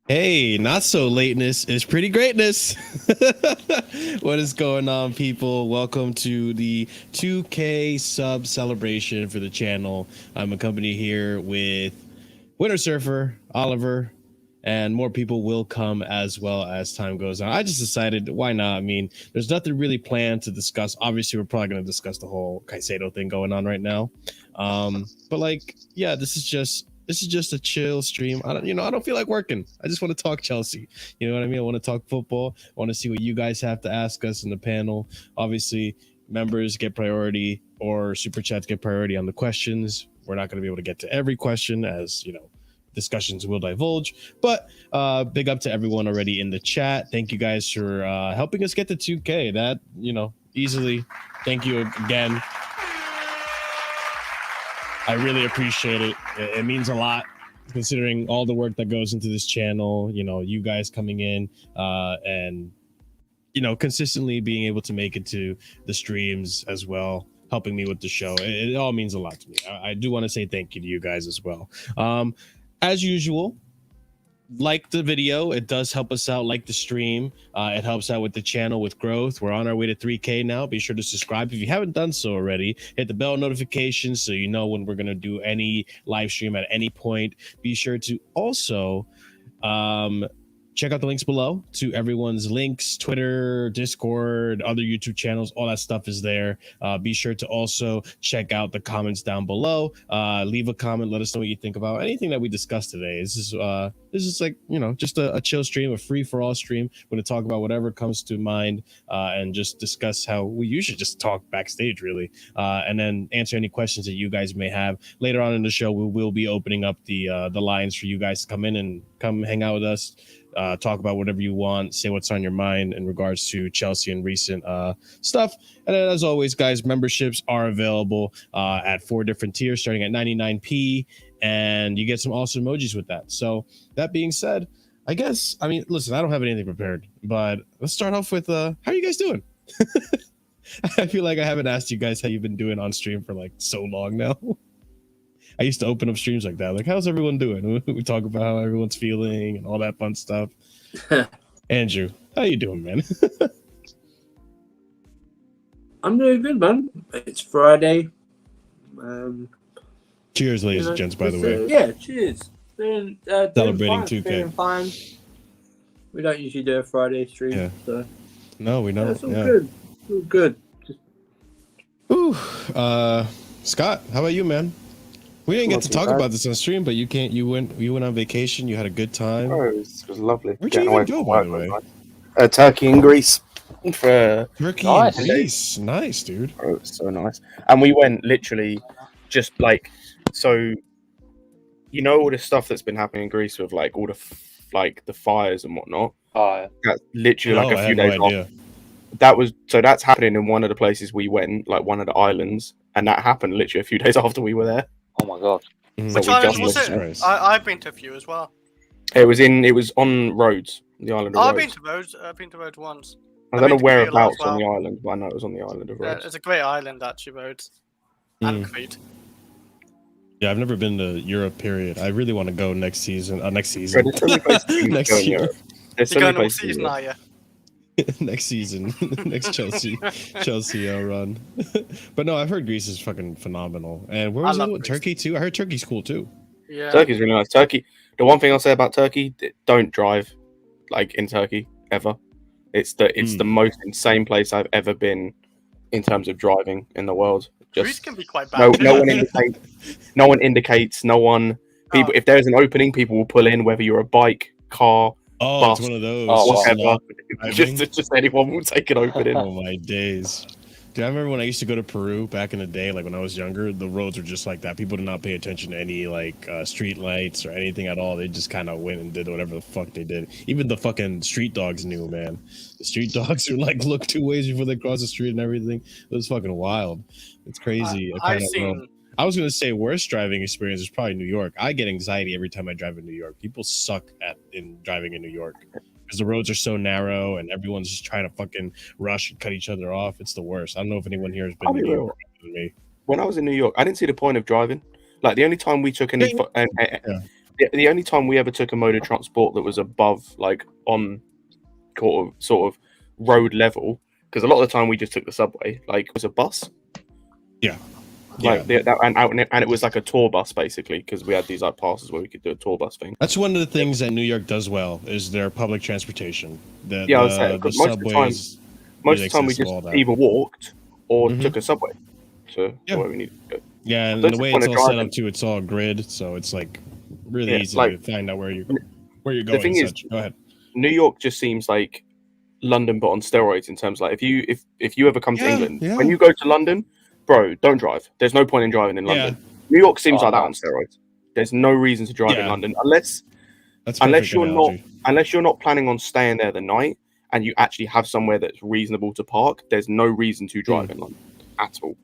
Hey, not so lateness is pretty greatness. What is going on, people? Welcome to the 2K sub celebration for the channel. I'm accompanied here with Winter Surfer, Oliver, and more people will come as well as time goes on. I just decided, why not? I mean, there's nothing really planned to discuss. Obviously, we're probably going to discuss the whole Caicedo thing going on right now. But like, yeah, this is just a chill stream. I don't feel like working. I just want to talk Chelsea. You know what I mean? I want to talk football. I want to see what you guys have to ask us in the panel. Obviously, members get priority or super chats get priority on the questions. We're not going to be able to get to every question, as you know, discussions will divulge. But big up to everyone already in the chat. Thank you guys for helping us get to 2K. That, easily. Thank you again. I really appreciate it. It means a lot, considering all the work that goes into this channel. You guys coming in and consistently being able to make it to the streams as well, helping me with the show. It all means a lot to me. I do want to say thank you to you guys as well. As usual, like the video, it does help us out. Like the stream, it helps out with the channel, with growth. We're on our way to 3K now. Be sure to subscribe if you haven't done so already. Hit the bell notifications so you know when we're going to do any live stream at any point. Be sure to also check out the links below to everyone's links: Twitter, Discord, other YouTube channels. All that stuff is there. Be sure to also check out the comments down below. Leave a comment. Let us know what you think about anything that we discussed today. This is like, just a chill stream, a free for all stream. We're going to talk about whatever comes to mind and just discuss how we usually just talk backstage, really, and then answer any questions that you guys may have. Later on in the show, we will be opening up the lines for you guys to come in and come hang out with us. Talk about whatever you want, say what's on your mind in regards to Chelsea and recent stuff. And then, as always, guys, memberships are available at 4 different tiers starting at 99p, and you get some awesome emojis with that. So that being said, listen, I don't have anything prepared, but let's start off with how are you guys doing? I feel like I haven't asked you guys how you've been doing on stream for like so long now. I used to open up streams like that. Like, how's everyone doing? We talk about how everyone's feeling and all that fun stuff. Andrew, how you doing, man? I'm doing good, man. It's Friday. Cheers, ladies and gents, by the way. Yeah, cheers. Celebrating 2K. Feeling fine. We don't usually do a Friday stream. Yeah. So. No, we don't. It's all good. All good. Ooh, Scott, how about you, man? We didn't get to talk about this on stream, but you went on vacation. You had a good time. Oh, it was lovely. Where'd you even go, by the way? Turkey and Greece. Turkey and Greece. Nice, dude. Oh, it was so nice. And we went literally just like, so, all the stuff that's been happening in Greece with like all the fires and whatnot. Oh, that's literally a few days off. That's happening in one of the places we went, like one of the islands, and that happened literally a few days after we were there. Oh my god! Which island was it? I've been to a few as well. It was on Rhodes, the island of Rhodes. I've been to Rhodes once. I don't know whereabouts on the island, but I know it was on the island of Rhodes. It's a great island, actually, Rhodes. And Crete. Yeah, I've never been to Europe, period. I really want to go next season. Next season. Next year. You're going all season, are you? Next season. Next Chelsea run. But no, I've heard Greece is fucking phenomenal. And where was it? Turkey too? I heard Turkey's cool too. Yeah. Turkey's really nice. Turkey. The one thing I'll say about Turkey, don't drive like in Turkey ever. It's the most insane place I've ever been in terms of driving in the world. Greece can be quite bad. No one indicates. No one indicates. No one. People. If there's an opening, people will pull in. Whether you're a bike, car, bus, it's one of those. Whatever. Just anyone will take an opening. Oh my days. Dude, I remember when I used to go to Peru back in the day, like when I was younger, the roads were just like that. People did not pay attention to any like street lights or anything at all. They just kind of went and did whatever the fuck they did. Even the fucking street dogs knew, man. The street dogs would like look 2 ways before they cross the street and everything. It was fucking wild. It's crazy. I was going to say worst driving experience is probably New York. I get anxiety every time I drive in New York. People suck in driving in New York. Because the roads are so narrow and everyone's just trying to fucking rush and cut each other off. It's the worst. I don't know if anyone here has been to New York than me. When I was in New York, I didn't see the point of driving. Like the only time we took any the only time we ever took a mode of transport that was above, like, on sort of road level, because a lot of the time we just took the subway, like, it was a bus. Yeah. Like and it was like a tour bus basically, because we had these like passes where we could do a tour bus thing. That's one of the things that New York does well is their public transportation. The Most of the time we just either walked or took a subway to where we needed to go. Yeah, and the way it's all set up too, it's all grid, so it's like really easy to find out where you're going. The thing is, go ahead. New York just seems like London but on steroids in terms of, like, if you ever come to England, when you go to London, bro, don't drive. There's no point in driving in London. New York seems like that on steroids. There's no reason to drive in London unless you're not planning on staying there the night and you actually have somewhere that's reasonable to park. There's no reason to drive in London at all.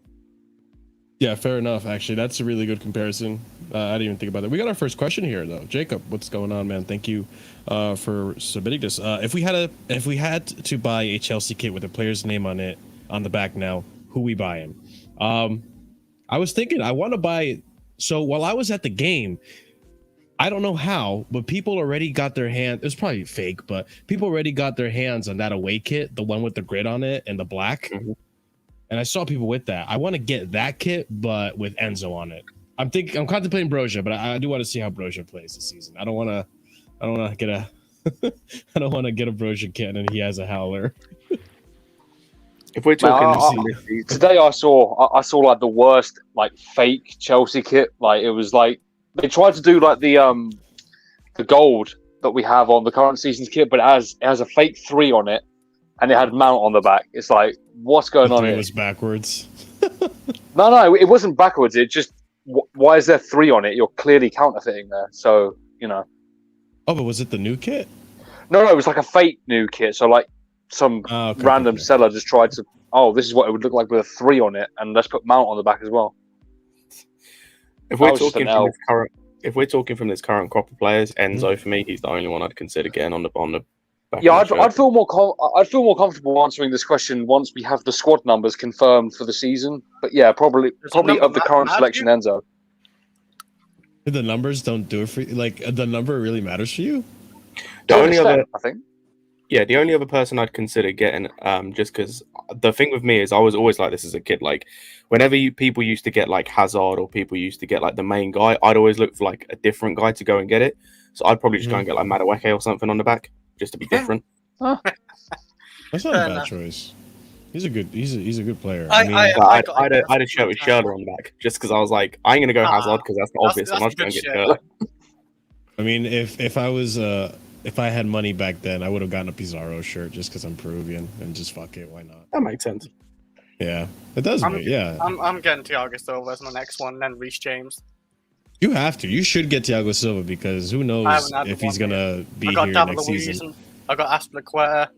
Yeah, fair enough. Actually, that's a really good comparison. I didn't even think about that. We got our first question here, though. Jacob, what's going on, man? Thank you for submitting this. If we had to buy a Chelsea kit with a player's name on it on the back now, who we buying? I was thinking I want to buy. So while I was at the game, I don't know how, but people already got their hand. It was probably fake, but people already got their hands on that away kit, the one with the grid on it and the black. And I saw people with that. I want to get that kit, but with Enzo on it. I'm contemplating Broja, but I do want to see how Broja plays this season. I don't want to get a I don't want to get a Broja kit and he has a howler. If we're talking today, I saw like the worst like fake Chelsea kit. Like it was like they tried to do like the gold that we have on the current season's kit, but it has a fake 3 on it, and it had Mount on the back. It's like, what's going on here? It was backwards. No, it wasn't backwards. It just why is there 3 on it? You're clearly counterfeiting there. So Oh, but was it the new kit? No, it was like a fake new kit. So like some random seller just tried to, this is what it would look like with a 3 on it, and let's put Mount on the back as well. If we're talking from this current crop of players, Enzo for me, he's the only one I'd consider getting on the back. Yeah, I'd feel more comfortable answering this question once we have the squad numbers confirmed for the season. But yeah, probably of the current selection, Enzo. The numbers don't do it for you. Like the number really matters for you. The only other, I think. Yeah, the only other person I'd consider getting, just because the thing with me is I was always like this as a kid. Like, whenever people used to get like Hazard or people used to get like the main guy, I'd always look for like a different guy to go and get it. So I'd probably just go and get like Madueke or something on the back, just to be different. That's not a bad choice. He's a good player. I'd have shirt with Schürrle on the back, just because I was like, I ain't gonna go Hazard because that's the obvious. I'm not gonna get Schürrle. I mean, if I had money back then, I would have gotten a Pizarro shirt just because I'm Peruvian and just fuck it. Why not? That makes sense. Yeah, it does. I'm getting Thiago Silva as my next one, then Reece James. You have to. You should get Thiago Silva because who knows if he's gonna be here next season. I got Aspilicueta.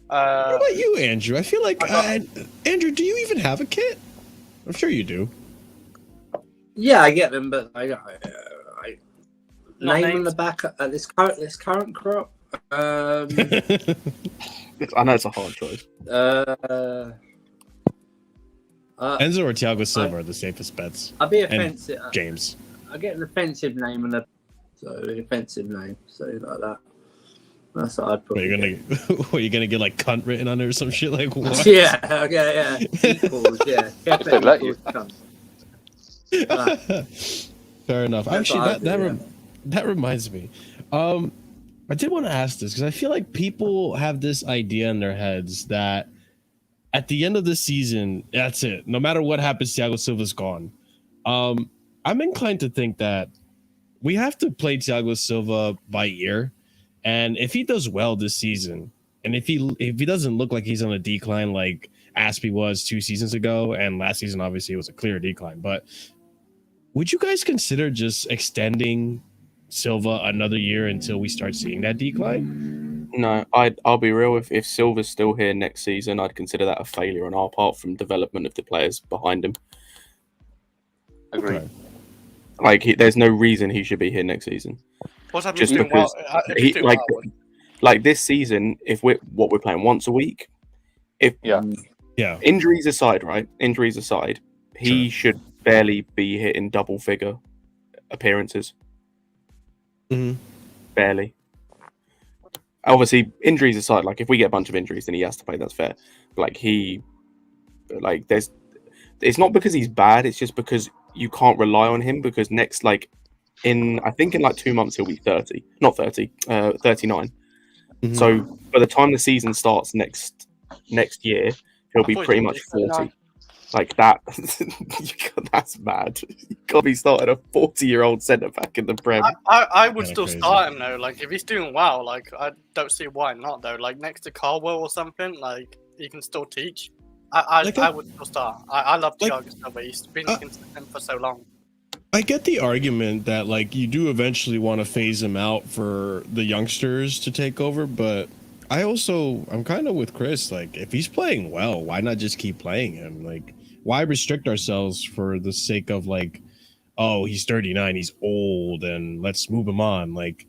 What about you, Andrew? I feel like Andrew, do you even have a kit? I'm sure you do. Yeah, I get them, but I name on the back at this current crop. I know it's a hard choice. Enzo or Thiago Silva are the safest bets. I'll be offensive. James. I get an offensive name and offensive name, so like that. That's what I'd probably. You're gonna get like cunt written on it or some shit like what? Yeah. Okay. Yeah. Equals, yeah. They let you. Fair enough. Actually, that reminds me. I did want to ask this because I feel like people have this idea in their heads that at the end of the season, that's it. No matter what happens, Thiago Silva's gone. I'm inclined to think that we have to play Thiago Silva by ear, and if he does well this season, and if he doesn't look like he's on a decline like Aspie was 2 seasons ago, and last season obviously it was a clear decline, but would you guys consider just extending Silva another year until we start seeing that decline? No, I'll be real. If Silva's still here next season, I'd consider that a failure on our part from development of the players behind him. Agree. Okay. Like, there's no reason he should be here next season. Just because like this season, if we're playing once a week, injuries aside, right? Injuries aside, he should barely be hitting double figure appearances. Barely. Obviously, injuries aside, like if we get a bunch of injuries, then he has to play. That's fair. It's not because he's bad. It's just because you can't rely on him. Because I think in like 2 months he'll be 30, not 30, 39. So by the time the season starts next year, he'll be pretty much 40. Like that, that's mad. You can't be starting a 40-year-old centre back in the Prem. I would still start him though. Like if he's doing well, like I don't see why not though. Like next to Caldwell or something, like he can still teach. I would still start. I love Thiago Silva. He's been consistent for so long. I get the argument that like you do eventually want to phase him out for the youngsters to take over, but I'm kind of with Chris. Like if he's playing well, why not just keep playing him? Like why restrict ourselves for the sake of like, oh, he's 39, he's old, and let's move him on. Like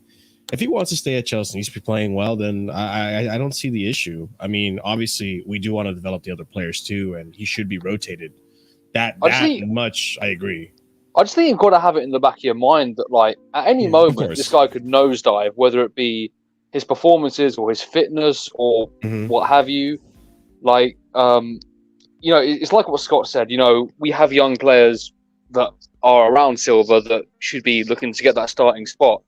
if he wants to stay at Chelsea and he's playing well, then I don't see the issue. I mean, obviously we do want to develop the other players too, and he should be rotated. That much I agree. I just think you've got to have it in the back of your mind that, like, at any moment, this guy could nosedive, whether it be his performances or his fitness or what have you. Like, you know, it's like what Scott said. You know, we have young players that are around Silva that should be looking to get that starting spot.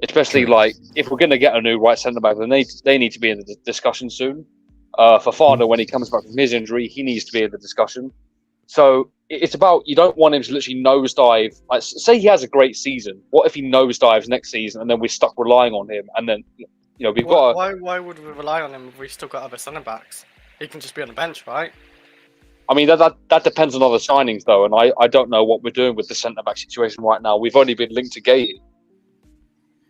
Especially, like, if we're going to get a new right centre back, then they need to be in the discussion soon. Fafana, when he comes back from his injury, he needs to be in the discussion. So it's about, you don't want him to literally nosedive. Like, say he has a great season. What if he nosedives next season and then we're stuck relying on him? And then, you know, we've got. Why would we rely on him if we've still got other centre backs? He can just be on the bench, right? I mean, that depends on other signings, though. And I don't know what we're doing with the centre back situation right now. We've only been linked to Gate.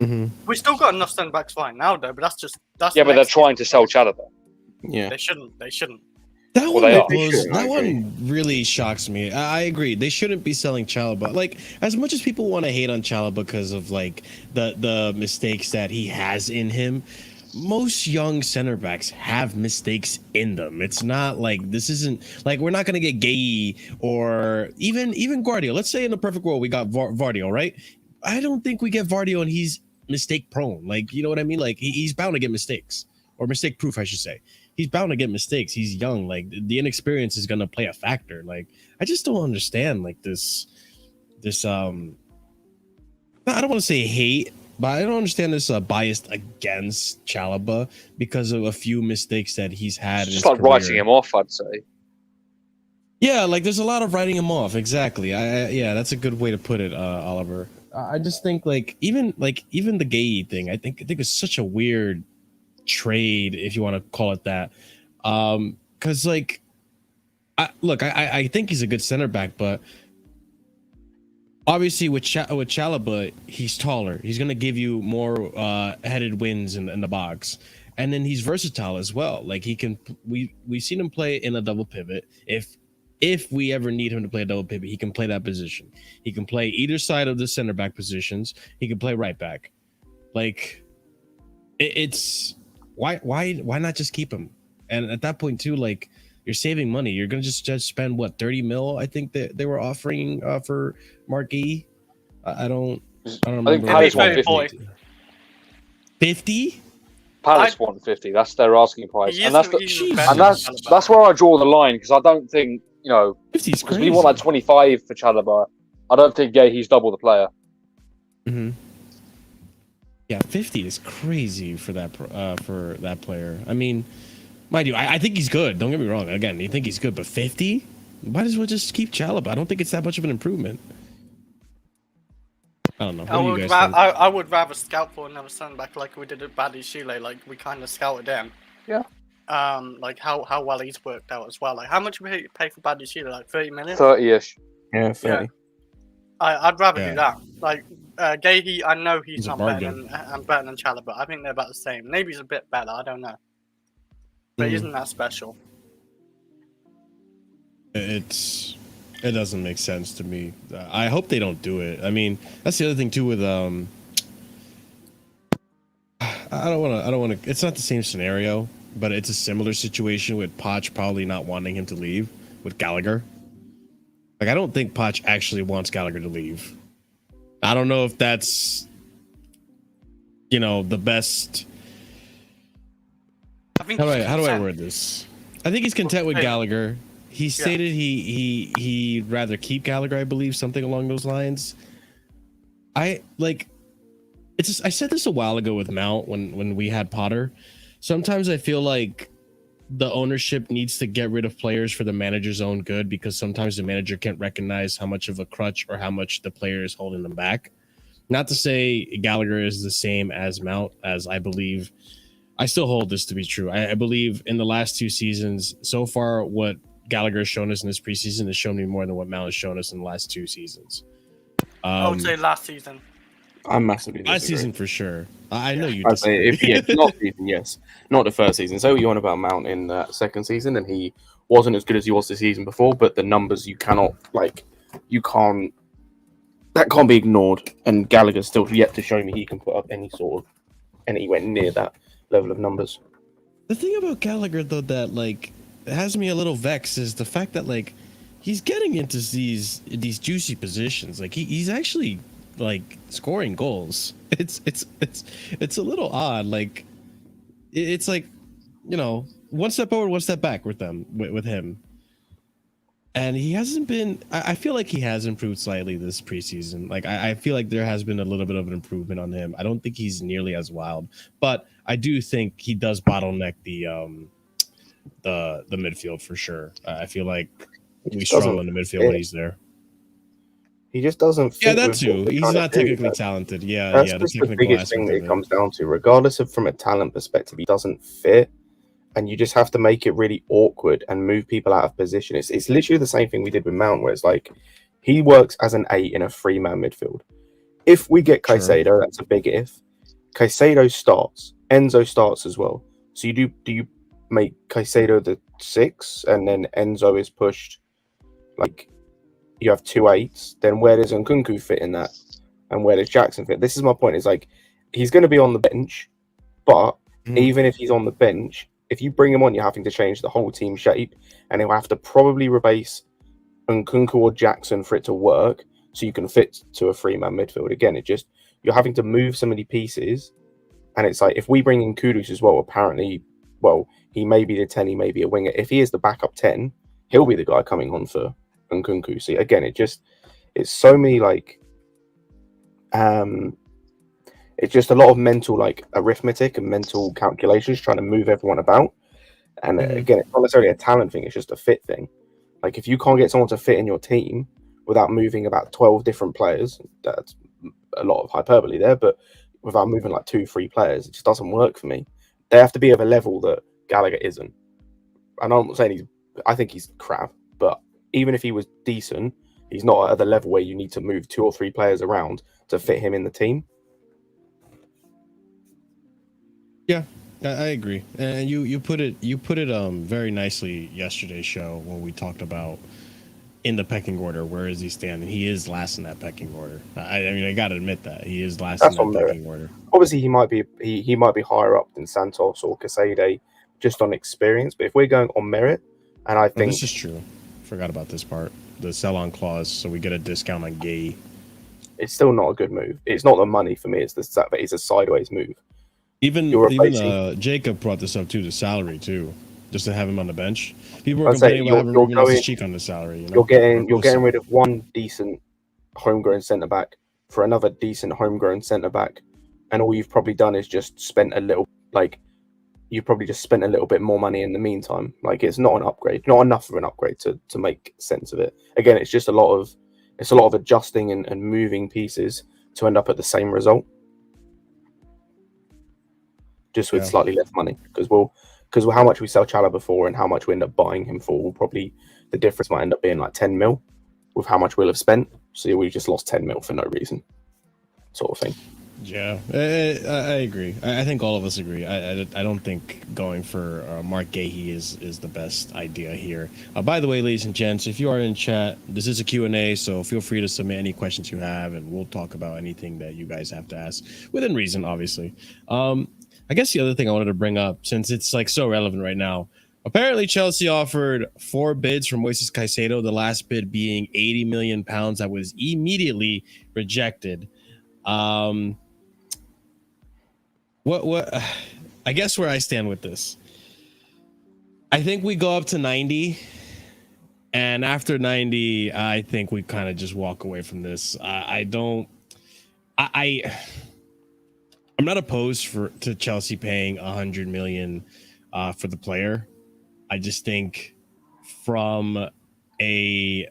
We still got enough centre backs right now, though. But but they're trying to sell Chalobah. Yeah, they shouldn't. That one really shocks me. I agree. They shouldn't be selling Chalobah. Like, as much as people want to hate on Chalobah because of like the mistakes that he has in him, most young center backs have mistakes in them. It's not like this isn't like we're not gonna get Gay or even Guardiola. Let's say in the perfect world we got Vardio, right? I don't think we get Vardio and he's mistake prone. Like, you know what I mean? Like he's bound to get mistakes, or mistake proof, I should say. He's bound to get mistakes. He's young. Like the inexperience is gonna play a factor. Like I just don't understand like this I don't want to say hate, but I don't understand this bias against Chalobah because of a few mistakes that he's had. It's just like writing him off, I'd say. Yeah, like there's a lot of writing him off. Exactly. Yeah, that's a good way to put it, Oliver. I just think like even the Gay thing, I think it's such a weird trade, if you want to call it that. Because like, I think he's a good center back, but obviously with Chalobah, he's taller. He's gonna give you more headed wins in the box, and then he's versatile as well. Like he can, we've seen him play in a double pivot. If we ever need him to play a double pivot, he can play that position. He can play either side of the center back positions. He can play right back. Like it's why not just keep him? And at that point too, like you're saving money. You're gonna just spend what, 30 mil? I think that they were offering for Marquis. I don't remember. I think Palace 150. 50? Palace 150. That's their asking price, and that's where I draw the line, because I don't think, you know, because we want like 25 for Chalobah. I don't think he's double the player. Yeah, 50 is crazy for that player. I mean, mind you, I think he's good. Don't get me wrong. Again, you think he's good, but 50? Might as well just keep Chalobah. I don't think it's that much of an improvement. I don't know. I would rather scout for another centre back like we did at Badiashile. Like we kind of scouted him. Yeah. Like how well he's worked out as well. Like how much we pay for Badiashile? Like 30 million. 30ish. Yeah, 30. Yeah. I'd rather do that. Like Gahey, I know he's not better than Chalobah. I think they're about the same. Maybe he's a bit better. I don't know. But he isn't that special. It doesn't make sense to me. I hope they don't do it. I mean, that's the other thing too with I don't want to. It's not the same scenario, but it's a similar situation with Poch probably not wanting him to leave with Gallagher. Like I don't think Poch actually wants Gallagher to leave. I don't know if that's the best. I think How do I word this? I think he's content with Gallagher. He stated he'd rather keep Gallagher, I believe, something along those lines. I said this a while ago with Mount when we had Potter. Sometimes I feel like the ownership needs to get rid of players for the manager's own good, because sometimes the manager can't recognize how much of a crutch or how much the player is holding them back. Not to say Gallagher is the same as Mount, as I believe. I still hold this to be true. I believe in the last 2 seasons, so far, what Gallagher has shown us in this preseason has shown me more than what Mount has shown us in the last 2 seasons. I would say last season. I'm massively disagree. Last season for sure. I know you I'd say disagree. last season, yes. Not the first season. So you on about Mount in the second season, and he wasn't as good as he was the season before, but the numbers that can't be ignored. And Gallagher's still yet to show me he can put up anywhere near that level of numbers. The thing about Gallagher, though, that has me a little vexed is the fact that he's getting into these juicy positions. He's actually scoring goals. It's a little odd. It's one step forward, one step back with him. And he hasn't been. I feel like he has improved slightly this preseason. I feel like there has been a little bit of an improvement on him. I don't think he's nearly as wild, but I do think he does bottleneck the midfield for sure. I feel like we struggle in the midfield when he's there. He just doesn't fit. Yeah, that too. He's not technically talented. That's the biggest thing that it comes down to. Regardless of from a talent perspective, he doesn't fit. And you just have to make it really awkward and move people out of position. It's literally the same thing we did with Mount, where it's he works as an 8 in a 3-man midfield. If we get Caicedo, that's a big if. Caicedo starts. Enzo starts as well. So do you make Caicedo the 6 and then Enzo is pushed? You have 2 8s. Then where does Nkunku fit in that? And where does Jackson fit? This is my point. It's he's going to be on the bench, but even if he's on the bench, if you bring him on, you're having to change the whole team shape, and he'll have to probably replace Nkunku or Jackson for it to work, so you can fit to a 3-man midfield. Again, you're having to move so many pieces, and it's if we bring in Kudus as well, apparently, he may be the 10, he may be a winger. If he is the backup 10, he'll be the guy coming on for Nkunku. So again, it's so many it's just a lot of mental arithmetic and mental calculations trying to move everyone about. And again, it's not necessarily a talent thing, it's just a fit thing. If you can't get someone to fit in your team without moving about 12 different players, that's a lot of hyperbole there, but without moving 2-3 players, it just doesn't work for me. They have to be of a level that Gallagher isn't. And I'm not saying I think he's crap, but even if he was decent, he's not at the level where you need to move 2 or 3 players around to fit him in the team. Yeah, I agree, and you put it very nicely yesterday's show when we talked about in the pecking order, where is he standing? He is last in that pecking order. I mean, I gotta admit that he is last in that pecking order. Obviously, he might be higher up than Santos or Caicedo just on experience, but if we're going on merit, and I think this is true. Forgot about this part, the sell-on clause, so we get a discount on Gay. It's still not a good move. It's not the money for me. It's it's a sideways move. Even Jacob brought this up too, the salary too, just to have him on the bench. People were complaining about having Ruben Loftus-Cheek on the salary. You're getting rid of one decent homegrown centre back for another decent homegrown centre back, and all you've probably done is just spent a little bit more money in the meantime. It's not an upgrade, not enough of an upgrade to make sense of it. Again, it's just a lot of adjusting and moving pieces to end up at the same result, just with slightly less money. Because how much we sell Chala before and how much we end up buying him for, the difference might end up being 10 mil with how much we'll have spent. So we just lost 10 mil for no reason, sort of thing. Yeah, I agree. I think all of us agree. I don't think going for Mark Gahey is the best idea here. By the way, ladies and gents, if you are in chat, this is a Q&A, so feel free to submit any questions you have, and we'll talk about anything that you guys have to ask, within reason, obviously. I guess the other thing I wanted to bring up, since it's so relevant right now, apparently Chelsea offered 4 bids for Moises Caicedo, the last bid being £80 million that was immediately rejected. What? I guess where I stand with this, I think we go up to 90, and after 90, I think we kind of just walk away from this. I'm not opposed to Chelsea paying 100 million for the player. I just think from a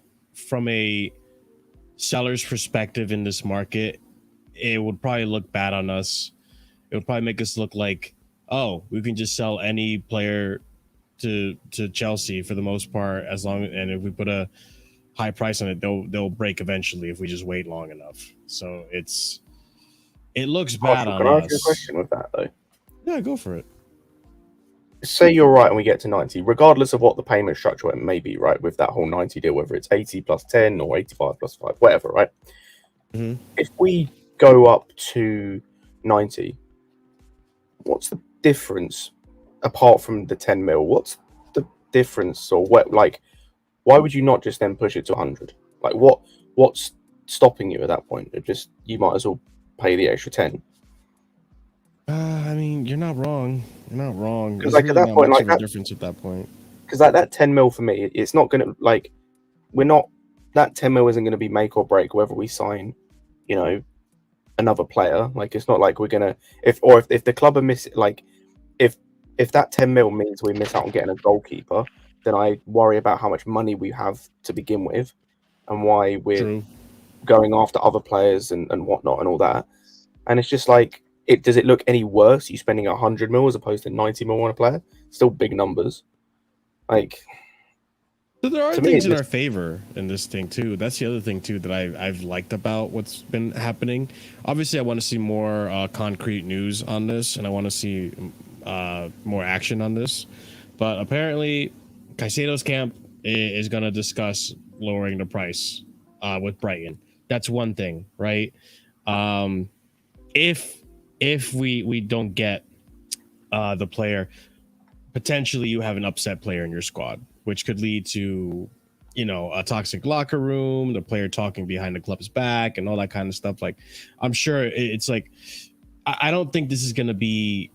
seller's perspective in this market, it would probably look bad on us. It would probably make us look like, oh, we can just sell any player to Chelsea for the most part, and if we put a high price on it, they'll break eventually if we just wait long enough. So it looks bad on us. Can I ask you a question with that though? Yeah, go for it. Say you're right and we get to 90, regardless of what the payment structure may be, right, with that whole 90 deal, whether it's 80 plus 10 or 85 plus 5, whatever, right? Mm-hmm. If we go up to 90, what's the difference apart from the 10 mil? What's the difference, or what? Like, why would you not just then push it to 100? Like, what's stopping you at that point? You might as well pay the extra 10. I mean, you're not wrong. You're not wrong. Because There's like really at that not point, much like of a difference at that point. Because like that 10 mil for me, it's not gonna like that 10 mil isn't gonna be make or break whether we sign, you know, another player. Like it's not like we're gonna if the club are missing, like if that 10 mil means we miss out on getting a goalkeeper, then I worry about how much money we have to begin with and why we're going after other players and whatnot and all that. And it's just like, does it look any worse you spending 100 mil as opposed to 90 mil on a player? Still big numbers. Like, so there are things in our favor in this thing too. That's the other thing too that I've liked about what's been happening. Obviously, I want to see more concrete news on this, and I want to see more action on this. But apparently, Caicedo's camp is going to discuss lowering the price with Brighton. That's one thing, right? If we don't get the player, potentially you have an upset player in your squad, which could lead to, you know, a toxic locker room, the player talking behind the club's back and all that kind of stuff. Like, I'm sure it's like, I don't think this is going to be,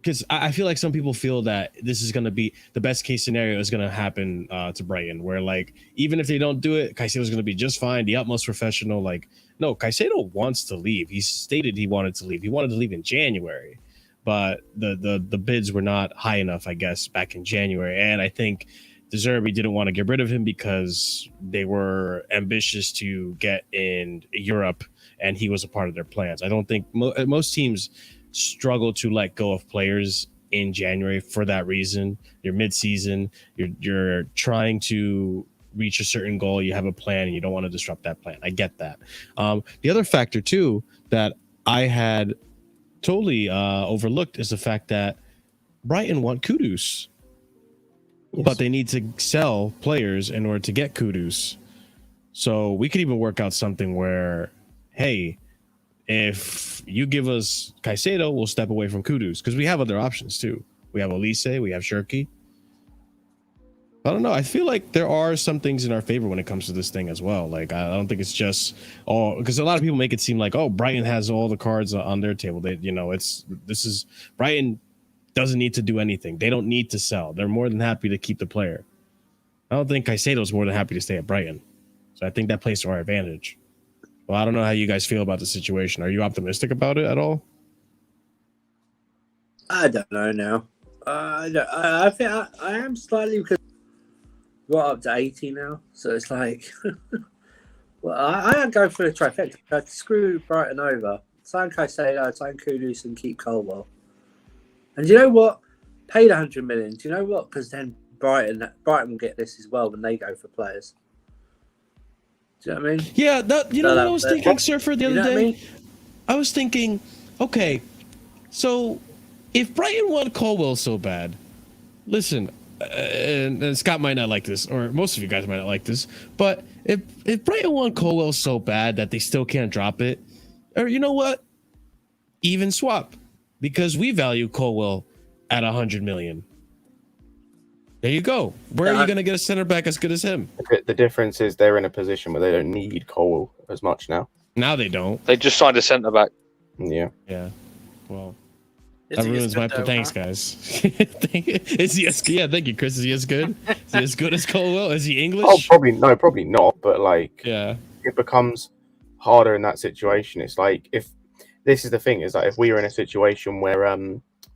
because I feel like some people feel that this is going to be the best case scenario is going to happen to Brighton, where like, even if they don't do it, Caicedo's going to be just fine, the utmost professional. Like, no, Caicedo wants to leave. He stated he wanted to leave. He wanted to leave in January, but the bids were not high enough, I guess, back in January. And I think De Zerbi didn't want to get rid of him because they were ambitious to get in Europe, and he was a part of their plans. I don't think most teams struggle to let go of players in January for that reason. You're mid-season, you're trying to reach a certain goal, you have a plan, and you don't want to disrupt that plan. I get that. The other factor too that I had totally overlooked is the fact that Brighton want Kudus. Yes. But they need to sell players in order to get Kudus. So we could even work out something where, hey, if you give us Caicedo, we'll step away from Kudus, because we have other options too. We have Elise, we have Shirky. I don't know. I feel like there are some things in our favor when it comes to this thing as well. Like, I don't think it's just because a lot of people make it seem like, oh, Brighton has all the cards on their table. They, you know, Brighton doesn't need to do anything. They don't need to sell. They're more than happy to keep the player. I don't think Caicedo's more than happy to stay at Brighton. So I think that plays to our advantage. Well, I don't know how you guys feel about the situation. Are you optimistic about it at all? I don't know now. I think I am slightly, because we're up to 80 now. So it's like, well, I am going for the trifecta. I'd screw Brighton over. Sign Caicedo, sign Kudus, and keep Colwell. And you know what? Paid 100 million. Do you know what? Because then Brighton will get this as well when they go for players. Do you know what I mean? Yeah, you know what I was thinking, Surfer, the other day? I was thinking, okay, so if Brighton want Colwell so bad, listen, and Scott might not like this, or most of you guys might not like this, but if Brighton want Colwell so bad that they still can't drop it, or you know what? Even swap, because we value Colwell at 100 million. There you go. Where are you going to get a center back as good as him? The difference is they're in a position where they don't need Colwell as much now. Now they don't. They just signed a centre back. Yeah. Yeah. Well, That ruins my thanks, guys. Is he as good? Yeah, thank you, Chris. Is he as good? Is he as good as Colwell? Is he English? Oh, probably not. But like, yeah, it becomes harder in that situation. It's like if this is the thing is like if we were in a situation where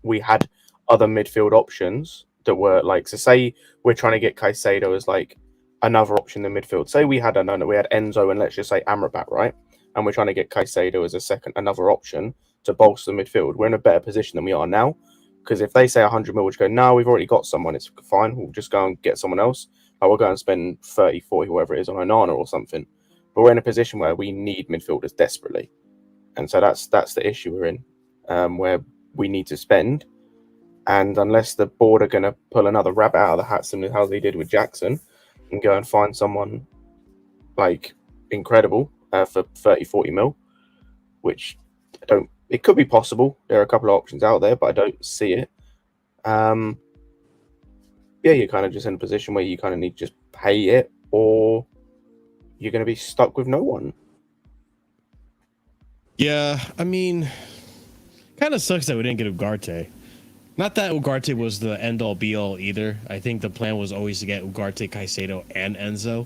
we had other midfield options that were like, so say we're trying to get Caicedo as like another option in midfield. Say we had we had Enzo and let's just say Amrabat, right? And we're trying to get Caicedo as another option to bolster the midfield. We're in a better position than we are now, because if they say 100 mil, which go, no, we've already got someone, it's fine, we'll just go and get someone else. Like, we'll go and spend 30, 40, whatever it is on Onana or something. But we're in a position where we need midfielders desperately. And so that's the issue we're in, where we need to spend. And unless the board are going to pull another rabbit out of the hat, similar to how they did with Jackson, and go and find someone like incredible for 30, 40 mil, which it could be possible. There are a couple of options out there, but I don't see it. Yeah, you're kind of just in a position where you kind of need to just pay it, or you're going to be stuck with no one. Yeah, I mean, kind of sucks that we didn't get Ugarte. Not that Ugarte was the end-all be-all either. I think the plan was always to get Ugarte, Caicedo, and Enzo.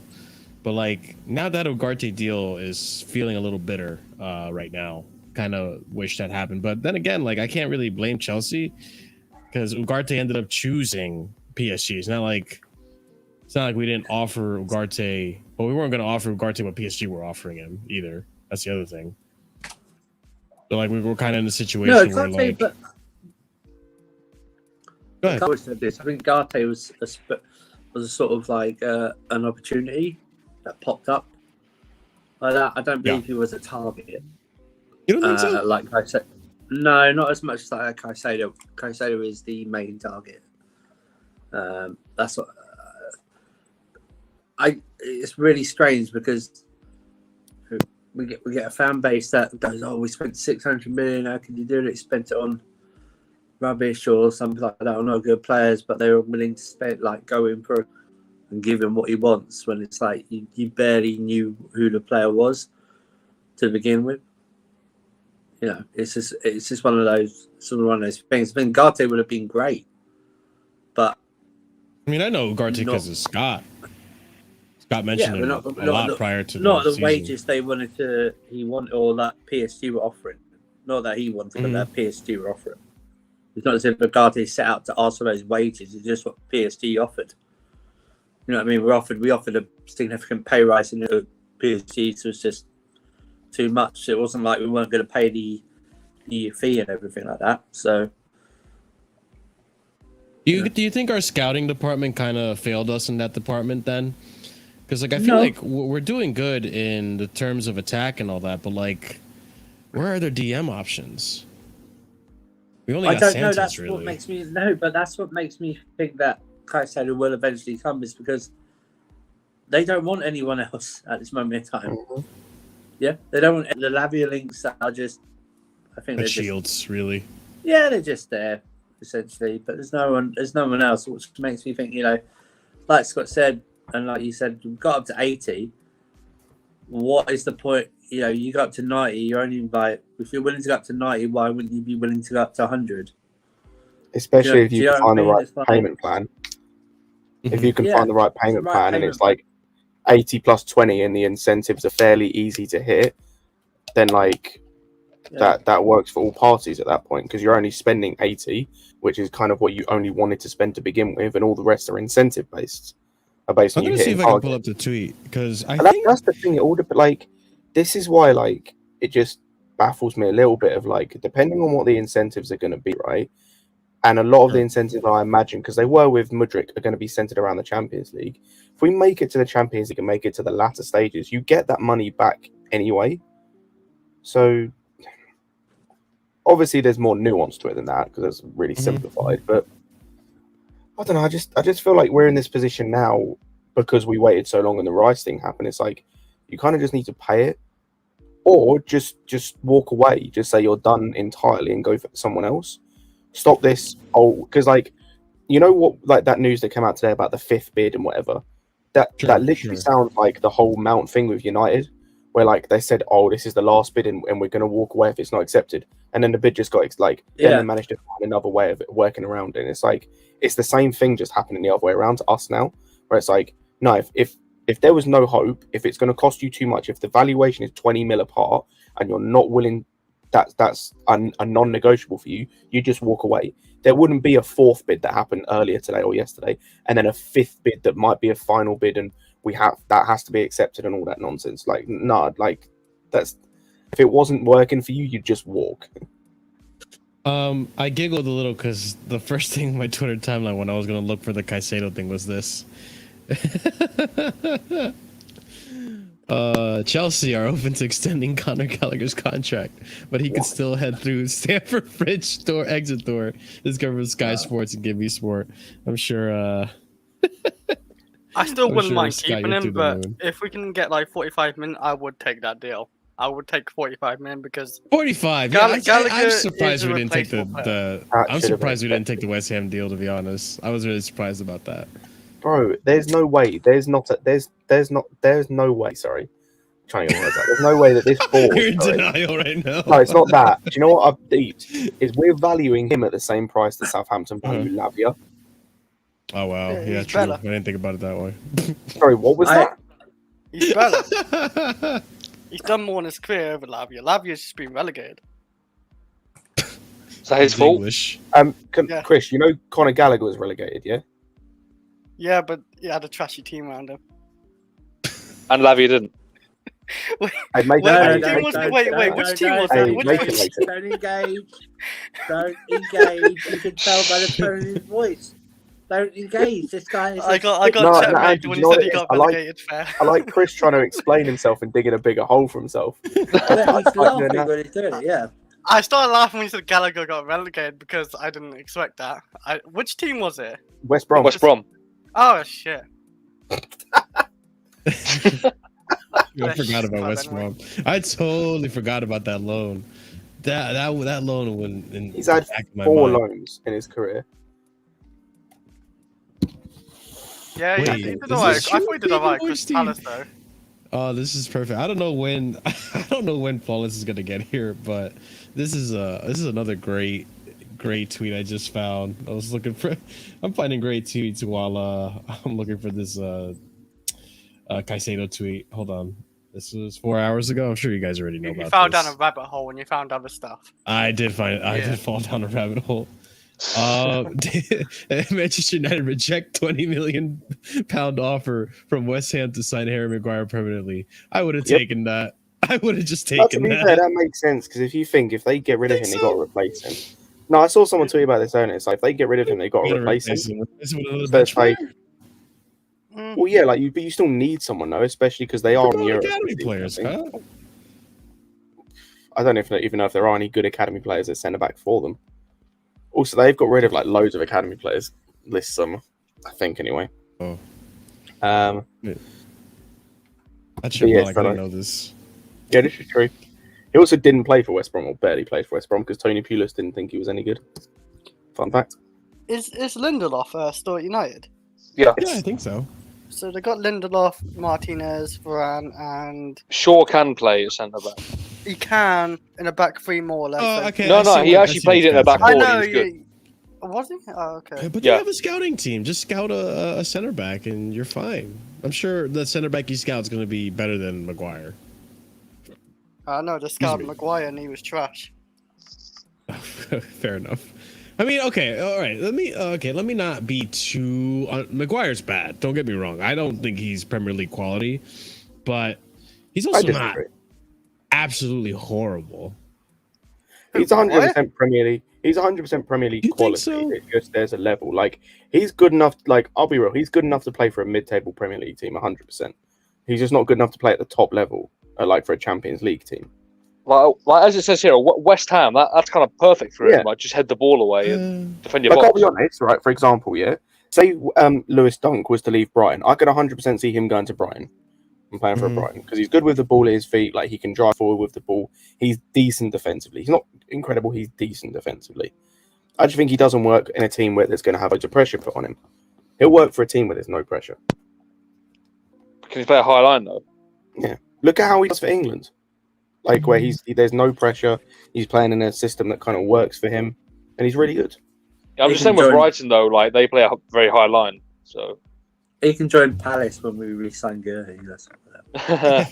But like, now that Ugarte deal is feeling a little bitter right now. Kind of wish that happened. But then again, like, I can't really blame Chelsea because Ugarte ended up choosing PSG. It's not like we didn't offer Ugarte, but we weren't going to offer Ugarte what PSG were offering him either. That's the other thing. So like, we were kind of in a situation where like... But... Go ahead. I think Ugarte was a sort of like an opportunity that popped up. Like that, I don't believe he was a target. You don't think so? Like I said, no, not as much as like Caicedo. Caicedo is the main target. That's what it's really strange because we get a fan base that goes, "Oh, we spent 600 million. How can you do it? Spent it on rubbish or something like that, or not good players." But they were willing to spend, like, go in for and give him what he wants when it's like you barely knew who the player was to begin with. You know, it's just one of those things. I think Ugarte would have been great, but I mean, I know Ugarte because of Scott. Scott mentioned him a lot prior to the wages he wanted, or that PSG were offering. Not that he wanted, but that PSG were offering. It's not as if Ugarte set out to ask for those wages. It's just what PSG offered. You know what I mean? We offered a significant pay rise in the PSG, so it's just too much. It wasn't like we weren't going to pay the fee and everything like that. So, do you think our scouting department kind of failed us in that department then? Because like I feel like we're doing good in the terms of attack and all that, but like, where are their DM options? We only got Sanchez, that's really. What makes me but that's what makes me think that Caicedo will eventually come, is because they don't want anyone else at this moment in time. Mm-hmm. Yeah, they don't want the Lavia links that are just. I think they're shields, really. Yeah, they're just there essentially, but there's no one else, which makes me think, like Scott said, and like you said, we got up to 80. What is the point? You go up to 90, you're only if you're willing to go up to 90, why wouldn't you be willing to go up to 100? Especially if you can find the right payment plan. If you can find the right payment plan and it's like 80 plus 20 and the incentives are fairly easy to hit, then like that works for all parties at that point, because you're only spending 80, which is kind of what you only wanted to spend to begin with, and all the rest are incentive based. I'm going to see if I can pull up the tweet, because I think that's the thing. Like, this is why, like, it just baffles me a little bit of, like, depending on what the incentives are going to be, right? And a lot of the incentives, I imagine, because they were with Mudryk, are going to be centered around the Champions League. If we make it to the Champions League and make it to the latter stages, you get that money back anyway. So, obviously, there's more nuance to it than that, because it's really simplified. But I don't know. I just feel like we're in this position now because we waited so long and the Rice thing happened. It's like you kind of just need to pay it, or just walk away. Just say you're done entirely and go for someone else. Stop this. Because like, what, like that news that came out today about the 5th bid and whatever. That literally sounds like the whole Mount thing with United, where like they said, "Oh, this is the last bid and we're going to walk away if it's not accepted." and then the bid just got like then they managed to find another way of it working around it. And it's like it's the same thing just happening the other way around to us now, where it's like no, if there was no hope, if it's going to cost you too much, if the valuation is 20 mil apart and you're not willing, that's a non-negotiable for you, you just walk away. There wouldn't be a fourth bid that happened earlier today or yesterday, and then a fifth bid that might be a final bid, and that has to be accepted and all that nonsense. Like, no, like that's if it wasn't working for you, you'd just walk. I giggled a little because the first thing on my Twitter timeline when I was gonna look for the Caicedo thing was this. Chelsea are open to extending Conor Gallagher's contract, but he can still head through Stamford Bridge door exit door. This covers Sky Sports and Give Me Sport. I'm sure. I still wouldn't mind keeping him, but if we can get like 45 minutes, I would take that deal. I would take 45 minutes because 45. Yeah, I'm surprised we didn't take the. I'm surprised we didn't take the West Ham deal. To be honest, I was really surprised about that. Bro, there's no way. There's no way. Sorry, I'm trying to get words out. There's no way that this forward. You're in denial right now. No, it's not that. Do you know what I've deeped? Is we're valuing him at the same price that Southampton value Lavia. Oh wow, yeah, true. Better. I didn't think about it that way. Sorry, what was that? He's better. He's done more in his career over Lavia. Lavia's just been relegated. Is that his fault? Chris, you know Conor Gallagher was relegated, yeah? Yeah, but he had a trashy team around him. And Lavia didn't. Which team was it? Don't engage. Don't engage. You can tell by the tone of his voice. Don't engage. This guy is. I got checkmated when he said he got relegated. Fair. I like Chris trying to explain himself and digging a bigger hole for himself. He's laughing when he's doing it. Yeah. I started laughing when he said Gallagher got relegated because I didn't expect that. Which team was it? West Brom. West Brom. Oh shit. I forgot about West Brom. I totally forgot about that loan. That loan when he's had 4 loans in his career. Yeah, he did alright. I thought he did alright. Crystal Palace though. Oh, this is perfect. I don't know when Flawless is gonna get here, but this is another great tweet I just found. I'm finding great tweets while I'm looking for this Caicedo tweet. Hold on. This was 4 hours ago. I'm sure you guys already know about this. You fell down a rabbit hole when you found other stuff. I did fall down a rabbit hole. Manchester United reject £20 million offer from West Ham to sign Harry Maguire permanently. I would have taken that. I would have just taken that. Fair, that makes sense because if they get rid of him, they got to replace him. No, I saw someone tweet about this earlier. It's like if they get rid of him, they got to replace him. Well, yeah, but you still need someone though, especially because they are in Europe. Academy players, huh? I don't even know if there are any good academy players at centre back for them. Also, they've got rid of loads of academy players this summer, I think. Anyway. Oh. I didn't know this. Yeah, this is true. He also didn't play for West Brom, or barely played for West Brom, because Tony Pulis didn't think he was any good. Fun fact. Is Lindelof still at United? Yeah, I think so. So they got Lindelof, Martinez, Varane, and Shaw can play at centre back. He can in a back 3 more or less. Oh, okay. No, he actually played in a back 4. I know. Was he? Oh, okay. But you have a scouting team. Just scout a center back, and you're fine. I'm sure the center back you scout is going to be better than Maguire. I know. Just scouted Maguire, and he was trash. Fair enough. I mean, okay, all right. Let me not be too. Maguire's bad. Don't get me wrong. I don't think he's Premier League quality, but he's also not absolutely horrible. He's 100% Premier League. He's 100% Premier League quality. So? It's just there's a level. He's good enough. I'll be real. He's good enough to play for a mid-table Premier League team. 100%. He's just not good enough to play at the top level, for a Champions League team. Like as it says here, West Ham, that's kind of perfect for him. Just head the ball away and defend your box. I'll be honest, right? For example, say Lewis Dunk was to leave Brighton, I could 100% see him going to Brighton and playing for Brighton because he's good with the ball at his feet. He can drive forward with the ball. He's decent defensively. He's not incredible. He's decent defensively. I just think he doesn't work in a team where there's going to have loads of pressure put on him. He'll work for a team where there's no pressure. Can he play a high line though? Yeah. Look at how he does for England. like where there's no pressure. He's playing in a system that kind of works for him, and he's really good. Yeah, I'm just saying with Brighton though, like they play a very high line, so he can join Palace when we re-sign Gurley. I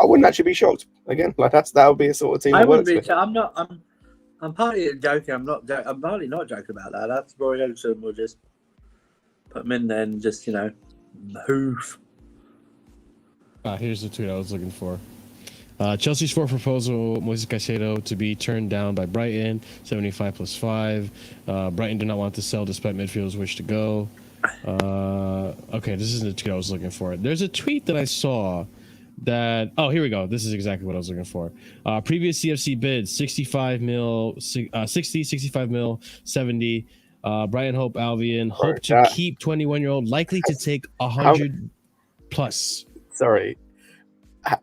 wouldn't actually be shocked. Again, like that would be a sort of team I that wouldn't works. be. I'm partly joking. I'm partly not joking about that. That's Roy Hodgson will just put him in there and just hoof. Here's the tweet I was looking for. Chelsea's fourth proposal, Moises Caicedo, to be turned down by Brighton, 75 plus 5. Brighton did not want to sell despite midfielders wish to go. Okay, this isn't the tweet I was looking for. There's a tweet that I saw that... Oh, here we go. This is exactly what I was looking for. Previous CFC bids, 65 mil, 60, 65 mil, 70. Brighton Hope Albion, hope to keep 21-year-old, likely to take 100 plus. Sorry.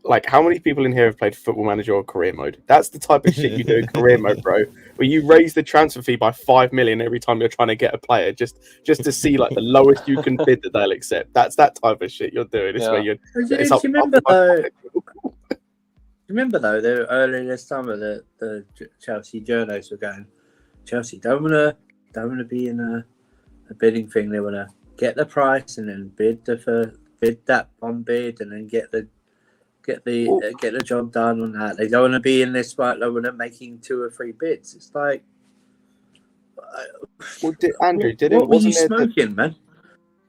Like, how many people in here have played Football Manager or Career Mode? That's the type of shit you do in Career Mode, bro. Where you raise the transfer fee by 5 million every time you're trying to get a player, just to see like the lowest you can bid that they'll accept. That's that type of shit you're doing. It's where you're. Remember though, earlier this summer, the Chelsea journalists were going, Chelsea don't wanna be in a bidding thing. They wanna get the price and then bid that on bid and then get the job done on that. They don't want to be in this fight. They want to making 2 or 3 bids. It's like, what were you smoking, man?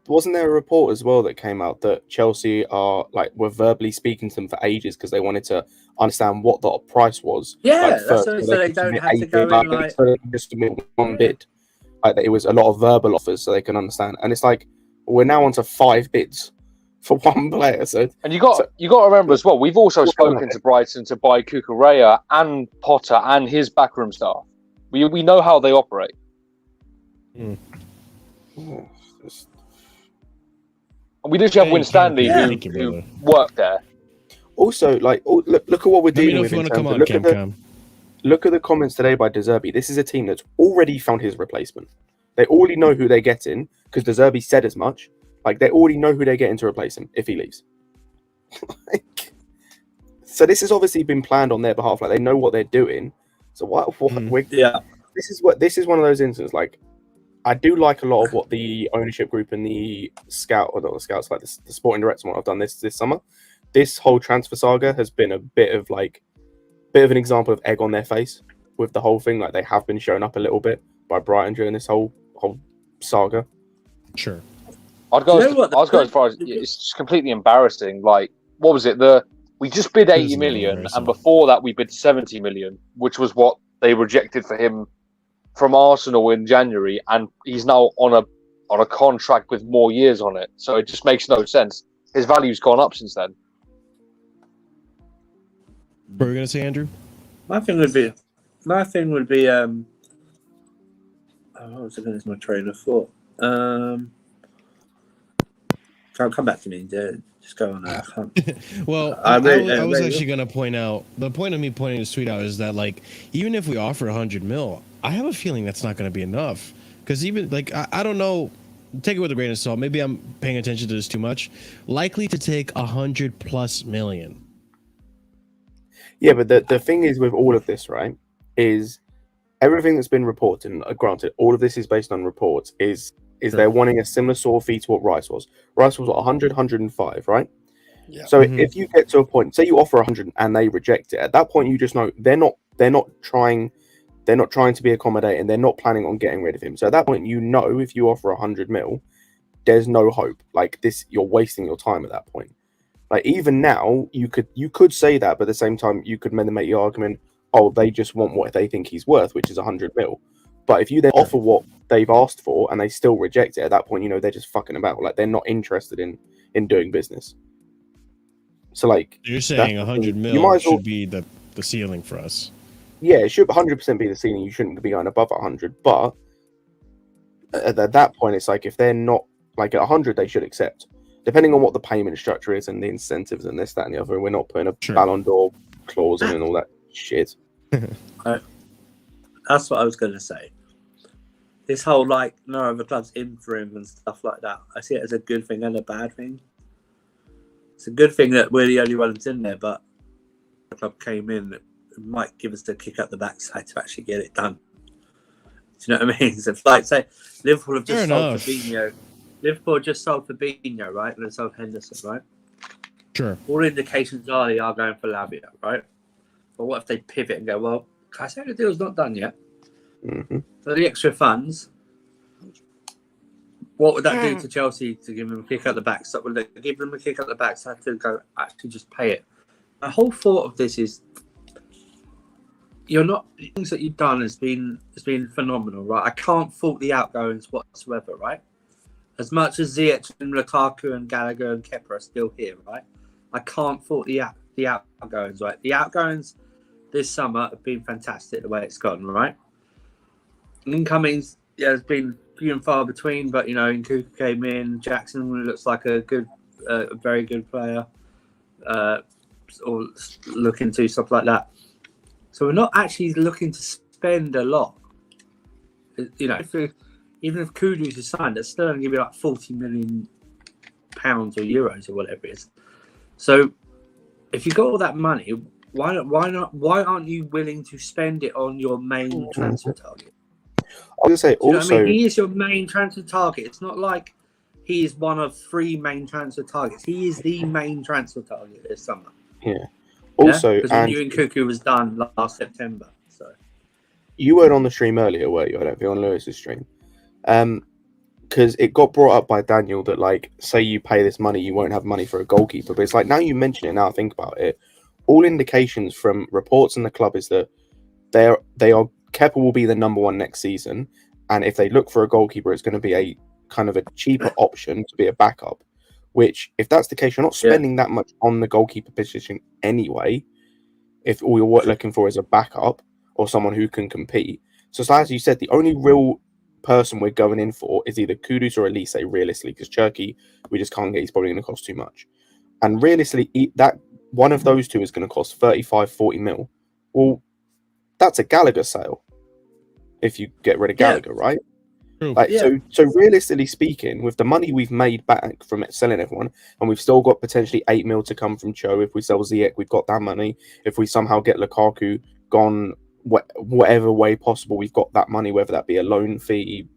Wasn't there a report as well that came out that Chelsea were verbally speaking to them for ages because they wanted to understand what the price was? Yeah, that's what they don't have to go in like just one bid. Like it was a lot of verbal offers so they can understand. And it's like we're now on to 5 bids for one player. And you got to remember as well, we've also spoken to Brighton to buy Cucurella and Potter and his backroom staff. We know how they operate. Mm. And we literally have Win Stanley who worked there. Also, like, look at what we're dealing with. Look at the comments today by De Zerbi. This is a team that's already found his replacement. They already know who they're getting because De Zerbi said as much. Like, they already know who they're getting to replace him if he leaves. So this has obviously been planned on their behalf. Like, they know what they're doing. So this is one of those instances. Like, I do like a lot of what the ownership group and the scouts, like the sporting director, I've done this summer. This whole transfer saga has been a bit of an example of egg on their face with the whole thing. Like, they have been shown up a little bit by Brighton during this whole saga. Sure. I'd go as far as it's just completely embarrassing. Like, what was it? We just bid 80 million, and before that we bid 70 million, which was what they rejected for him from Arsenal in January, and he's now on a contract with more years on it. So it just makes no sense. His value's gone up since then. What were you gonna say, Andrew? My thing would be what was it? There's my train of thought. Come back to me. Just go on that. Well, I was actually going to point out, the point of me pointing this tweet out is that, like, even if we offer 100 mil, I have a feeling that's not going to be enough. Because even, like, I don't know, take it with a grain of salt. Maybe I'm paying attention to this too much. Likely to take 100+ million. Yeah, but the thing is with all of this, right, is everything that's been reported, and granted, all of this is based on reports, is they're wanting a similar sort of fee to what Rice was. Rice was 100, 105, right? Yeah. So if you get to a point, say you offer 100 and they reject it, at that point you just know they're not trying to be accommodating. They're not planning on getting rid of him. So at that point, you know, if you offer 100 mil, there's no hope. Like this, you're wasting your time at that point. Like even now, you could say that, but at the same time, you could make the argument, oh, they just want what they think he's worth, which is 100 mil. But if you then offer what they've asked for and they still reject it, at that point, you know, they're just fucking about. Like they're not interested in doing business. So like you're saying 100 mil should be the ceiling for us. Yeah, it should 100% be the ceiling. You shouldn't be going above 100. But at that point, it's like if they're not like at 100, they should accept. Depending on what the payment structure is and the incentives and this, that, and the other, we're not putting a Ballon d'Or clause in and all that shit. That's what I was going to say. This whole like no other clubs in for him and stuff like that, I see it as a good thing and a bad thing. It's a good thing that we're the only ones in there, but club came in, it might give us the kick up the backside to actually get it done. Do you know what I mean? So it's like, say, Liverpool have just sold Fabinho. Liverpool just sold Fabinho, right? And they sold Henderson, right? Sure. All indications are they are going for Lavia, right? But what if they pivot and go, well, Caicedo deal's not done yet. Mm-hmm. For the extra funds, what would that do to Chelsea to give them a kick at the backside? Would they give them a kick at the backside to go actually just pay it? My whole thought of this is the things that you've done has been phenomenal, right? I can't fault the outgoings whatsoever, right? As much as Ziyech and Lukaku and Gallagher and Kepa are still here, right? I can't fault the outgoings, right? The outgoings this summer have been fantastic the way it's gone, right? Incomings, has been few and far between, but Nkunku came in. Jackson looks like a very good player, or looking to stuff like that. So we're not actually looking to spend a lot. Even if Kudus is signed, that's still going to give you like £40 million or euros or whatever it is. So if you got all that money, why aren't you willing to spend it on your main transfer target? I was going to say also, he is your main transfer target. It's not like he is one of 3 main transfer targets. He is the main transfer target this summer. Yeah. Also, because Nkunku was done last September. So you weren't on the stream earlier, were you? I don't think on Lewis's stream. Because it got brought up by Daniel that, like, say you pay this money, you won't have money for a goalkeeper. But it's like, now you mention it, now I think about it, all indications from reports in the club is that Kepa will be the number 1 next season, and if they look for a goalkeeper, it's going to be a kind of a cheaper option to be a backup. Which, if that's the case, you're not spending that much on the goalkeeper position anyway. If all you're looking for is a backup or someone who can compete, so as you said, the only real person we're going in for is either Kudus or Elise, realistically, because Cherky we just can't get. He's probably going to cost too much, and realistically, that one of those two is going to cost 35-40 mil. Well, that's a Gallagher sale if you get rid of Gallagher, right? Like, so realistically speaking, with the money we've made back from selling everyone, and we've still got potentially 8 mil to come from Cho. If we sell Ziyech, we've got that money. If we somehow get Lukaku gone, whatever way possible, we've got that money, whether that be a loan fee,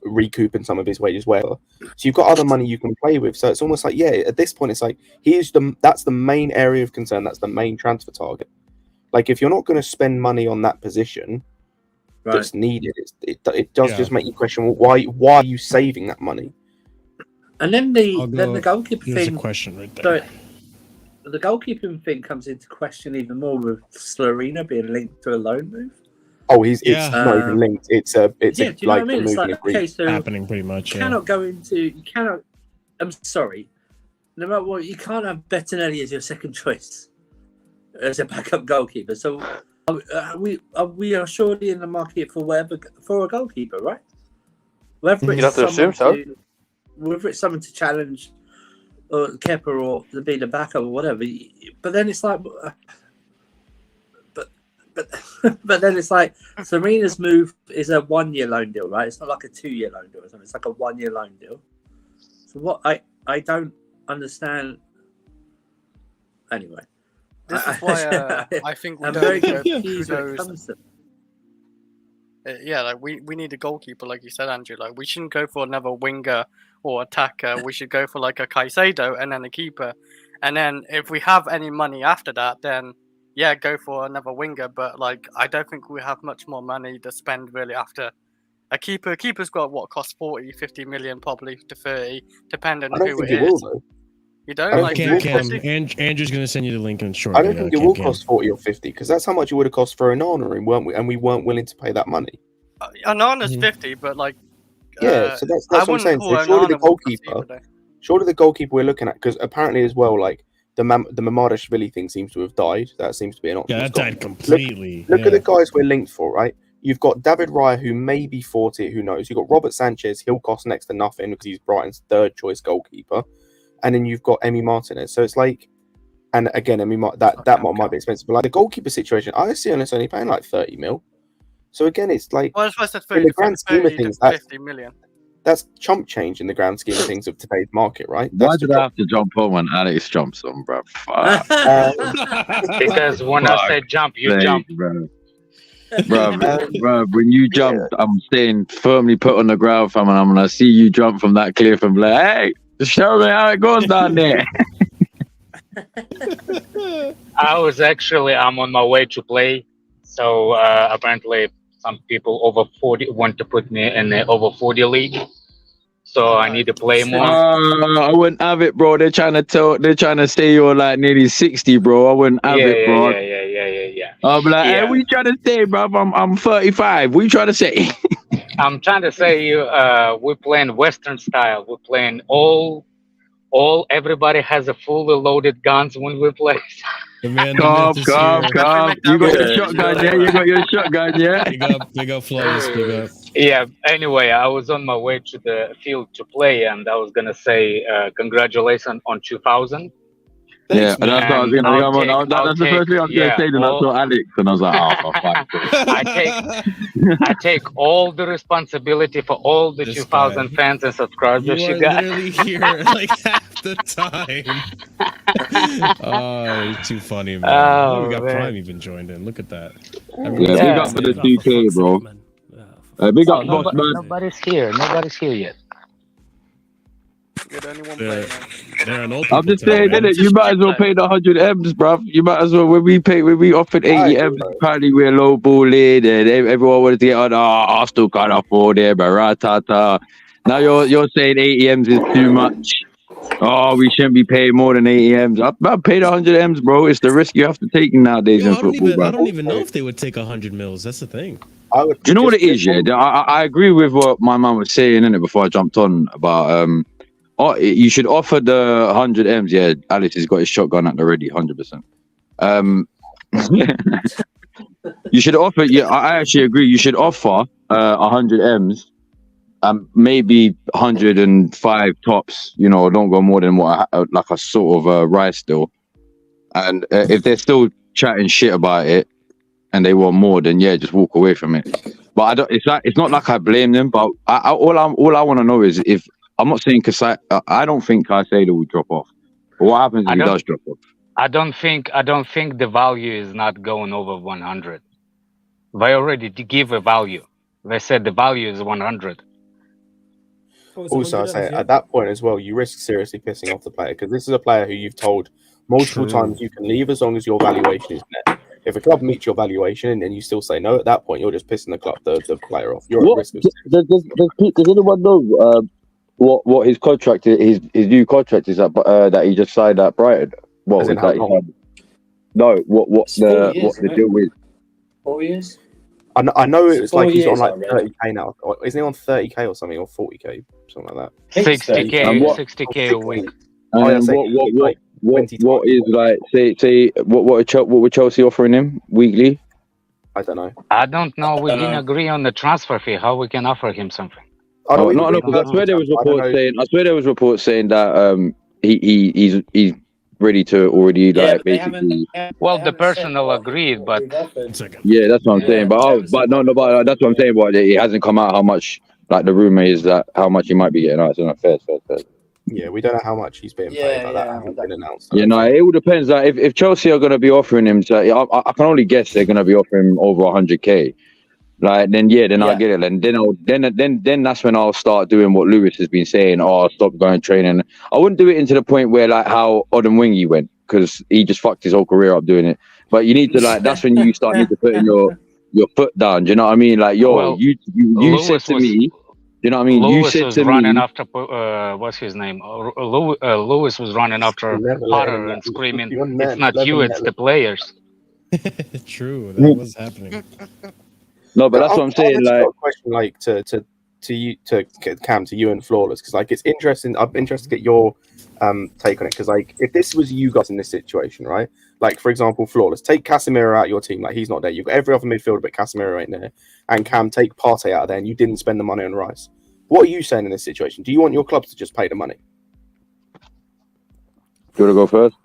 recouping some of his wages, whatever. So you've got other money you can play with. So it's almost like, at this point, it's like that's the main area of concern. That's the main transfer target. Like, if you're not going to spend money on that position that's needed, it does just make you question, well, why are you saving that money? And then the goalkeeper thing. There's a question right there. So the goalkeeping thing comes into question even more with Slorina being linked to a loan move. Oh, it's not even linked. It's do you know what I mean? It's like, okay, so happening pretty much. You cannot. I'm sorry. No matter what, you can't have Bettinelli as your second choice as a backup goalkeeper. So we are surely in the market for a goalkeeper, right? You'd have to assume so. Whether it's someone to challenge or Kepa or to be the backup or whatever, but then it's like, but then it's like Serena's move is a 1-year loan deal, right? It's not like a 2-year loan deal or something. It's like a 1-year loan deal. So what I don't understand. Anyway, this is why I think I'm very confused when it comes to. Like we need a goalkeeper, like you said, Andrew. Like, we shouldn't go for another winger or attacker. We should go for like a Caicedo and then a keeper. And then if we have any money after that, then go for another winger. But like, I don't think we have much more money to spend really after a keeper. A keeper's got what costs 40-50 million, probably to 30, depending on who it is. You don't like Andrew's going to send you the link in short. I don't think it will cost 40 or 50, because that's how much it would have cost for Onana, weren't we? And we weren't willing to pay that money. Anana's 50, but like, so that's what I'm saying. So surely the goalkeeper we're looking at, because apparently as well, like the Mamarashvili thing seems to have died. That seems to be an option. Yeah, that died completely. Look at the guys we're linked for, right? You've got David Raya, who may be 40, who knows? You've got Robert Sanchez, he'll cost next to nothing because he's Brighton's 3rd choice goalkeeper. And then you've got Emi Martinez. So it's like, and again, that might be expensive. But like the goalkeeper situation, I see unless only paying like 30 mil. So again, it's like, well, I said 30, in the grand scheme of things, 50 million. that's chump change in the grand scheme of things of today's market, right? Why That's did I have to jump on when Alex jumps on, bro? Fuck. Because when I Fuck. say jump, you Sake, jump. Bro, when you jump, I'm staying firmly put on the ground, fam, and I'm gonna see you jump from that cliff and be like, hey, just show me how it goes down there. I'm on my way to play. So apparently some people over 40 want to put me in the over 40 league. So I need to play more. I wouldn't have it, bro. They're trying to say you're like nearly 60, bro. I wouldn't have it, bro. Yeah. I'll be like, hey, what you trying to say, bro? I'm 35. What you trying to say? I'm trying to say we're playing Western style. We're playing everybody has a fully loaded guns when we play. Calm. You got your shotgun, yeah? You got your shotgun, yeah? Big up, Flawless, big up. Yeah, anyway, I was on my way to the field to play, and I was going to say congratulations on 2000. Yeah, and that's what I was going to that's the first thing I was going to say, and I saw Alex, and I was like, oh, for fuck's sake. I take all the responsibility for all the 2000 fans and subscribers you got. Literally here like half the time. Oh, you're too funny, man. Oh, we got man. Prime even joined in. Look at that. Yeah, big up for the 2K, bro. Big up, boss, man. Nobody's here yet. Good, only one player, man. There are no I'm just saying, man. innit? You might as well pay the 100 M's, bruv. You might as well. When we offered 80 M's, apparently we're low balling, and everyone wanted to get on. I still can't afford it, but ratata. Now you're saying 80 M's is too much. Oh, we shouldn't be paying more than 80 M's. I paid 100 M's, bro. It's the risk you have to take nowadays in football, bro. I don't even know if they would take 100 mils. That's the thing. You know what it is, yeah? I agree with what my mum was saying, innit, before I jumped on about you should offer the 100 M's. Yeah, Alex has got his shotgun at the ready, 100%. You should offer. Yeah, I actually agree. You should offer 100 M's, maybe 105 tops. You know, don't go more than what like a sort of rice deal. And if they're still chatting shit about it and they want more, then yeah, just walk away from it. But I don't. It's not like I blame them. But all I want to know is if. I'm not saying I don't think Caicedo will drop off. But what happens if he does drop off? I don't think the value is not going over 100. They already give a value. They said the value is 100. Also, I say at that point as well, you risk seriously pissing off the player because this is a player who you've told multiple times you can leave as long as your valuation is met. If a club meets your valuation and you still say no, at that point you're just pissing the player off. You're at risk of. Does anyone know what his contract is? His new contract is that he just signed at Brighton. What was that? What the deal with? 4 years. I know it's like he's on like already. 30k now. Isn't he on 30k or something, or 40k, something like that? 60k a week. What is like? Say what would Chelsea offering him weekly? I don't know. I don't know. We didn't agree on the transfer fee. How we can offer him something? No, because I swear there was reports saying that he's ready to already basically. Well, the personnel agreed, but yeah, that's what I'm saying. But that's what I'm saying. But it hasn't come out how much. Like the rumor is that how much he might be getting. It's not fair. Yeah, we don't know how much he's being paid. That hasn't been announced. Yeah, no, it all depends. Like if Chelsea are going to be offering him, I can only guess they're going to be offering him over 100k. Like then I'll get it. And then that's when I'll start doing what Lewis has been saying. Oh, stop going training. I wouldn't do it into the point where like how Odemwingie went because he just fucked his whole career up doing it. But you need to like that's when you start need to put in your foot down. Do you know what I mean? Like you said to me. Do you know what I mean? Lewis you said was to running me. after what's his name? Lewis was running after Potter and screaming, "It's not you, it's the players." True, that was happening. No, but that's what I'm saying. Like, got a question, like to you, to Cam, to you and Flawless, because like it's interesting. I'm interested to get your take on it, because like if this was you guys in this situation, right? Like for example, Flawless, take Casemiro out of your team, like he's not there. You've got every other midfielder, but Casemiro ain't there. And Cam, take Partey out of there, and you didn't spend the money on Rice. What are you saying in this situation? Do you want your clubs to just pay the money? Do you want to go first?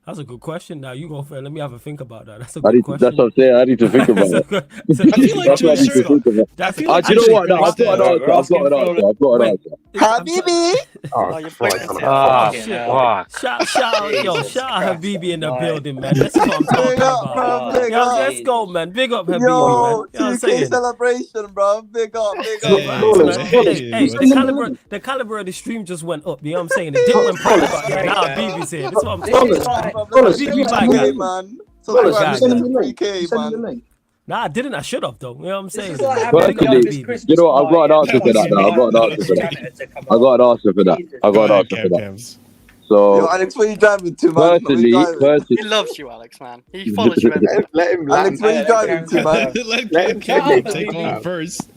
That's a good question. Now you go for it. Let me have a think about that. That's a I good need to, question. that's what I'm saying. I need to think about it. I feel like That's what I need to think about. That's feel like Do you know what? No, Actually, I've got an answer. I've got an answer. I've got an Wait. answer. Habibi. Oh, you're fuck. breaking it. Ah, shit. fuck. Shout out, yo, shout out Habibi in the building, man. This is what I'm talking Big up, about. bro. Big Yo, up. let's go, man. Big up Habibi, man. Yo, You know what I'm 2K saying? celebration, bro. Big up, big up. Hey, Man, hey, hey, what's the caliber of the stream just went up. You know what I'm saying? It didn't went private, but now Habibi's here. That's what I'm saying. Habibi back, Hey, man. man. Subscribe Subscribe to to the 3K, man. Nah, I didn't. I should have, though. You know what I'm saying? This is like Man, having big up the youngest Habibi. Christmas You know what? I've got an party. answer for that now. I've got an answer for that. I got an answer for that. I Go got an ahead, answer for that. Cams. Yo, So Alex, where you driving to, man? Where personally, you driving? He loves you, Alex, man. He follows you everywhere. Let him Alex, where you driving to, man? Let him Shut up, take Habibi. off first.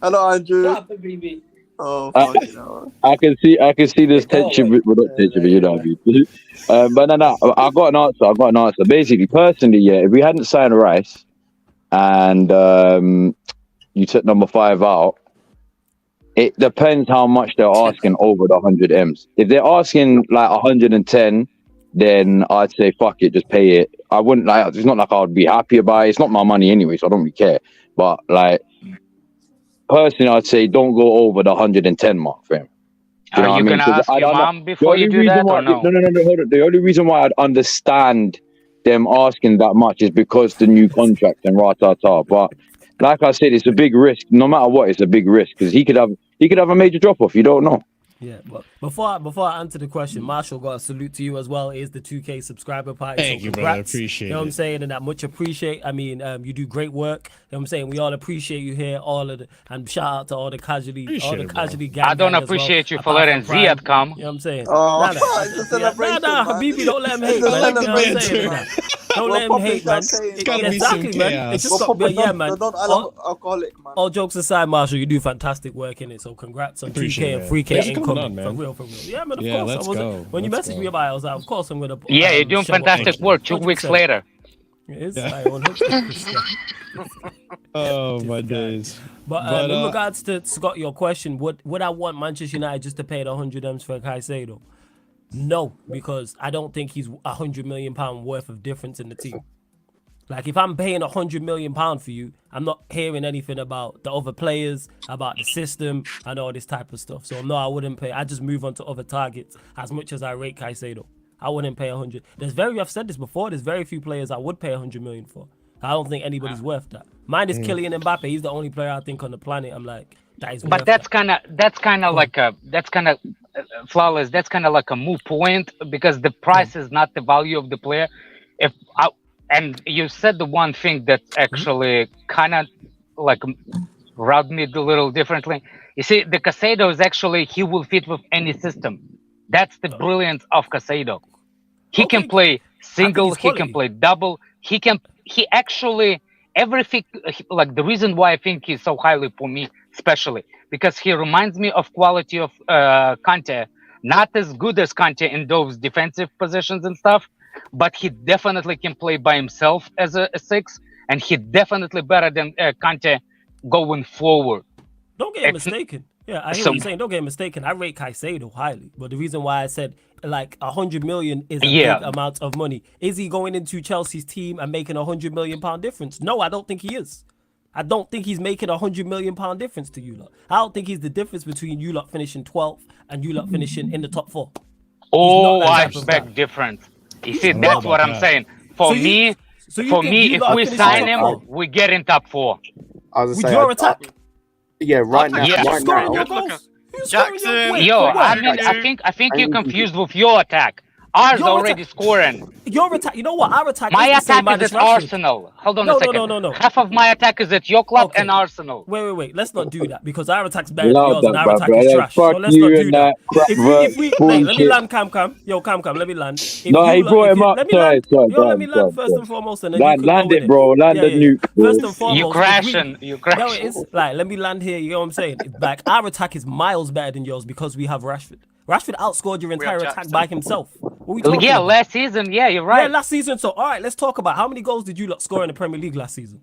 Hello, Andrew. Shut up, Habibi. Oh, fuck you know. I can see this tension. Well, not tension, but you know what I mean. But no, I got an answer. I got an answer. Basically, personally, yeah, if we hadn't signed Rice and you took number 5 out, it depends how much they're asking over the 100 M's. If they're asking like 110, then I'd say fuck it, just pay it. I wouldn't like. It's not like I would be happy about it. It's not my money anyway, so I don't really care. But like, personally, I'd say don't go over the 110 mark, fam. Are you gonna ask your mom before you do that or no? No, hold on. The only reason why I'd understand them asking that much is because the new contract and rah-ta-ta. But like I said, it's a big risk. No matter what, it's a big risk because he could have a major drop-off. You don't know. Yeah, but before I answer the question, Marshall, got a salute to you as well. It is the 2K subscriber party. Thank you, brother. Appreciate it. You know what I'm saying? And I much appreciate. I mean, you do great work. You know what I'm saying? We all appreciate you here. All of the and shout out to all the casually gang. I don't appreciate you for letting Ziad come. You know what I'm saying? Oh, it's a celebration, Nah, man. Habibi, don't let him hate, It's a man. You know what I'm celebration, saying? man. Don't let him hate, man. It's gotta be some Exactly, man. chaos. It's just got, yeah, man. Not alcoholic, man. All jokes aside, Marshall, you do fantastic work in it. So congrats on 2K Appreciate and it. 3K Thanks for coming incoming. on, man. For real. Yeah, man, of Yeah, course. let's go. When you Let's messaged go. me about it, I was like, of course I'm gonna. Yeah, you're doing show up. fantastic work. 2 weeks 100%. later. It is. Like, 100%. Oh my days. But in regards to Scott, your question, would I want Manchester United just to pay the 100 M's for Caicedo? No, because I don't think he's £100 million worth of difference in the team. Like, if I'm paying £100 million for you, I'm not hearing anything about the other players, about the system, and all this type of stuff. So no, I wouldn't pay. I just move on to other targets. As much as I rate Caicedo, I wouldn't pay 100. I've said this before. There's very few players I would pay 100 million for. I don't think anybody's worth that. Mine is Kylian Mbappe. He's the only player I think on the planet. I'm like, that is. But that's kind of like flawless. That's kind of like a moot point because the price is not the value of the player. And you said the one thing that actually kind of like rubbed me a little differently. You see, the Caicedo is actually, he will fit with any system. That's the brilliance of Caicedo. He can play single, he can play double, he actually, everything, like the reason why I think he's so highly for me, especially, because he reminds me of quality of Kante. Not as good as Kante in those defensive positions and stuff, but he definitely can play by himself as a 6, and he definitely better than Kante going forward. Don't get mistaken. Yeah, I hear what you're saying. Don't get mistaken. I rate Caicedo highly, but the reason why I said like 100 million is a big amount of money. Is he going into Chelsea's team and making £100 million difference? No, I don't think he is. I don't think he's making £100 million difference to you lot. I don't think he's the difference between you lot finishing 12th and you lot finishing in the top 4. Oh, I expect different. You see, that's what I'm saying. For me, if we sign him, we get in top 4. With your attack. Yeah, right now. Yeah. Right now. Jackson. Yo, I think you're confused with your attack. Ours already scoring. Your attack. You know what? Our attack. My is the same attack is at Rashford. Arsenal. Hold on a second. No. Half of my attack is at your club and Arsenal. Wait. Let's not do that because our attack's better than yours and our attack is trash. So let's not do that. If we let me land, Cam. Yo, Cam, let me land. No, he brought him up. Sorry. Let me land first and foremost, and then land it, bro. Land the nuke. First and foremost, you crashing. No, it's like, let me land here. You know what I'm saying? Like, our attack is miles better than yours because we have Rashford. Rashford outscored your entire attack by himself. What are we talking about? Last season, you're right. Yeah, last season. So, all right, let's talk about how many goals did you lot score in the Premier League last season?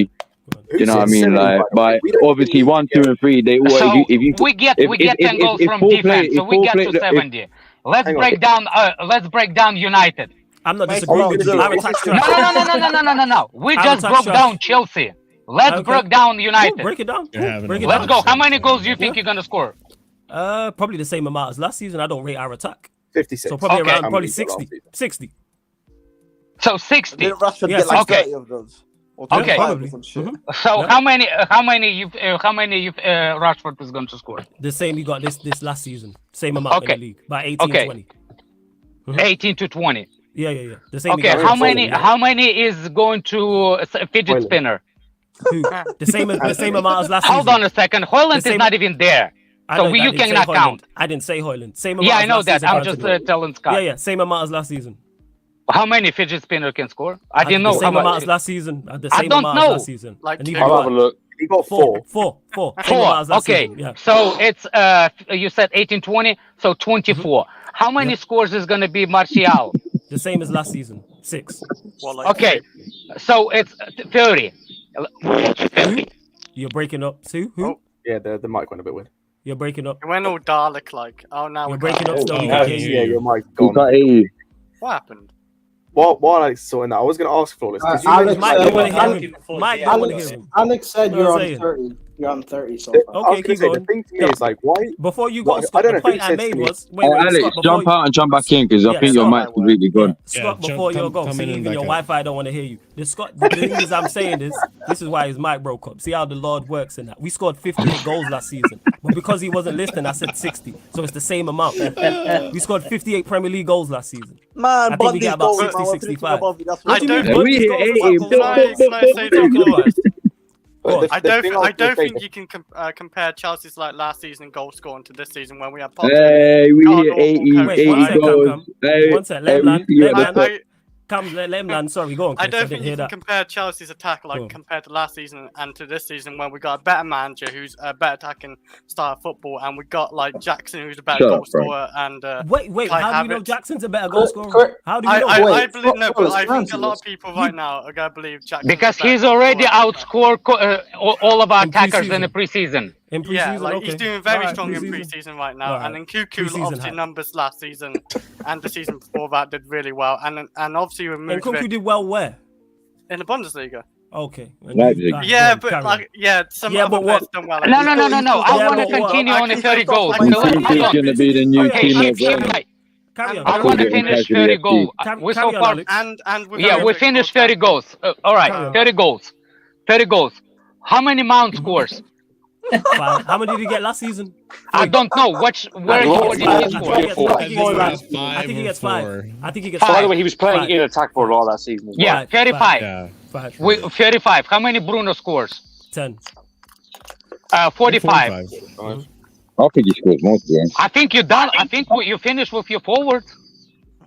agree. You know what I mean? Like, but obviously 1, 2, and 3, they all. So if you, we get 10 goals from defense, so we get to 70. Let's break down United. I'm not disagreeing with you. Our attack's trash. No. We Our just attack's broke down Chelsea. Let's break down Cool, United. break it down. You're having Let's go. How many goals do you think you're gonna score? Probably the same amount as last season. I don't rate our attack. 56. So probably Okay. around How probably many did last 60. season? 60. So 60. Didn't Rashford Yeah, get like okay. 30 of those? Or Okay. 25 Probably. or some shit? Mhm. So Yeah. how many Rashford is going to score? The same he got this last season. Same amount Okay. in the league. By 18, Okay. 20. 18 to 20. Yeah. The same he Okay, got how last season, many yeah. how many is going to fidget Hoyland. spinner? Who? The same amount as last season. Hold on a second. Hoyland The is same- not even there. I So know that. I you didn't say cannot Hoyland. count. I didn't say Hoyland. Same amount Yeah, I as know last that. season, I'm just Anthony. telling Scott. Yeah, same amount as last season. How many fidget spinner can score? I didn't know the same how amount much. as last season. The I same don't amount know. as last season. Like And he two. got I'll have a look. He got four. four. Same amount as last Okay, season. Yeah. so it's you said 18, 20, so 24. How many Yeah. scores is going to be Martial? The same as last season. 6. Well, like Okay, so it's 30. 30. You're breaking up. Who? Oh. Yeah, the mic went a bit weird. You're breaking up. it went all Dalek like. Oh, now You're we breaking up can't. still. Oh, We yeah, can't yeah, hear Yeah, you. your mic We gone. can't hear you. What happened? While I sorting that, I was going to ask Flawless. 'cause you Alex, Mike don't want to hear Alex- him. Mike don't want to hear him. Alex said No, you're I'm on saying. 30. You're on 30 so mentioned- far. I was Okay, gonna keep say, going. the thing to me is like, why? Before you go, What- I Scott, don't the know who point I said made to me- was wait, Alex, Scott, before jump out and jump back in because I Yeah, think your Scott. mic's completely gone. Scott, jump- before you come- go, come see in and even your back out. Wi-Fi don't want to hear you. The thing is, I'm saying this is why his mic broke up. See how the Lord works in that. We scored 58 goals last season, but because he wasn't listening, I said 60, so it's the same amount. We scored 58 Premier League goals last season. Man, I think we Bundy's get about goals, 60, man. We're 65. finishing above you. That's I what don't- Bundy's We hit goals 80. was Can I say something? Go on. The I thing don't was gonna say- think you can compare Chelsea's like last season goal scoring to this season when we had Hey, we God hit awful 80, coach. Wait, 80 one sec, goals. Cam. Hey, One sec, hey, let we land, see you let at the land. top. Come, let him land. Sorry, go on, I Chris. I don't didn't think hear you can that. compare Chelsea's attack like Go on. compared to last season and to this season when we got a better manager who's a better attacking style of football and we got like Jackson who's a better Shut goal up, bro. scorer and Wait, Kai how do you know Havertz. Jackson's a better goal scorer? Correct. How do you know? I Wait, believe no, but I think answer a lot this. of people right now are gonna believe Jackson Because he's already outscored all of our In attackers in the preseason. preseason. In preseason, Yeah, like okay. he's doing very Alright, strong in preseason. preseason right now, Alright. and then Cuckoo Preseason obviously hype. numbers last season and the season before that did really well, and obviously we And moved Kunku it did well where? in the Bundesliga. Okay. Leipzig. Alright, Yeah, go on, but carry like some Yeah, other but players what- done well. No. I Yeah, want to but what? continue on the 30 goals. I You Hold think on. it's going to be the new Hey, team hey, of hey, Roma? Carry on. I Called want to it in finish Casually 30 FC. goals. We Carry so on, far, Alex. and we yeah, we finished 30 goals. All Carry right, on. 30 goals. 30 goals. How many Mount scores? 5. How many did he get last season? I don't know. Where did he I score? think he gets 5. Five I think he or gets 5. I think he gets Five. By 5. the way, he was playing Five. in attack for a lot that season as well. Yeah, 35. Yeah. 5. 35. How many Bruno scores? 10. 45. I think he scores most games. I think you're done. I think you finished with your forwards.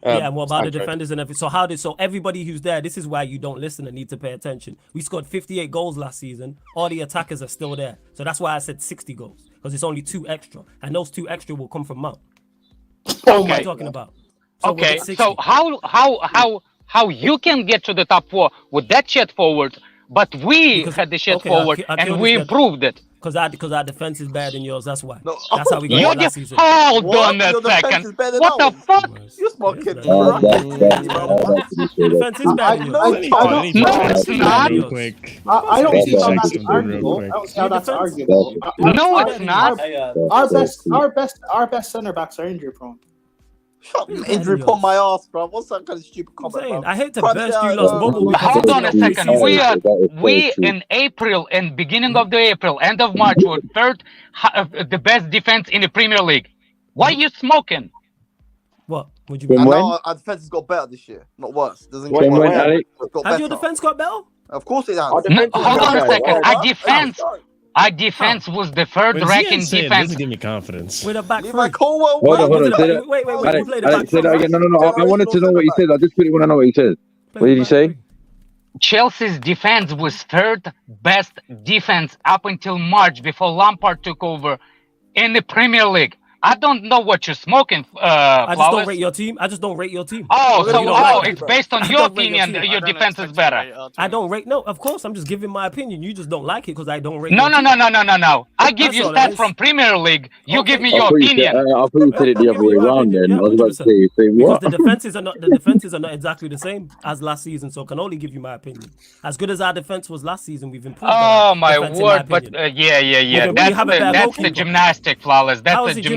Yeah, and what about the Sancho. defenders and everything? So everybody who's there, this is why you don't listen and need to pay attention. We scored 58 goals last season. All the attackers are still there. So that's why I said 60 goals. Because it's only 2 extra. And those 2 extra will come from Mount. That's what I'm talking about. So we'll Okay, get 60. so how you can get to the top 4 with that shit forward, but we Because- had the shit okay, forward I can and we understand. improved it. Because our defense is better than yours. That's why. No. That's how we got You're it last just season. hold What? on a Your defense second. is better than What the ours. fuck? You're smoking Yes, crack. The defense is better than yours. I don't- No, it's not. Real quick. I don't see how Check that's something real arguable. quick. I don't see how that's Your defense- arguable. No, it's not. Our best center backs are injury prone. Shut the injury upon my ass, bro. What's that kind of stupid I'm comment, saying, bro? I hate to Crunch burst you out, lot's bro. bubble. because Hold it's on a the second. preseason. We in April and beginning of the April, end of March, were third the best defense in the Premier League. Why you smoking? What? Would you From I when? know our defense has got better this year, not worse. Doesn't From get when, worse. Alex? It's got Has your better. defense got better? Of course it has. Our No, defense is hold on a better. second. Why? Our defense was the third When ranking Zian said it, defense. doesn't give me confidence. With a back Leave three. my Colwell. Hold on, hold on. Say that. Wait, we Alex, played the Alex, back say that three. again. No. I wanted to know what he said. I just really want to know what he said. What did he say? Chelsea's defense was third best defense up until March before Lampard took over in the Premier League. I don't know what you're smoking, I just don't Flawless. rate your team. I just don't rate your team. Oh, Well, so you don't like it's it, based on I your don't rate your opinion team. that your I don't defense is expect you to better. rate our I team. don't rate. No, of course, I'm just giving my opinion. You just don't like it because I don't rate. No. your team. I give That's you all that stats is. from Premier League. You Okay. give me I your thought you said- opinion. I thought you said it the I'll other give way you my around. opinion. Then I was about to 100%. say Because what? the defenses are not exactly the same as last season, so I can only give you my opinion. As good as our defense was last season, we've improved. Oh our my defense, in word! But opinion. yeah. then when you have a better That's the goalkeeper. gymnastic, Flawless. How That's is the it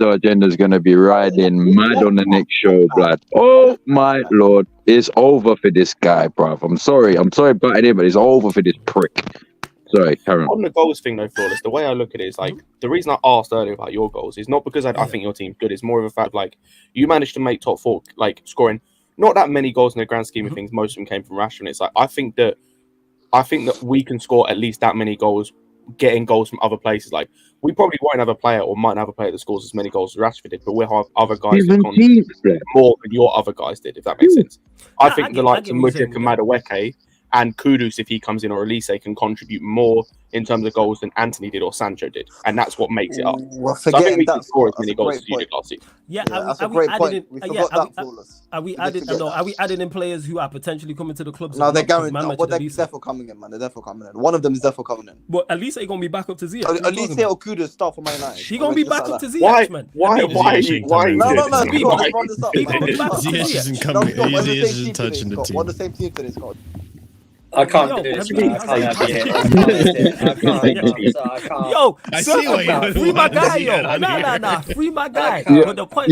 milestone agenda is gonna be riding mad on the next show, blood. Oh my lord, it's over for this guy, bruv. I'm sorry about it, but it's over for this prick. Sorry, Karen. On the goals thing, though, Flawless, the way I look at it is like the reason I asked earlier about your goals is not because I think your team's good. It's more of a fact like you managed to make top 4, like scoring not that many goals in the grand scheme of things. Most of them came from Rashford. It's like I think that I think that we can score at least that many goals, getting goals from other places. Like, we probably won't have a player or might have a player that scores as many goals as Rashford did, but we'll have other guys that contribute more than your other guys did, if that makes sense. I think the likes of Mudryk and Madueke and Kudus, if he comes in, or Elise, can contribute more in terms of goals than Anthony did or Sancho did, and that's what makes it up. Well, So I think we can score as many goals as you did last season. Yeah, that's a great point. We forgot that, Flawless. Are we adding in players who are potentially coming to the club? No, they're going. Well, they're definitely coming in, man. They're definitely coming in. One of them is definitely coming in. But at least they're gonna be back up to Ziyech. Elise or Kudus start for Man United. He gonna be back up to Ziyech, man. Why? No. Ziyech isn't coming. Ziyech isn't touching the team. We're on the same team today, Scott. I can't do this. I can't. Yo, I see what you're free my guy, yo. Nah, free my guy. But the point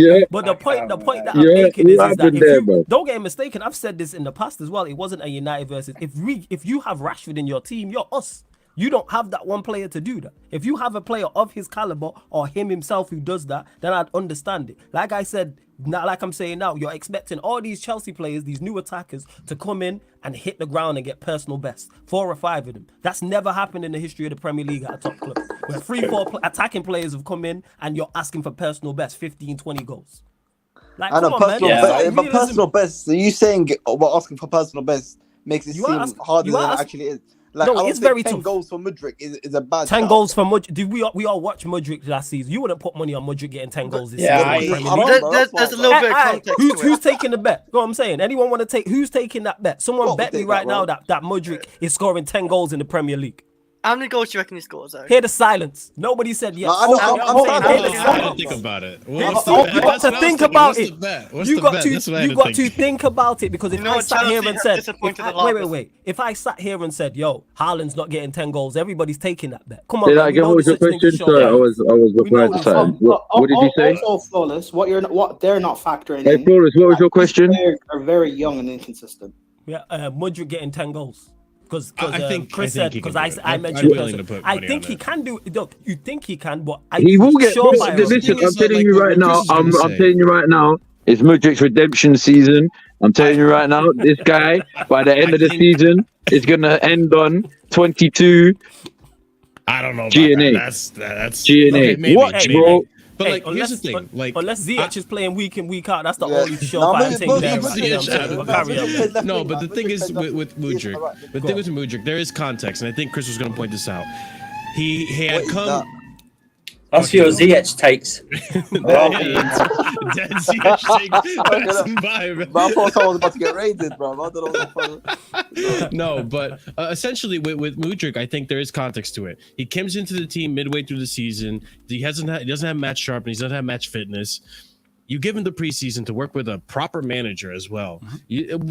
that I'm making is that if you, don't get mistaken, I've said this in the past as well. It wasn't a United versus. If you have Rashford in your team, you're us. You don't have that one player to do that. If you have a player of his caliber or him himself who does that, then I'd understand it. Like I said, not like I'm saying now, you're expecting all these Chelsea players, these new attackers, to come in and hit the ground and get personal best. 4 or 5 of them. That's never happened in the history of the Premier League at a top club. Where 3-4 attacking players have come in and you're asking for personal best, 15, 20 goals. Like, and come a on, personal man. best, but personal best. So you saying we're asking for personal best makes it seem harder than it actually is. Like, no, it's very 10 tough. goals for Mudryk is a bad 10 start. goals for Mudryk. Did we all watch Mudryk last season? You wouldn't put money on Mudryk getting 10 goals this season. There's a little bit of context. Who's taking the bet? Know what I'm saying? Anyone want to take? Who's taking that bet? Someone bet me right now that Mudryk is scoring 10 goals in the Premier League. How many goals do you reckon he scores, though? Hear the silence. Nobody said yes. I don't think about it. You got to think about it. You got to think about it, because if I sat here and said, wait. If I sat here and said, yo, Haaland's not getting 10 goals, everybody's taking that bet. Come on. Again, what was your question? Sorry, I was replying to something. What did you say? Also, Flawless, what they're not factoring in. Hey, Flawless, what was your question? Are very young and inconsistent. Yeah, Mudryk getting 10 goals. Because I think Chris I think said, because I mentioned, I'm willing to put I money think on he it. can do. Look, you think he can, but he will get. Listen, I'm telling you right now. I'm telling you right now. It's Mudryk's redemption season. I'm telling you right now. This guy, by the end of the season, is gonna end on 22. I don't know. GNA. That's GNA. Okay, Watch, bro. But like, here's the thing. Like, unless Ziyech is playing week in, week out, that's the only surefire thing there. No, but the thing is with Mudryk, the thing with Mudryk, there is context, and I think Chris was going to point this out. He had come. That's your Ziyech takes. Dead Ziyech takes. I thought I was about to get raided, bro. I don't know. No, but essentially with Mudryk, I think there is context to it. He comes into the team midway through the season. He doesn't have match sharpness. He doesn't have match fitness. You give him the preseason to work with a proper manager as well.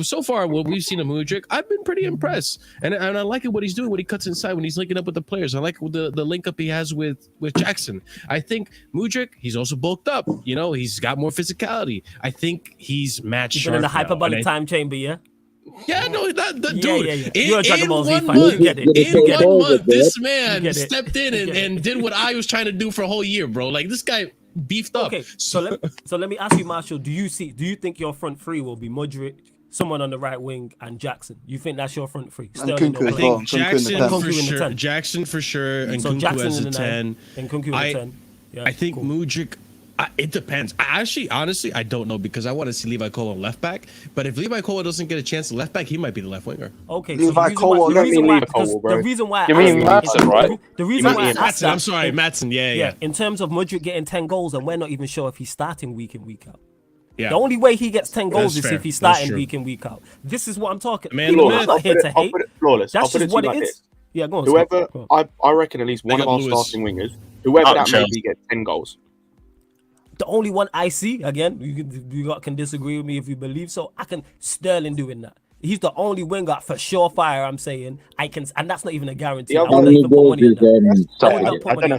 So far, what we've seen of Mudryk, I've been pretty impressed, and I like it what he's doing when he cuts inside, when he's linking up with the players. I like the link up he has with Jackson. I think Mudryk, he's also bulked up. You know, he's got more physicality. I think he's match sharp in the hyperbolic time chamber, yeah. Yeah, no, dude. Yeah. You're a Dragon Ball Z fan. In one month, this man stepped in and did what I was trying to do for a whole year, bro. Like, this guy beefed up. Okay, so let me ask you, Marshall. Do you think your front three will be Mudryk, someone on the right wing, and Jackson? You think that's your front three? I think Jackson for sure. Jackson for sure, and so Kunku as a 10. And Kunku as a 10. Yeah, I think Mudryk. It depends. Honestly, I don't know, because I want to see Levi Cole on left back. But if Levi Cole doesn't get a chance at left back, he might be the left winger. Okay, Levi Cole. The reason why you mean Maatsen, right? The reason why Maatsen. I'm sorry, Maatsen. Yeah. In terms of Mudryk getting 10 goals, and we're not even sure if he's starting week in, week out. Yeah. The only way he gets 10 goals is if he's starting week in, week out. This is what I'm talking. People are not here to hate. That's just what it is. Yeah, go on. Whoever, I reckon at least one of our starting wingers, whoever that may be, gets 10 goals. The only one I see, again, you can disagree with me if you believe so. I can Sterling doing that. He's the only winger for surefire. I'm saying I can, and that's not even a guarantee. I don't know if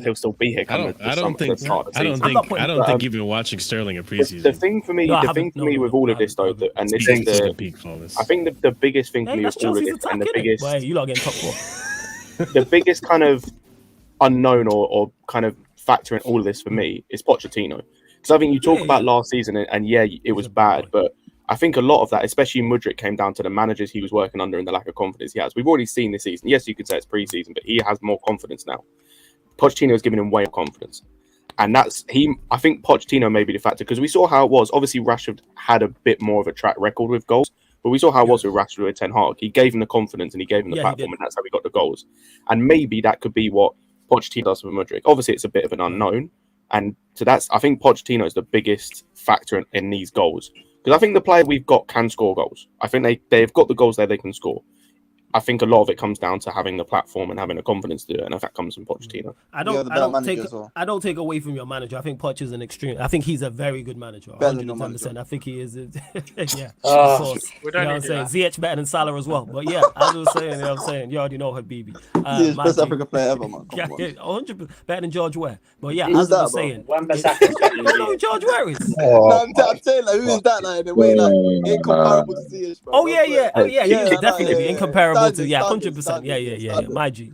he'll still be here. I don't think you've been watching Sterling in preseason. The thing for me, with all of this though, and this is I think the biggest thing for me with all of this, and the biggest, you lot getting top 4. The biggest kind of unknown or kind of factor in all of this for me is Pochettino. Because I think you talk about last season, and it was bad, but I think a lot of that, especially Mudryk, came down to the managers he was working under and the lack of confidence he has. We've already seen this season. Yes, you could say it's pre-season, but he has more confidence now. Pochettino is giving him way more confidence. And that's I think Pochettino may be the factor, because we saw how it was. Obviously, Rashford had a bit more of a track record with goals, but we saw how it was with Rashford with Ten Hag. He gave him the confidence and he gave him the platform, and that's how we got the goals. And maybe that could be what Pochettino does with Mudryk. Obviously, it's a bit of an unknown. And so I think Pochettino is the biggest factor in these goals. Because I think the player we've got can score goals. I think they've got the goals there they can score. I think a lot of it comes down to having the platform and having the confidence to do it, and if that comes from Pochettino. I don't take away from your manager. I think Poch is an extreme. I think he's a very good manager. 110%. I think he is. Yeah, of course. You know what I'm saying? Ziyech better than Salah as well. But yeah, I was saying. You know what I'm saying? You already know Habibi. He's the best African player ever, man. Yeah, 100% better than George Ware. But yeah, as I was saying, you know who George Ware is? I'm saying, like, who is that? Like, in a way, like, incomparable to Ziyech, bro. Oh yeah, definitely incomparable. To, 100%. Yeah. My G.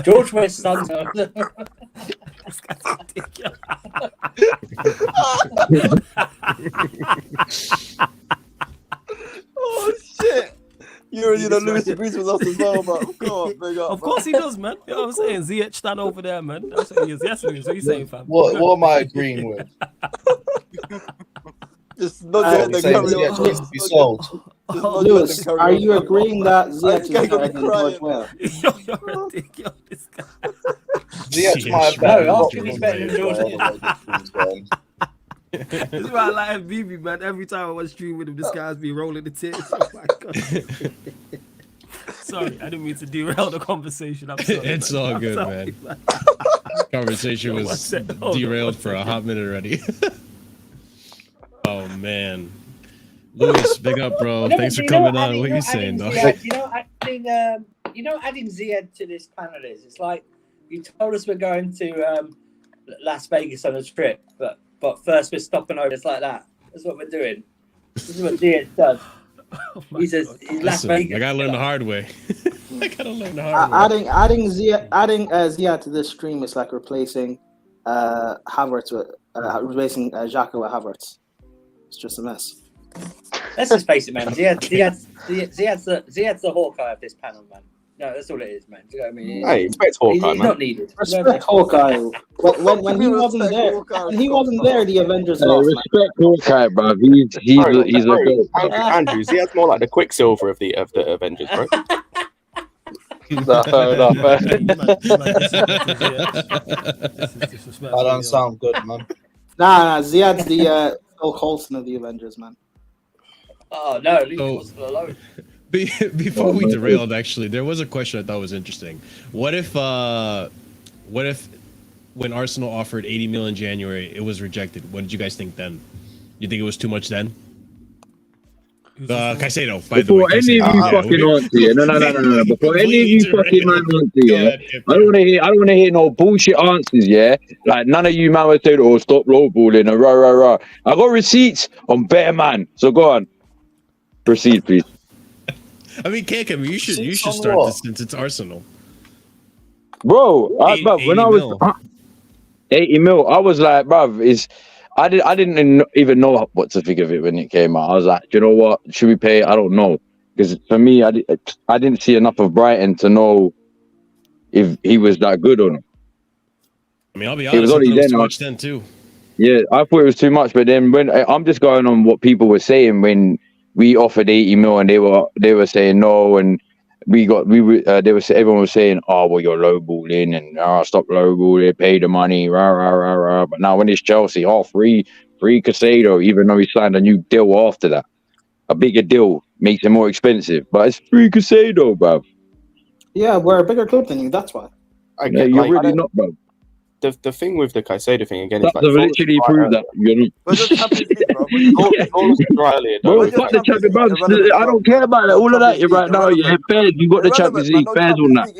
George West's sons. This guy's ridiculous. Oh shit! You already know Lewis agrees with us as well, bro. Come on, big up. Of course he does, man. You know what I'm saying? Ziyech stand over there, man. That's what he is. Yes, Lewis. What are you saying, fam? What am I agreeing with? Just not getting the Ziyech needs to be sold. Lewis, are you agreeing that Ziyech is better than George Ware? You're ridiculous, guy. Ziyech might have better. No, he's better than George Ware. This is why I like BB, man. Every time I watch stream with him, this guy's be rolling the tits. Oh my god. Sorry, I didn't mean to derail the conversation. I'm sorry. It's man. all good, man. Conversation was derailed for a hot minute already. Oh man. Lewis, big up, bro. Thanks for coming on. What are you saying, though? Adding Ziyech to this panel is, it's like you told us we're going to Las Vegas on a trip, but first we're stopping over. It's like that. That's what we're doing. This is what Ziyech does. He says he's Las Vegas. I gotta learn the hard way. I gotta learn the hard way. Adding Ziyech to this stream is like replacing Havertz with replacing Xhaka with Havertz. It's just a mess. Let's just face it, man. Ziyech's the Hawkeye of this panel, man. No, that's all it is, man. Do you know what I mean? Hey, respect Hawkeye, man. He's not needed. Respect Hawkeye. When he wasn't there, the Avengers lost. Respect Hawkeye, bro. He's a goat. Andrew, Ziyech's more like the Quicksilver of the Avengers, bro. That don't sound good, man. Nah, Ziyech's the Phil Coulson of the Avengers, man. Oh no, leave Coulson alone. Before we derailed, actually, there was a question I thought was interesting. What if when Arsenal offered 80 million in January, it was rejected? What did you guys think then? You think it was too much then? Caicedo, by the way. Before any of you fucking answer it, no. Before any of you fucking man answer it, I don't want to hear no bullshit answers. Yeah, like none of you man would say, "Oh, stop lowballing," or rah. I got receipts on better man. So go on, proceed, please. I mean, Kakem, you should start this since it's Arsenal. Bro, when I was 80 mil, I was like, bruv, I didn't even know what to think of it when it came out. I was like, you know what? Should we pay? I don't know. Because for me, I didn't see enough of Brighton to know if he was that good or not. I mean, I'll be honest, it was too much then too. Yeah, I thought it was too much. But then when I'm just going on what people were saying when we offered 80 mil and they were saying no, and everyone was saying, oh, well, you're lowballing and stop lowballing, pay the money, rah. But now when it's Chelsea, free Caicedo, even though he signed a new deal after that. A bigger deal makes it more expensive, but it's free Caicedo, bruv. Yeah, we're a bigger club than you, that's why. You're really not, bruv. The thing with the Caicedo thing again is like literally prove that you're not. Fuck the Champions League. I don't care about it. All of that right now. Yeah, fairs. You got the Champions League fairs on that.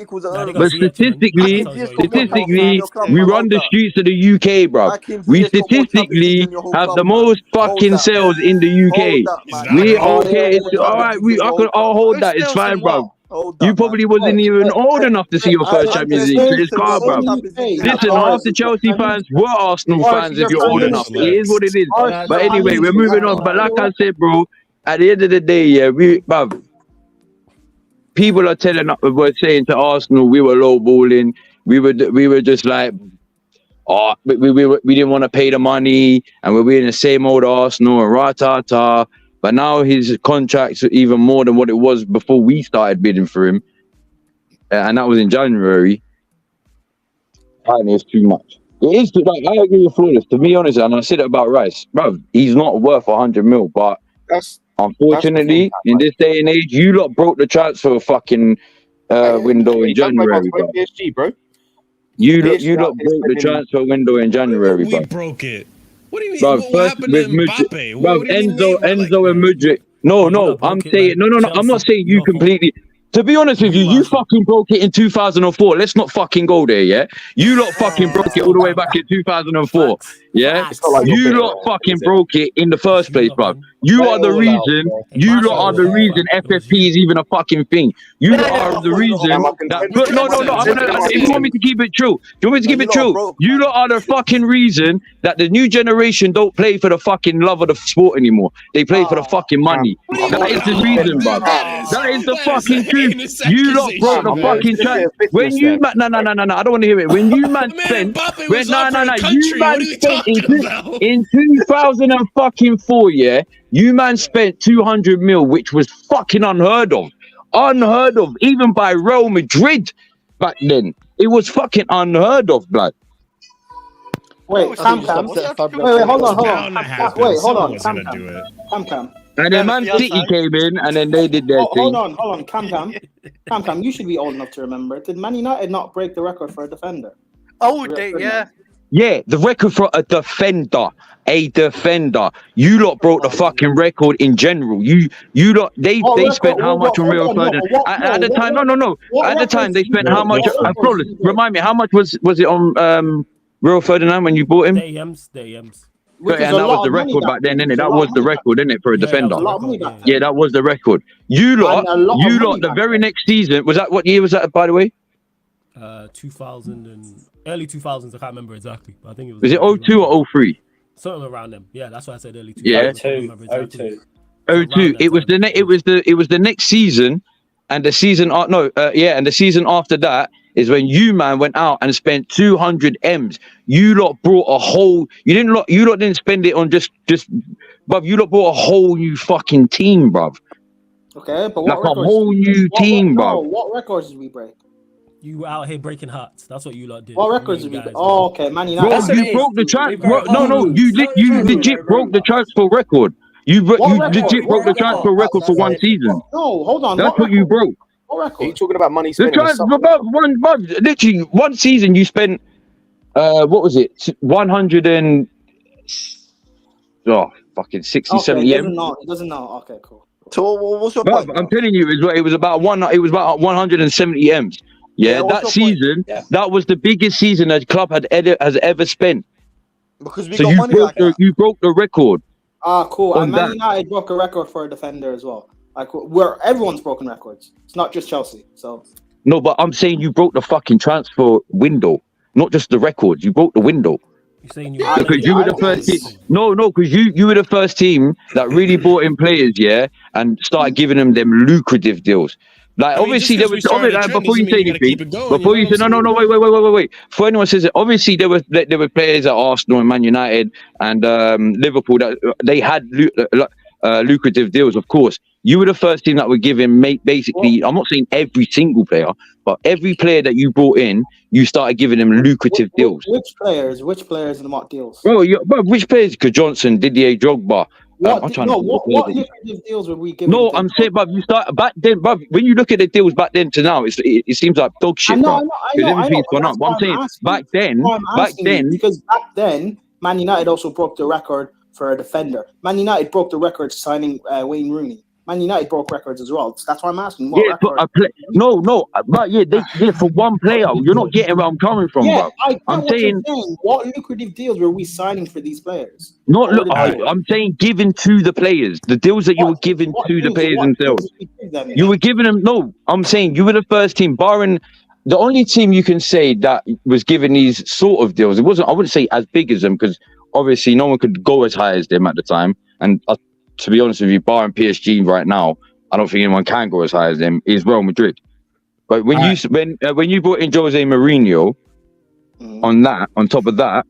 But statistically, we run the streets of the UK, bro. We statistically have the most fucking sales in the UK. We okay. It's all right. I'll hold that. It's fine, bro. You probably wasn't even old enough to see your first Champions League. So it's calm, bro. Listen, half the Chelsea fans were Arsenal fans if you're old enough. It is what it is. But anyway, we're moving on. But like I said, bro, at the end of the day, yeah, bruv, people are were saying to Arsenal, we were lowballing. We were just like, oh, we didn't want to pay the money, and we're in the same old Arsenal and ra-ta-ta. But now his contract's even more than what it was before we started bidding for him. And that was in January. I think it's too much. It is too, like, I agree with Flawless. To be honest, and I said it about Rice, bro, he's not worth 100 mil. But unfortunately, in this day and age, you lot broke the transfer fucking window in January, bro. PSG, bro. You lot broke the transfer window in January, bro. We broke it. What do you mean? Bro, what happened to Mbappe? Bro, Enzo and Mudryk. No, I'm saying no. I'm not saying you completely. To be honest with you, you fucking broke it in 2004. Let's not fucking go there, yeah? You lot fucking broke it all the way back in 2004, yeah? You lot fucking broke it in the first place, bro. You are the reason. You lot are the reason FFP is even a fucking thing. You lot are the reason that. No. If you want me to keep it true, you lot are the fucking reason that the new generation don't play for the fucking love of the sport anymore. They play for the fucking money. That is the reason, bro. That is the fucking truth. You lot broke the fucking track. When you no, I don't want to hear it. When you man spent, you man spent in 2004, yeah, you man spent 200 mil, which was fucking unheard of, even by Real Madrid back then. It was fucking unheard of, blood. Wait, Cam. Wait, hold on. Cam. And then Man City came in, and then they did their thing. Hold on, Cam. You should be old enough to remember. Did Man United not break the record for a defender? Oh, yeah. Yeah, the record for a defender. You lot broke the fucking record in general. You lot, they spent how much on Real Ferdinand? At the time, no. At the time, they spent how much? Flawless. Remind me, how much was it on Real Ferdinand when you bought him? DMs. And that was the record back then, innit? That was the record, innit, for a defender? Yeah, that was the record. You lot, the very next season, what year was that, by the way? 2000 and early 2000s. I can't remember exactly, but I think it was. Was it 02 or 03? Something around them. Yeah, that's why I said early 2000s. Yeah, 02. It was the next season, and the season and the season after that is when you man went out and spent 200 M's. You lot brought a whole. You lot didn't spend it on just. Bruv, you lot brought a whole new fucking team, bruv. Okay, but what records? A whole new team, bruv. What records did we break? You were out here breaking hearts. That's what you lot did. What records did we break? Oh, okay, Man United. Bro, you broke the transfer. No, you legit broke the transfer record. You legit broke the transfer record for one season. No, hold on. That's what you broke. What record? Are you talking about money spent? Literally one season you spent what was it? 100 and fucking 60, 70 M. It doesn't know. Okay, cool. So what's your point? I'm telling you, it was about 170 M's. Yeah, that season, that was the biggest season that the club has ever spent. Because we got money you broke the record. Cool. And Man United broke a record for a defender as well. Like, everyone's broken records. It's not just Chelsea. So no, but I'm saying you broke the fucking transfer window, not just the records. You broke the window. You're saying because you were the first team. No, because you were the first team that really brought in players, and started giving them lucrative deals. Like, obviously, there was before you say anything, before you say wait. Before anyone says it, obviously there were players at Arsenal and Man United and Liverpool that they had lucrative deals. Of course, you were the first team that would give him basically. I'm not saying every single player, but every player that you brought in, you started giving them lucrative deals. Which players and what deals? Bro, which players? Johnson, Didier Drogba. What lucrative deals were we giving? No, I'm saying, but you start back then, but when you look at the deals back then to now, it seems like dog shit, bro. Because everything's gone up. But I'm saying back then, because back then, Man United also broke the record for a defender. Man United broke the record signing Wayne Rooney. Man United broke records as well. So that's why I'm asking. What Yeah, record? no, but yeah, for one player, you're not getting where I'm coming from, bro. I'm saying, what lucrative deals were we signing for these players? Not look. I'm saying given to the players, the deals that you were giving to the players themselves. You were giving them. No, I'm saying you were the first team, barring the only team you can say that was given these sort of deals. It wasn't. I wouldn't say as big as them because obviously no one could go as high as them at the time. And to be honest with you, barring PSG right now, I don't think anyone can go as high as them. Is Real Madrid. But when you brought in Jose Mourinho, on top of that,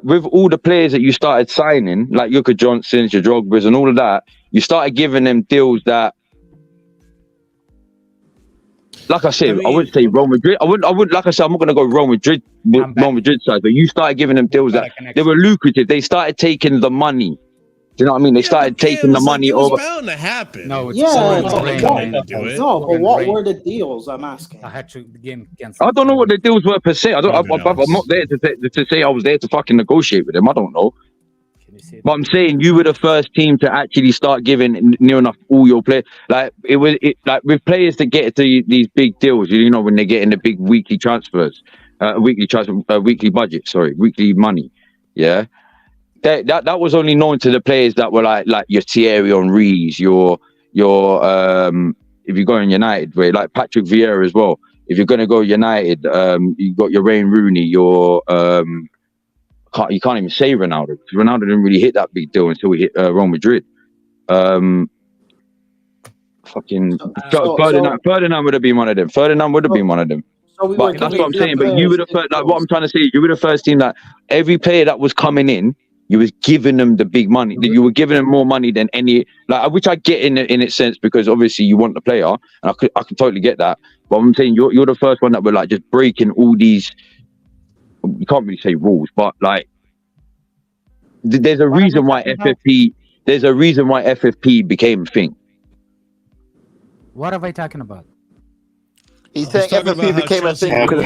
with all the players that you started signing, like Yuka Johnson's, your Drogba's, and all of that, you started giving them deals that, like I said, I wouldn't say Real Madrid. I wouldn't. Like I said, I'm not going to go Real Madrid side, but you started giving them deals that they were lucrative. They started taking the money. Do you know what I mean? They started taking the money over. It's bound to happen. No, but what were the deals? I'm asking. I had to game cancel. I don't know what the deals were per se. I'm not there to say I was there to fucking negotiate with them. I don't know. But I'm saying you were the first team to actually start giving near enough all your players. Like like with players that get to these big deals, you know, when they get in the big weekly transfers, weekly budget, weekly money. Yeah. That was only known to the players that were like your Thierry Henry's, your if you go in United way, like Patrick Vieira as well. If you're gonna go United, you got your Wayne Rooney, your you can't even say Ronaldo because Ronaldo didn't really hit that big deal until he hit Real Madrid. Ferdinand would have been one of them. Ferdinand would have been one of them. But that's what I'm saying. But you were the first. Like what I'm trying to say, you were the first team that every player that was coming in, you was giving them the big money. You were giving them more money than any, like, which I get in its sense because obviously you want the player, and I can totally get that. But I'm saying you're the first one that were like just breaking all these. You can't really say rules, but like there's a reason why FFP. There's a reason why FFP became a thing. What are we talking about? He's saying FFP became a thing because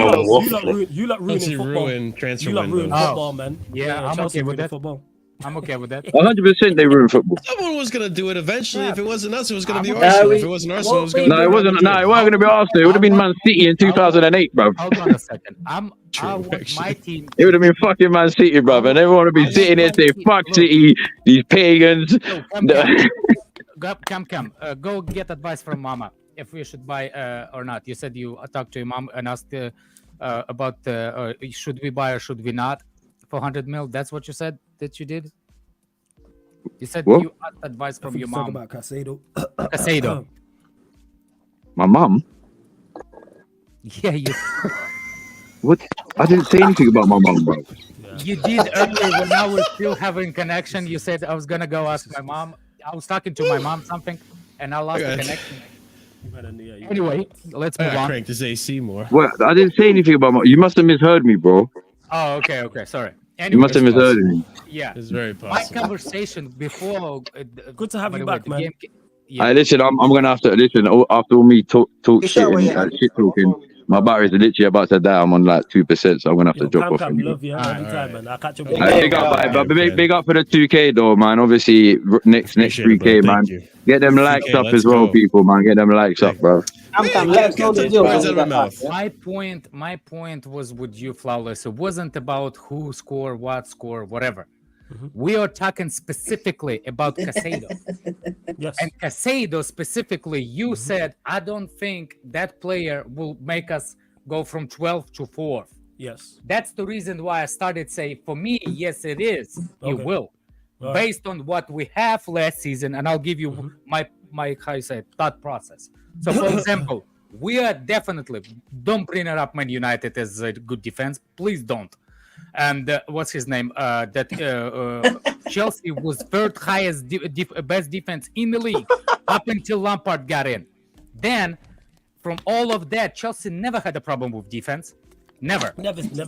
you lot ruining transfer. You lot ruining football, man. Yeah, I'm okay with that. Football. I'm okay with that. 100% they ruined football. Someone was gonna do it eventually. If it wasn't us, it was gonna be Arsenal. If it wasn't Arsenal, it was gonna be it wasn't. No, it wasn't gonna be Arsenal. It would have been Man City in 2008, bro. Hold on a second. I want my team. It would have been fucking Man City, brother. And everyone would be sitting there saying, "Fuck City, these pagans." Come. Go get advice from Mama if we should buy or not. You said you talked to your mom and asked about should we buy or should we not for 100 mil. That's what you said that you did. You said you asked advice from your mom about Caicedo. Caicedo. My mom. Yeah, you. What? I didn't say anything about my mom, bro. You did earlier when I was still having connection. You said I was gonna go ask my mom. I was talking to my mom something, and I lost the connection. Anyway, let's move on. Crank this AC more. Well, I didn't say anything about my. You must have misheard me, bro. Oh, okay. Sorry. Anyways, you must have misheard me. Yeah, it's very possible. My conversation before. Good to have you back, man. Yeah. Listen, I'm gonna have to listen after all me talk shit and shit talking. My battery's literally about to die. I'm on like 2%, so I'm gonna have to drop off. Love you anytime, man. I'll catch you. Big up for the 2K though, man. Obviously, next 3K, man. Get them likes up as well, people, man. Get them likes up, bro. My point was with you, Flawless. It wasn't about who score, what score, whatever. Mm-hmm. We are talking specifically about Caicedo. Yes. And Caicedo specifically, you said, I don't think that player will make us go from 12th to 4th. Yes. That's the reason why I started saying, for me, yes, it is. Okay. It will. Right. Based on what we have last season, and I'll give you my how you say, thought process. So, for example, we are definitely, don't bring it up Man United as a good defense. Please don't. And what's his name? Chelsea was third highest best defense in the league up until Lampard got in. Then, from all of that, Chelsea never had a problem with defense. Never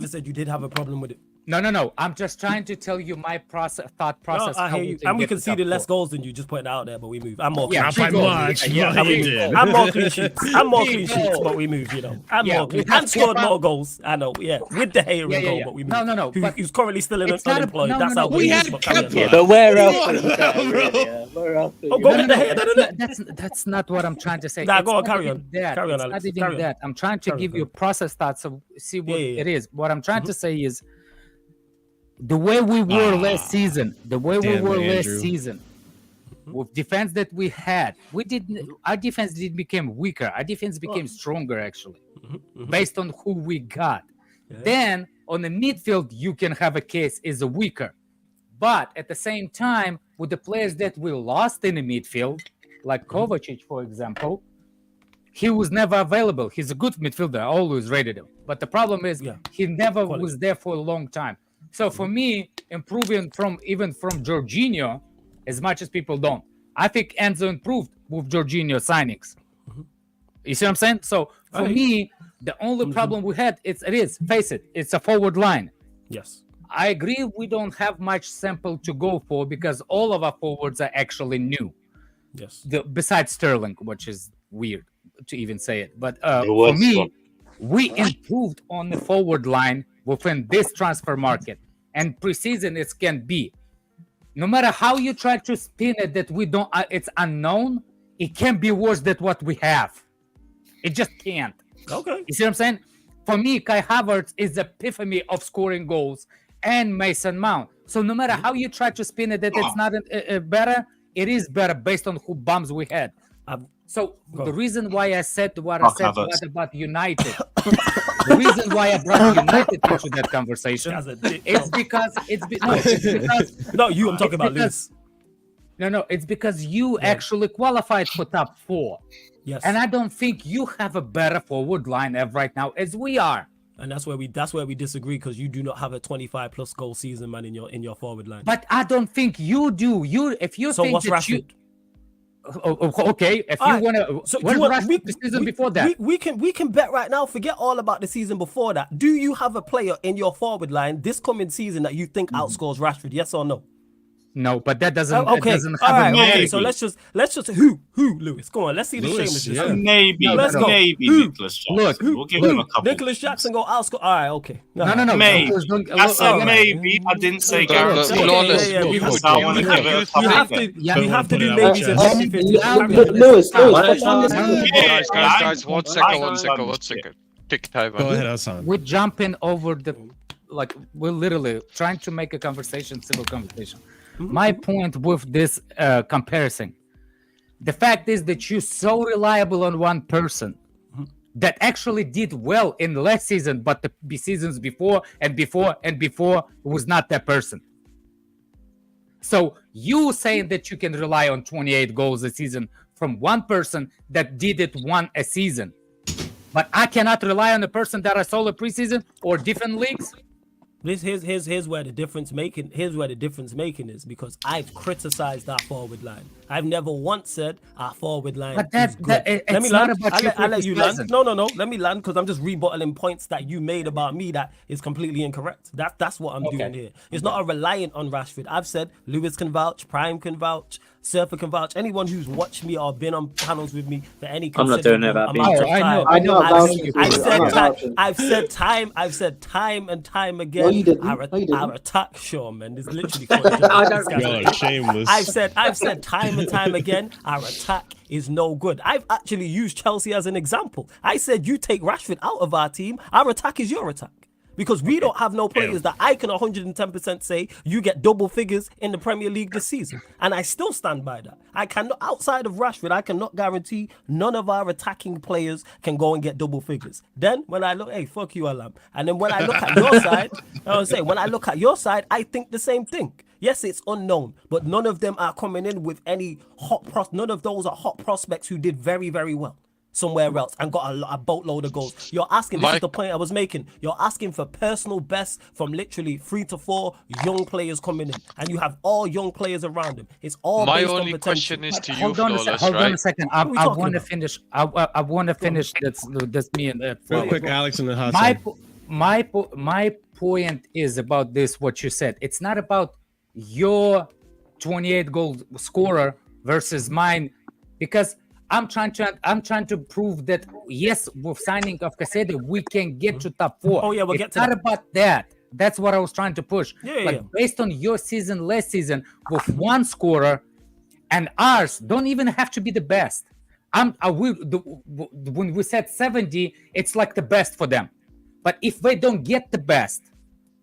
said you did have a problem with it. No. I'm just trying to tell you my thought process. No, I hear you. And we conceded less goals than you. Just putting it out there, but we move. I'm more clean sheets. I'm more clean sheets, but we move. You know, I'm more clean. And scored more goals. I know. Yeah, with the hater goal, but we move. No. He's currently still unemployed. That's how we had. But where else? Oh, go get the head. That's not what I'm trying to say. Nah, It's go on, not carry even on. that. Carry on, It's Alex. not even Carry on. that. I'm trying to give you a process thought, so see what Yeah. it is. What I'm trying to say is the way we were last season. The way we were last season. With defense that we had, our defense didn't become weaker. Our defense became stronger, actually, based on who we got. Yeah. Then on the midfield, you can have a case is a weaker, but at the same time, with the players that we lost in the midfield, like Kovacic, for example, he was never available. He's a good midfielder. I always rated him, but the problem is he never was there for a long time. So for me, improving from Jorginho, as much as people don't, I think Enzo improved with Jorginho signings. You see what I'm saying? So for me, the only problem we had face it, it's a forward line. Yes. I agree we don't have much sample to go for because all of our forwards are actually new. Yes. Besides Sterling, which is weird to even say it. But for me, we improved on the forward line within this transfer market. And preseason it can be. No matter how you try to spin it that we don't, it's unknown, it can be worse than what we have. It just can't. Okay. You see what I'm saying? For me, Kai Havertz is the epitome of scoring goals and Mason Mount. So no matter how you try to spin it that it's not better, it is better based on who bums we had. So the reason why I said what I said about United, the reason why I brought United into that conversation is because I'm talking about Lewis. No, it's because you actually qualified for top 4. Yes. And I don't think you have a better forward line right now as we are. And that's where we disagree because you do not have a 25 plus goal season, man, in your forward line. But I don't think you do. If you think what's that Rashford? Okay, if you want to, so the season before that? We can bet right now. Forget all about the season before that. Do you have a player in your forward line this coming season that you think outscores Rashford? Yes or no? No, but that doesn't. Okay, It doesn't all have right. a Okay, so let's just who Lewis? Come on, let's see the shamelessness. Yeah. Maybe, Let's go. Nicholas Jackson. Look, we'll give him a couple. Nicholas Jackson go outscore. All right, okay. No. Maybe. I said Look, maybe. I didn't say guarantee. We have to do maybe Lewis, Guys, one second. Pick time. Go ahead, Hassan. we're jumping over we're literally trying to make a civil conversation. My point with this comparison, the fact is that you're so reliable on one person that actually did well in the last season, but the seasons before was not that person. So you saying that you can rely on 28 goals a season from one person that did it a season, but I cannot rely on a person that I saw a preseason or different leagues. Here's where the difference making is because I've criticized our forward line. I've never once said our forward line But is good. Let me land. I'll let you land. No. Let me land because I'm just rebuttaling points that you made about me that is completely incorrect. That's what I'm doing here. It's not a reliant on Rashford. I've said Lewis can vouch, Prime can vouch, Surfer can vouch. Anyone who's watched me or been on panels with me for any I'm not doing it about me. I know. I've said time and time again. No, you didn't. Our attack, sure, man. There's literally. Y'all are shameless. I've said time and time again, our attack is no good. I've actually used Chelsea as an example. I said you take Rashford out of our team, our attack is your attack. Because we don't have no players that I can 110% say you get double figures in the Premier League this season. And I still stand by that. I cannot, outside of Rashford, I cannot guarantee none of our attacking players can go and get double figures. Then when I look, hey, fuck you, Alam. And then when I look at your side, when I look at your side, I think the same thing. Yes, it's unknown, but none of them are coming in with any none of those are hot prospects who did very, very well somewhere else and got a boatload of goals. You're asking, this is the point I was making, you're asking for personal best from literally 3 to 4 young players coming in, and you have all young players around them. It's all my based only on question is to you, Hold on a second. I want to finish. I want to finish. That's me and that. Real quick, Alex, and the hot my point is about this. What you said. It's not about your 28 goal scorer versus mine, because I'm trying to prove that yes, with signing of Caicedo, we can get to top 4. Oh yeah, we'll get to that. It's not about that. That's what I was trying to push. Yeah. Based on your season, last season, with one scorer, and ours don't even have to be the best. When we said 70, it's like the best for them. But if they don't get the best,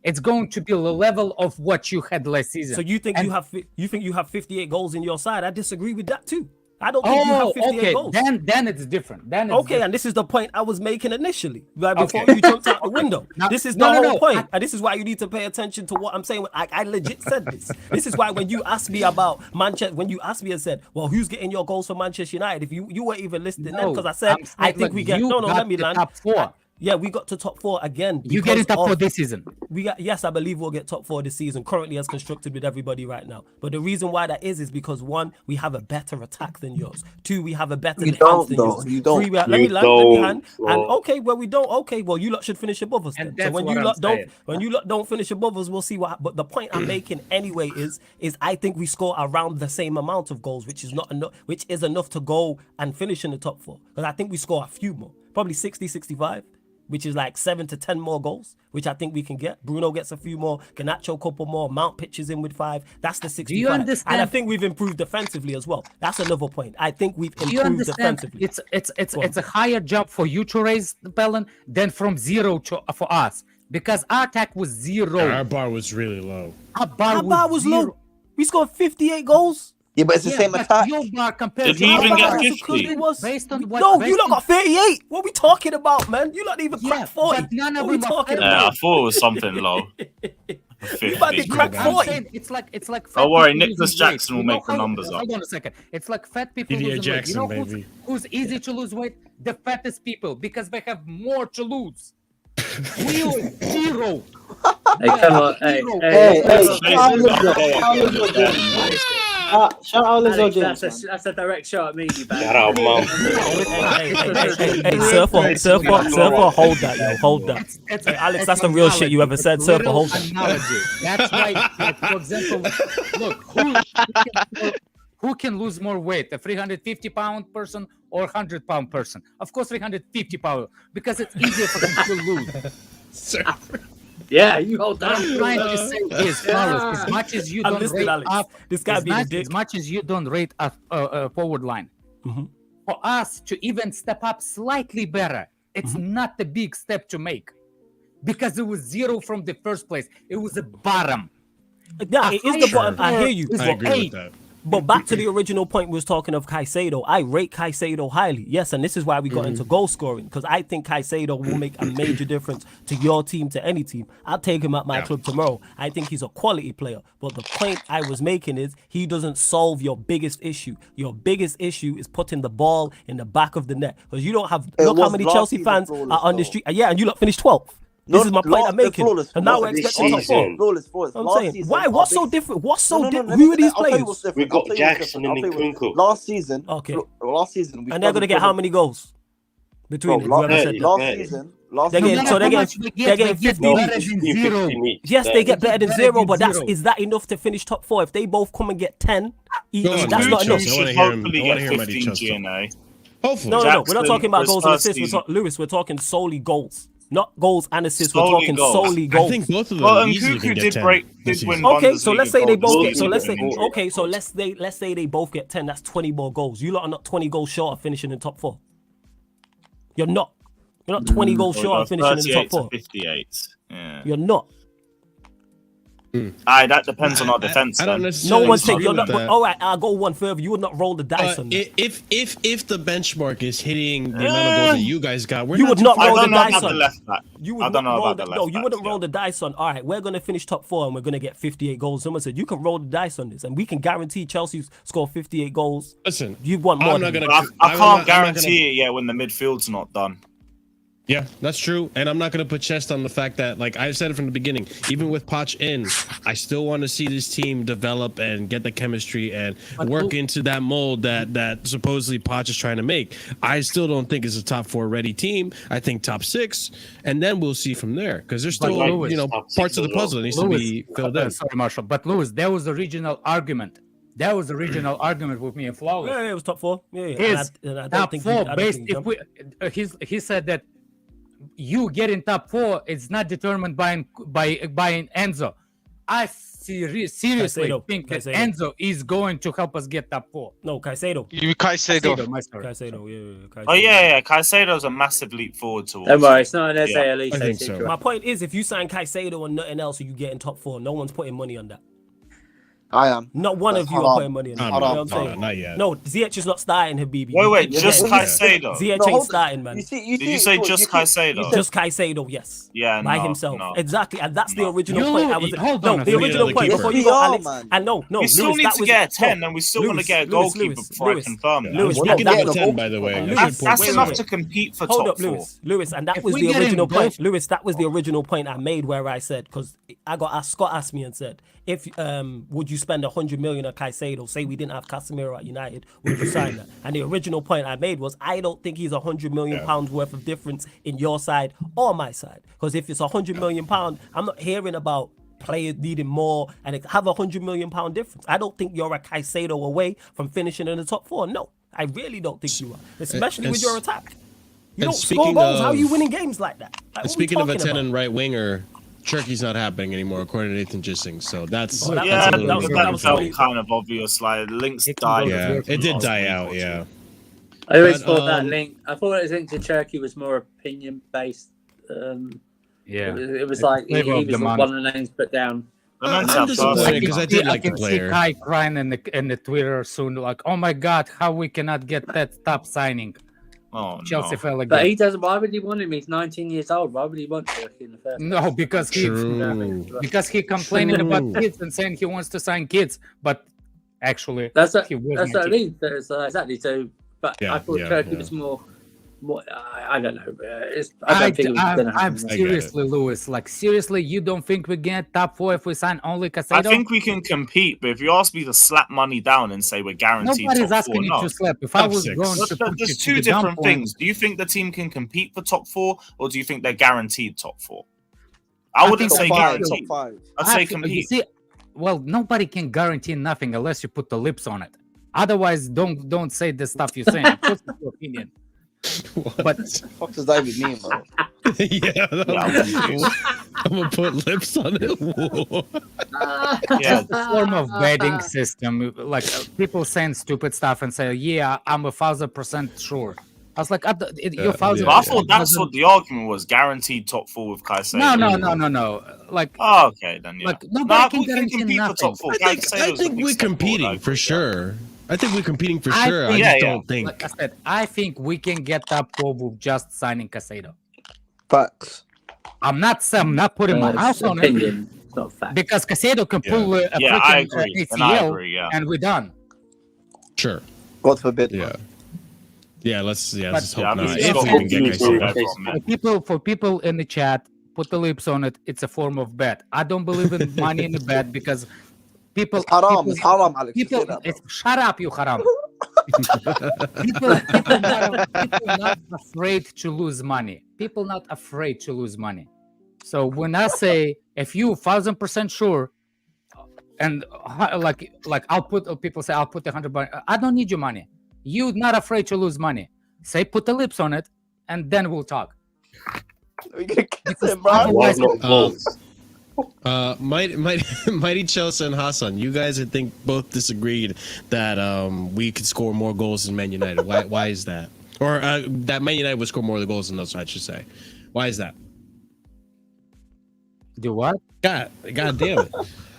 it's going to be the level of what you had last season. So you think you have 58 goals in your side? I disagree with that too. I don't think you have 58 goals. Then it's different. And this is the point I was making initially, right before you jumped out the window. This is the whole point, and this is why you need to pay attention to what I'm saying. I legit said this. This is why when you asked me about Manchester, when you asked me and said, "Well, who's getting your goals for Manchester United?" If you weren't even listening then, because I said I think we get let me land. Top 4. Yeah, we got to top 4 again. You get in top 4 this season. Yes, I believe we'll get top 4 this season, currently as constructed with everybody right now. But the reason why that is because 1, we have a better attack than yours. 2, we have a better defense than yours. You don't. 3, let me hand. And okay, well we don't. Okay, well you lot should finish above us then. So when you lot don't finish above us, we'll see what. But the point I'm making anyway is I think we score around the same amount of goals, which is not enough, which is enough to go and finish in the top 4. Because I think we score a few more, probably 60, 65. Which is like 7 to 10 more goals, which I think we can get. Bruno gets a few more, Garnacho a couple more, Mount pitches in with 5. That's the 65. Do you understand? And I think we've improved defensively as well. That's another point. I think we've improved defensively. It's a higher jump for you to raise the balance than from 0 for us, because our attack was 0. Our bar was really low. Our bar was low. We scored 58 goals. Yeah, but it's the same attack. Your bar compared Did he even get 50? Based on what? No, you lot got 38. What are we talking about, man? You lot even cracked 40. But none of what are we them talking Yeah, I about? thought it was something low. You about to crack 40. It's like. Don't worry, fat people Nicholas losing weight. Jackson will You know make the how- numbers up. Hold on a second. It's like fat people Didier losing Jackson, weight. You know baby. who's easy to lose weight? The fattest people, because they have more to lose. We are 0. Hey, come on. Hey, Shout out Lizzo Alex, James. that's a direct shot at me, you bad. Shout out, mum. Hey, Surfer, hold that, yo, hold that. Hey, Alex, that's the real shit you ever said. Surfer, hold that. Analogy. That's why, like, for example, look, who can lose more weight, a 350-pound person or 100-pound person? Of course, 350-pound, because it's easier for them to lose. Yeah, you hold that. What I'm trying to say is, Carlos, as much as you don't rate up, this guy as much as you don't rate a forward line, for us to even step up slightly better, it's not a big step to make, because it was 0 from the first place. It was a bottom. Yeah, it is the bottom. I hear you. I agree with that. But back to the original point, we was talking of Caicedo. I rate Caicedo highly. Yes, and this is why we got into goal scoring, because I think Caicedo will make a major difference to your team, to any team. I'll take him at my club tomorrow. I think he's a quality player. But the point I was making is he doesn't solve your biggest issue. Your biggest issue is putting the ball in the back of the net. Because you don't have, look how many Chelsea fans are on the street. Yeah, and you lot finished 12th. This is my point I'm making. And now we're expecting top 4. I'm saying, why? What's so different? What's so different? Who are these players? We've got Jackson and Nkunku. Last season, okay. Last season, and they're gonna get how many goals between them? Whoever said that. Last season, they're getting 50. Yes, they get better than 0, but is that enough to finish top 4? If they both come and get 10, that's not enough. Hopefully get 15 GNA. Hopefully. No, we're not talking about goals and assists. Lewis, we're talking solely goals. Not goals and assists. We're talking solely goals. I think both of them easily can get 10. Okay, so let's say they both get. So let's say they both get 10. That's 20 more goals. You lot are not 20 goals short of finishing in top 4. You're not. You're not 20 goals short of finishing in the top 4. 58. Yeah. You're not. That depends on our defense. I don't No necessarily. one's saying you're not. All right, I'll go one further. You would not roll the dice on that. If the benchmark is hitting the amount of goals that you guys got, you would not roll the dice on. You would not roll the No, you wouldn't roll the dice on. All right, we're gonna finish top 4 and we're gonna get 58 goals. Someone said you can roll the dice on this, and we can guarantee Chelsea score 58 goals. Listen, you want more. I can't guarantee it yet when the midfield's not done. Yeah, that's true. And I'm not going to put chest on the fact that, like I said it from the beginning, even with Poch in, I still want to see this team develop and get the chemistry and work into that mold that supposedly Poch is trying to make. I still don't think it's a top 4 ready team. I think top 6, and then we'll see from there, because there's still parts of the puzzle that needs to be filled in. Sorry, Marshall, but Lewis, there was the original argument. That was the original argument with me and Flawless. Yeah, it was top 4. Yeah. Top 4 based. He said that you getting top 4 is not determined by Enzo. I seriously Caicedo. think that Caicedo. Enzo is going to help us get top 4. No, Caicedo. Caicedo. My story. Caicedo, yeah. Caicedo. Oh yeah. Caicedo's a massive leap forward towards. Don't worry, it's not an Yeah, SALE I think so. My point is, if you sign Caicedo and nothing else, you get in top 4. No one's putting money on that. I am. Not one of you are putting money on that. You know what I'm saying? Not yet. No, Ziyech is not starting, Habibi. Wait, just Caicedo. Ziyech ain't starting, man. Did you say just Caicedo? Just Caicedo, yes. Yeah, by no, himself. no. Exactly, and that's the original point. I was the original point before you go, Alex. And no, we still Lewis, need that to was get a 10, and we still want to get a goalkeeper before I confirm that. Lewis, Speaking of a 10, by the way, that's enough to compete for Hold top up, Lewis, and that was we the get original in point. both- Lewis, that was the original point I made where I said, because I got asked, Scott asked me and said, if would you spend 100 million on Caicedo? Say we didn't have Casemiro at United, would you sign that? And the original point I made was I don't think he's 100 million pounds worth of difference in your side or my side. Because if it's 100 million pound, I'm not hearing about players needing more and it have 100 million pound difference. I don't think you're a Caicedo away from finishing in the top 4. No, I really don't think you are, especially with your attack. You don't score goals. How are you winning games like that? Like, And speaking of a 10 and right winger, Turkey's not happening anymore, according to Nathan Gising. So that's that felt kind of obvious. Like links died. Yeah, it did die out. Yeah. I always thought that link. I thought his link to Turkey was more opinion based. It was like he was one of the names put down. I'm disappointed because I did like the player. I can see Kai crying in the Twitter soon, like, oh my god, how we cannot get that top signing. Oh, Chelsea fell again. But he doesn't. Why would he want him? He's 19 years old. Why would he want Turkey in the first? No, because he complaining about kids and saying he wants to sign kids, but actually that's what he I mean. Exactly. So, but I thought Turkey was more. I don't know. I'm seriously, Lewis. Like seriously, you don't think we get top 4 if we sign only Caicedo? I think we can compete, but if you ask me to slap money down and say we're guaranteed nobody's top asking 4, you to slap. If I was going to put there's two the different dump things. Do you think the team can compete for top 4, or do you think they're guaranteed top 4? I wouldn't say guaranteed. I'd say compete. See, well, nobody can guarantee nothing unless you put the lips on it. Otherwise, don't say the stuff you're saying. What's your opinion? What? But what the fuck does that even mean, bro? I'm gonna put lips on it. It's a form of betting system. Like people saying stupid stuff and say, "Yeah, I'm 1,000% sure." I was like, "You're 1,000." I thought that's what the argument was: guaranteed top 4 with Caicedo. No. Like, oh, okay, then yeah. Like nobody can guarantee nothing. For top 4. I think we're competing for sure. I think we're competing for sure. I just don't think. Like I said, I think we can get top 4 with just signing Caicedo. Facts. I'm not putting my house on it. It's not fact. Because Caicedo can pull a I freaking agree. ACL, and we're done. Sure. God forbid. Yeah. Let's hope not. I mean, If we can get Caicedo. For people in the chat, put the lips on it. It's a form of bet. I don't believe in money in the bet because people. It's haram. It's haram, Alex. Shut up, you haram. people not afraid to lose money. People not afraid to lose money. So when I say if you 1,000% sure, and like I'll put people say I'll put 100. I don't need your money. You're not afraid to lose money. Say put the lips on it, and then we'll talk. We're gonna kiss him, bro. Mighty Chelsea and Hassan, you guys I think both disagreed that we could score more goals than Man United. Why is that? Or that Man United would score more of the goals than us, I should say. Why is that? Do what? God damn it.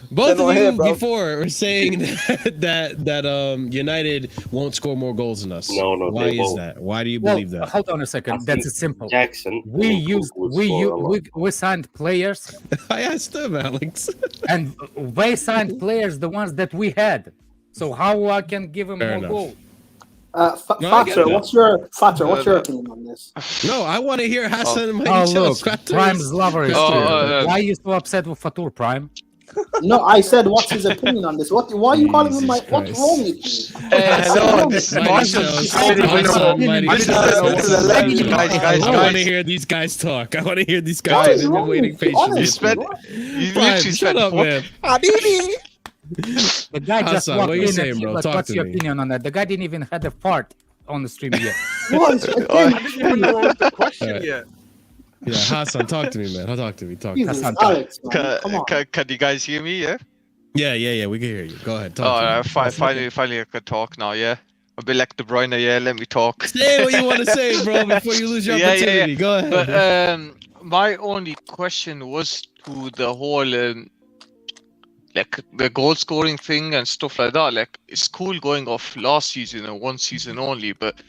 Both of you before were saying that United won't score more goals than us. No, why is that? Why do you believe that? Hold on a second. That's simple. Jackson. We signed players. I asked them, Alex. And they signed players, the ones that we had. So how I can give them more goals? Fatter, what's your opinion on this? No, I want to hear Hassan and Mighty Chelsea. Prime's lover is here. Why are you so upset with Fatur, Prime? No, I said, what's his opinion on this? Why are you calling him what's wrong with you? Hello, this is Marshall. I want to hear these guys talk. I want to hear these guys. I've been waiting patiently. Shut up, man. The guy just walked in and said, what's your opinion on that? The guy didn't even have a fart on the stream yet. What? I didn't even know the question yet. Yeah, Hassan, talk to me, man. Talk to me. Jesus, Alex, man. Come on. Can you guys hear me? Yeah. Yeah. We can hear you. Go ahead. Talk to me. Finally, I can talk now. Yeah. A bit like De Bruyne. Yeah. Let me talk. Say what you want to say, bro, before you lose your opportunity. Yeah. Go ahead. But my only question was to the whole like the goal scoring thing and stuff like that. Like, it's cool going off last season and one season only, but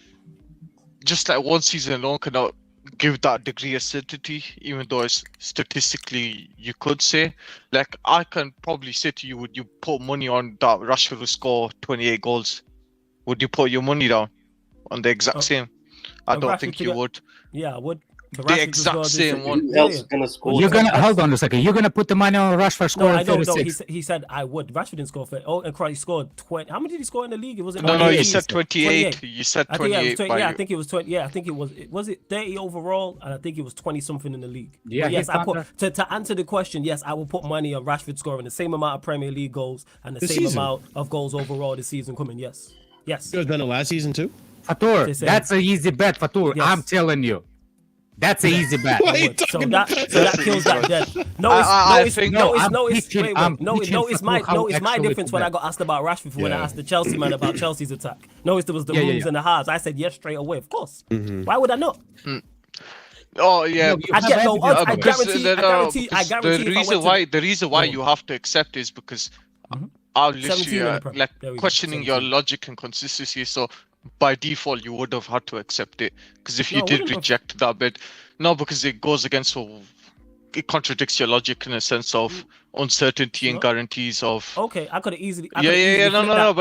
just like one season alone cannot give that degree of certainty, even though it's statistically you could say. Like, I can probably say to you, would you put money on that Rashford will score 28 goals? Would you put your money down on the exact same? I don't think you would. Yeah, I would. The exact same one. Who else is gonna score? You're gonna hold on a second. You're gonna put the money on Rashford scoring No, I don't know. 36. He said I would. Rashford didn't score for. Oh, and Christ, he scored 20. How many did he score in the league? Was it? No, you said 28. You said 28. I think it was 20. Yeah, I think it was. Was it 30 overall? And I think it was 20 something in the league. Yeah. But yes, I put to answer the question. Yes, I will put money on Rashford scoring the same amount of Premier League goals and the same amount of goals overall this season coming. Yes. You guys done it last season too? Fatur, that's an easy bet, Fatur. Yes. I'm telling you. That's an easy bet. So that kills that dead. It's my difference when I got asked about Rashford when I asked the Chelsea man about Chelsea's attack. No, it was the rooms and the halves. I said yes straight away, of course. Why would I not? Oh yeah, I get no odds. I guarantee. The reason why you have to accept is because I'm literally like questioning your logic and consistency. So by default, you would have had to accept it, because if you did reject that bit, because it goes against, it contradicts your logic in a sense of uncertainty and guarantees of. Okay, I could have easily. But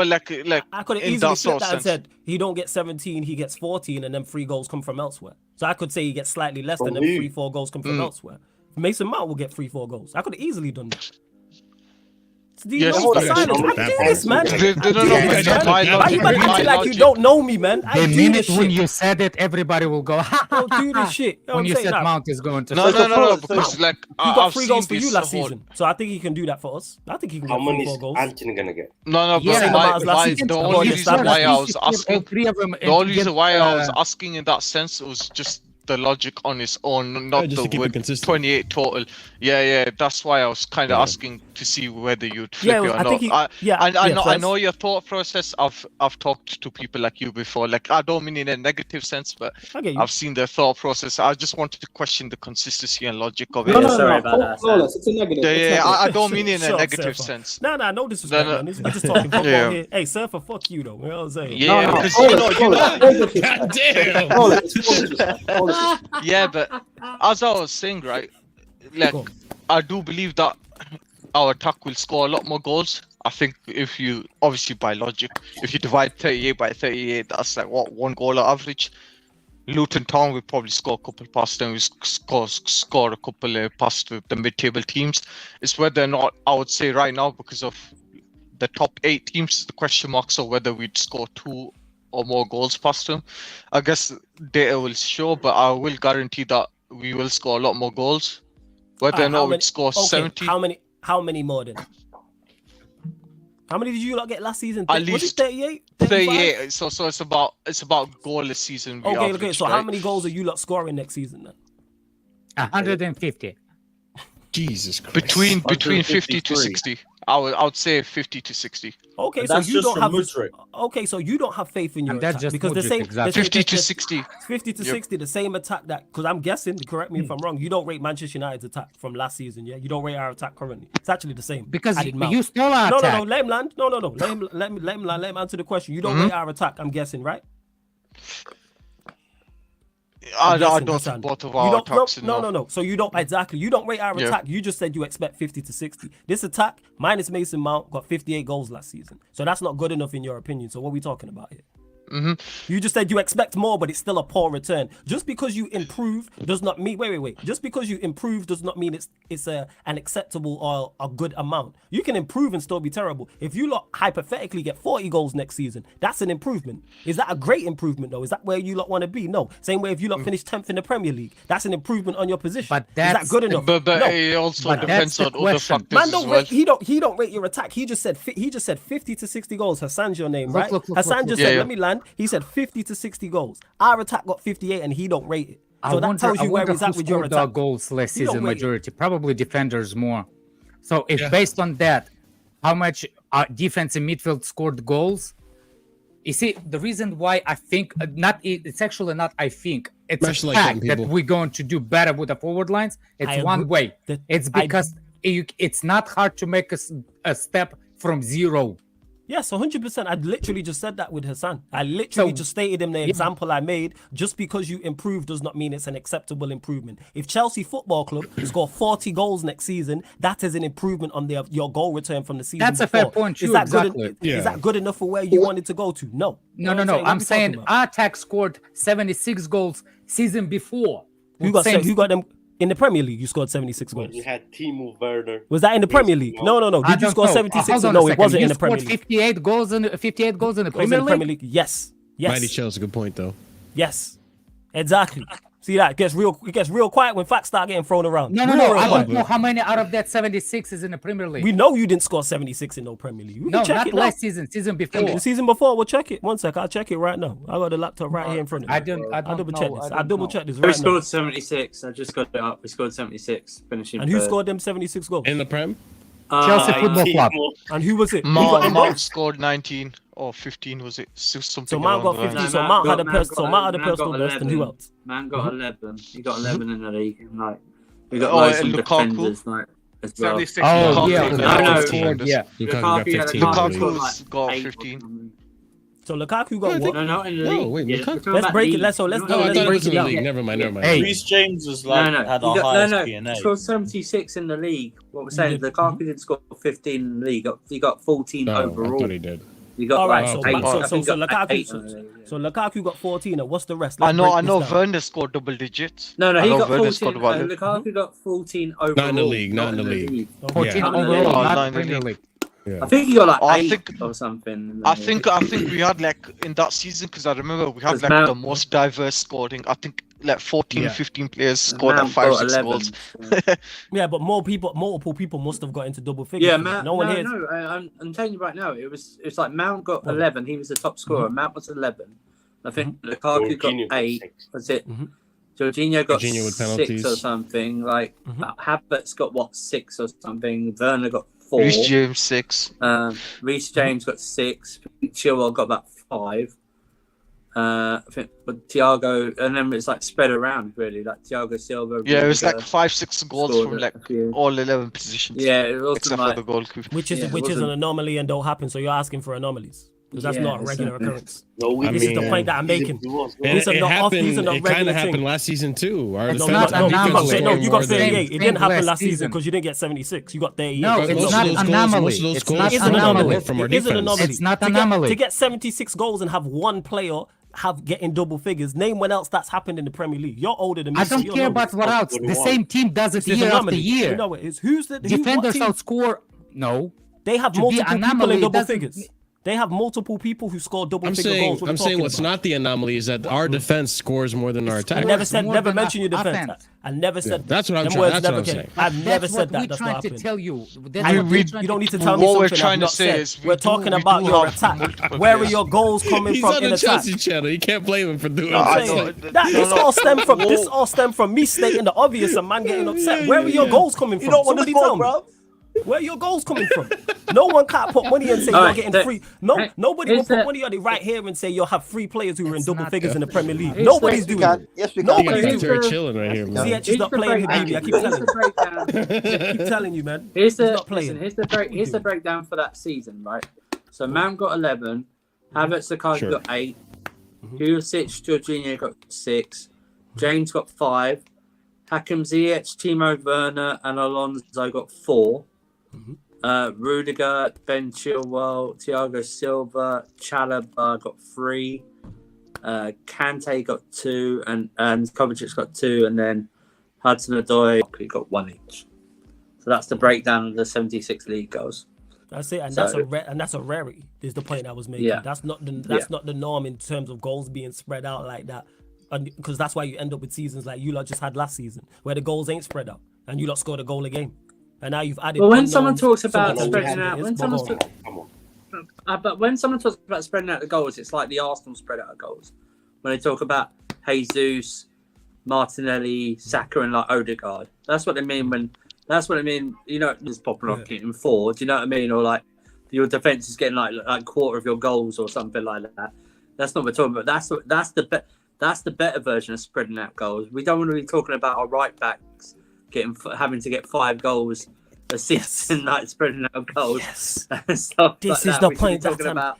like I could have easily flipped that and said he don't get 17, he gets 14, and then 3 goals come from elsewhere. So I could say he gets slightly less than them 3-4 goals come from elsewhere. Mason Mount will get 3-4 goals. I could have easily done that. Yes, I do this, man. Why you acting like you don't know me, man? The minute when you said it, everybody will go, ha, don't do this shit. When you said Mount is going to. No, because like he got 3 goals for you last season, so I think he can do that for us. I think he can get 3-4 goals. How many is Anthony gonna get? No, but the only reason why I was asking, the only reason why I was asking in that sense was just the logic on its own, not the word 28 total. Yeah, that's why I was kind of asking to see whether you'd flip it or not. I know your thought process. I've talked to people like you before. Like, I don't mean in a negative sense, but I've seen their thought process. I just wanted to question the consistency and logic of it. Sorry about that. It's a negative. Yeah, I don't mean in a negative sense. No, this is we're just talking football here. Hey, Surfer, fuck you though. You know what I'm saying? Yeah, because yeah, but as I was saying, right, like, I do believe that our attack will score a lot more goals. I think if you, obviously by logic, if you divide 38 by 38, that's like what, 1 goal average. Luton Town will probably score a couple past them. We score a couple past the mid-table teams. It's whether or not, I would say right now, because of the top 8 teams, the question marks are whether we'd score 2 or more goals past them. I guess data will show, but I will guarantee that we will score a lot more goals. Whether or not we'd score 70. How many more then? How many did you lot get last season? At least 38? 38. So it's about goal this season. Okay. So how many goals are you lot scoring next season then? 150. Jesus Christ. Between 50 to 60. I would say 50 to 60. Okay, so you don't have so you don't have faith in your attack because the same 50 to 60. 50 to 60, the same attack that, because I'm guessing, correct me if I'm wrong, you don't rate Manchester United's attack from last season, yeah? You don't rate our attack currently. It's actually the same. Because you stole our attack. No, let him land. No. Let him answer the question. You don't rate our attack, I'm guessing, right? I don't think both of our attacks. No. So you don't rate our attack. You just said you expect 50 to 60. This attack, minus Mason Mount, got 58 goals last season. So that's not good enough in your opinion. So what are we talking about here? You just said you expect more, but it's still a poor return. Just because you improve does not mean wait. Just because you improve does not mean it's an acceptable or a good amount. You can improve and still be terrible. If you lot hypothetically get 40 goals next season, that's an improvement. Is that a great improvement though? Is that where you lot want to be? No. Same way if you lot finish 10th in the Premier League, that's an improvement on your position. But is that good enough? But it also depends on other factors. Man, he don't rate your attack. He just said 50 to 60 goals. Hassan's your name, right? Hassan just said, let me land. He said 50 to 60 goals. Our attack got 58 and he don't rate it. So that tells you where he's at with your scored the attack. goals last You don't season rate it. majority. Probably defenders more. So if based on that, how much defense and midfield scored goals? You see, the reason why I think it's actually not I think it's Much a like fact them that people. we're going to do better with the forward lines. It's one way. It's because it's not hard to make a step from zero. Yes, 100%. I literally just said that with Hassan. I literally just stated in the example I made, just because you improve does not mean it's an acceptable improvement. If Chelsea Football Club score 40 goals next season, that is an improvement on your goal return from the season That's before. a fair point, Is too, that exactly. good? Is that good enough for where you wanted to go to? No. No. What I'm we saying talking about? Attack scored 76 goals season before. Who got them in the Premier League? You scored 76 goals. You had Timo Werner. Was that in the Premier League? No. Did you score 76? No, it wasn't in the Premier League. 58 goals in the Premier League. Yes. Mighty Chelsea, good point though. Yes. Exactly. See that? It gets real quiet when facts start getting thrown around. No. I don't know how many out of that 76 is in the Premier League. We know you didn't score 76 in no Premier League. We No, can check not it now. last season. Season before. The season before, we'll check it. 1 sec, I'll check it right now. I got the laptop right here in front of me. I'll double check this. I'll double check this We right now. scored 76. I just got it up. We scored 76, finishing. And who third. scored them 76 goals? In the Prem? Chelsea Football Club. And who was it? Who got them Mount goals? scored 19 or 15, was it? Something So Mount got along the 50. lines. So Mount had a personal got best, and who else? Man got 11. He got 11 in the league. And, like, we got Oh, loads and of Lukaku? defenders, like, as well. 76. Oh, yeah. Lukaku scored, yeah. Lukaku got 15. Lukaku's got 15. So Lukaku got what? No, in the No, league. wait, Yeah, Lukaku- we're talking Let's about break it. league. Let's Oh, I thought it break was in it the down. league. Never mind. Hey. Reece James was like had the highest P&A. He scored 76 in the league. What we're saying, Lukaku didn't score 15 in the league. He got 14 Oh, I overall. thought he did. He got All right, like so eight. so I think he got eight Lukaku, in the league, yeah. so Lukaku got 14. And what's the rest? I Let's know break this down. Werner scored double digits. No, I he know got Werner 14. scored about it. Lukaku got 14 overall. Not in the league. Not in the league. 14 Yeah. overall, Oh, not nine in the Premier league. League. I think he got like I 8 think- or something. I think we had like in that season, because I remember we had Because like Mount- the most diverse scoring. I think like 14, Yeah. 15 players scored Mount at 5, got 6 11. goals. Yeah, but multiple people must have got into double figures. Yeah, for that. Mount. No one here. I'm telling you right now, it's like Mount got 11. He was the top scorer. Mount was 11. I think Lukaku Jorginho got 8. 6. Was it? Mhm. Jorginho got Jorginho with 6 penalties. or something. Like Mhm. Havertz got what 6 or something. Werner got 4. Reece James 6. Reece James got 6. Chilwell got about 5. I think, but Thiago, and then it's like spread around really, like Thiago Silva. Yeah, it was like Rudiger 5, 6 goals scored from a like few. all 11 positions. Yeah, it wasn't except like for the goalkeeper. Which is Yeah, it an wasn't- anomaly and don't happen. So you're asking for anomalies because that's Yeah, not a regular exactly. occurrence. No, we This is the mean, point that I'm making. It, These are it not off- happened. these are not It kind regular of happened things. last season too. Our It's defense- not our defense anomaly. was No, scoring you more got than- 38. It Same didn't happen last last season season. because you didn't get 76. You got 38. No, Because it's most not of those goals- anomaly. most of those It's goals not It is from an our- anomaly. from our It is an defense. anomaly. It's not To anomaly. get 76 goals and have one player getting double figures. Name when else that's happened in the Premier League. You're older than me. I so don't you'll care know about this. what else. The same team does it It's an year after anomaly. year. You know it is. Who's the what Defenders team? outscore. No. They have To be multiple people anomaly, in it double doesn't- figures. They have multiple people who score double I'm figure saying, goals. What are I'm we saying talking what's about? not the anomaly is that our defense scores more than our I attack. never said, more never than mentioned your defense. offense. I never said that. That's what I'm Them trying- words that's what never I'm came. saying. I've never That's said what that. we're That's trying not to happening. tell you. That's I- what we're trying you don't to need to tell tell me What we're something trying I've to not say said. is We're talking about do your have attack. multiple Where are players. your goals coming He's from on in the attack? Chelsea channel. You can't blame him for doing No, I that. know. This all stem from this all stem from me stating the obvious and man getting upset. Where are your goals coming from? You don't want to Somebody tell smoke, me. bro. Where are your goals coming from? No one can't put money and say All you're right, getting so- free. No, hey, nobody will is put that- money on it right here and say you'll have 3 players who are in It's double not- figures in the Premier League. Yes, Nobody's we doing can. it. Yes, we can. Nobody's Here's doing They're the- chilling right here, See, man. it's just not playing here, baby. I keep telling Here's you. the breakdown. I keep telling you, man. Here's He's the not playing. listen, here's the breakdown for that season, right? So Mount got 11, Havertz Lukaku Sure. got 8, Pulisic, Jorginho got 6, James got 5, Hakim Ziyech, Timo Werner, and Alonso got 4. Rudiger, Ben Chilwell, Thiago Silva, Chalobah got 3, Kante got 2, and Kovacic got 2, and then Hudson-Odoi got 1 each. So that's the breakdown of the 76 league goals. That's it, and So- that's a rarity. Is the point I was making. Yeah. That's not the norm in terms of goals being spread out like that, because that's why you end up with seasons like you lot just had last season, where the goals ain't spread out and you lot scored a goal a game, and now you've added. Well, when unknowns, someone talks about someone spreading who out, is when bog someone's on. Come on. but when someone talks about spreading out the goals, it's like the Arsenal spread out of goals. When they talk about Jesus, Martinelli, Saka, and like Odegaard. That's what they mean when. That's what I mean. You know, just popping off getting 4. Do you know what I mean? Or like your defense is getting like quarter of your goals or something like that. That's not what we're talking about. That's the better version of spreading out goals. We don't want to be talking about our right backs having to get 5 goals a season, like spreading out goals. Yes. And stuff This like is that. the We should point be talking that about.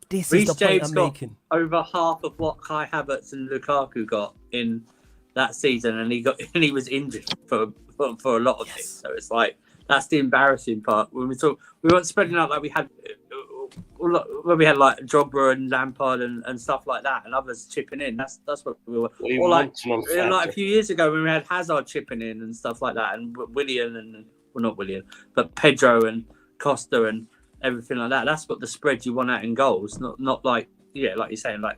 This Reece is the point James I'm got making. over half of what Kai Havertz and Lukaku got in that season, and he was injured for a lot of it. So it's like that's the embarrassing part. When we weren't spreading out like we had when we had like Drogba and Lampard and stuff like that, and others chipping in. That's what we were. Or like a few years ago when we had Hazard chipping in and stuff like that, and Willian and not Willian, but Pedro and Costa and everything like that. That's what the spread you want out in goals, not like like you're saying like.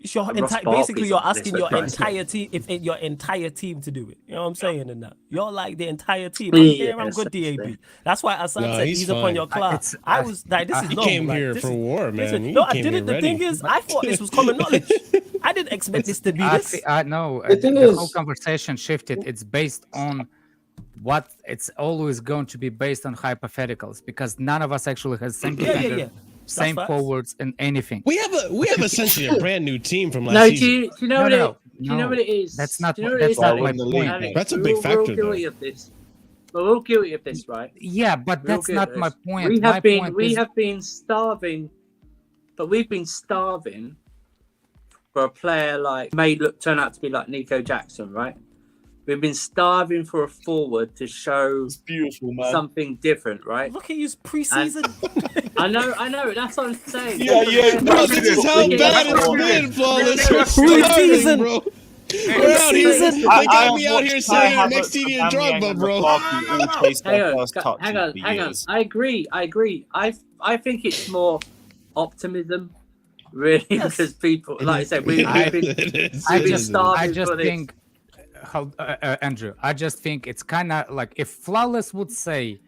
It's your basically, you're asking your entire team, your entire team to do it. You know what I'm saying? And that you're like the entire team. I'm good, DAB. That's why Assad said he's up on your class. I was like, this is normal. He came here for war, man. No, I didn't. The thing is, I thought this was common knowledge. I didn't expect this to be this. No, the whole conversation shifted. It's based on what it's always going to be based on hypotheticals because none of us actually has same defender. Same forwards and anything. We have essentially a brand new team from last season. Do you know what it is? That's not my point. That's a big factor. We're all guilty of this. We're all guilty of this, right? Yeah, but that's not my point. We have been starving, but we've been starving for a player like turn out to be like Nico Jackson, right? We've been starving for a forward to show something different, right? Look at his preseason. I know. That's what I'm saying. Yeah. Bro, this is how bad it's been, Flawless. Preseason, bro. We're out here. They got me out here saying next to you Drogba, bro. Hang on. I agree. I think it's more optimism, really, because people, like I said, we've been starving for this. Andrew, I just think it's kind of like if Flawless would say,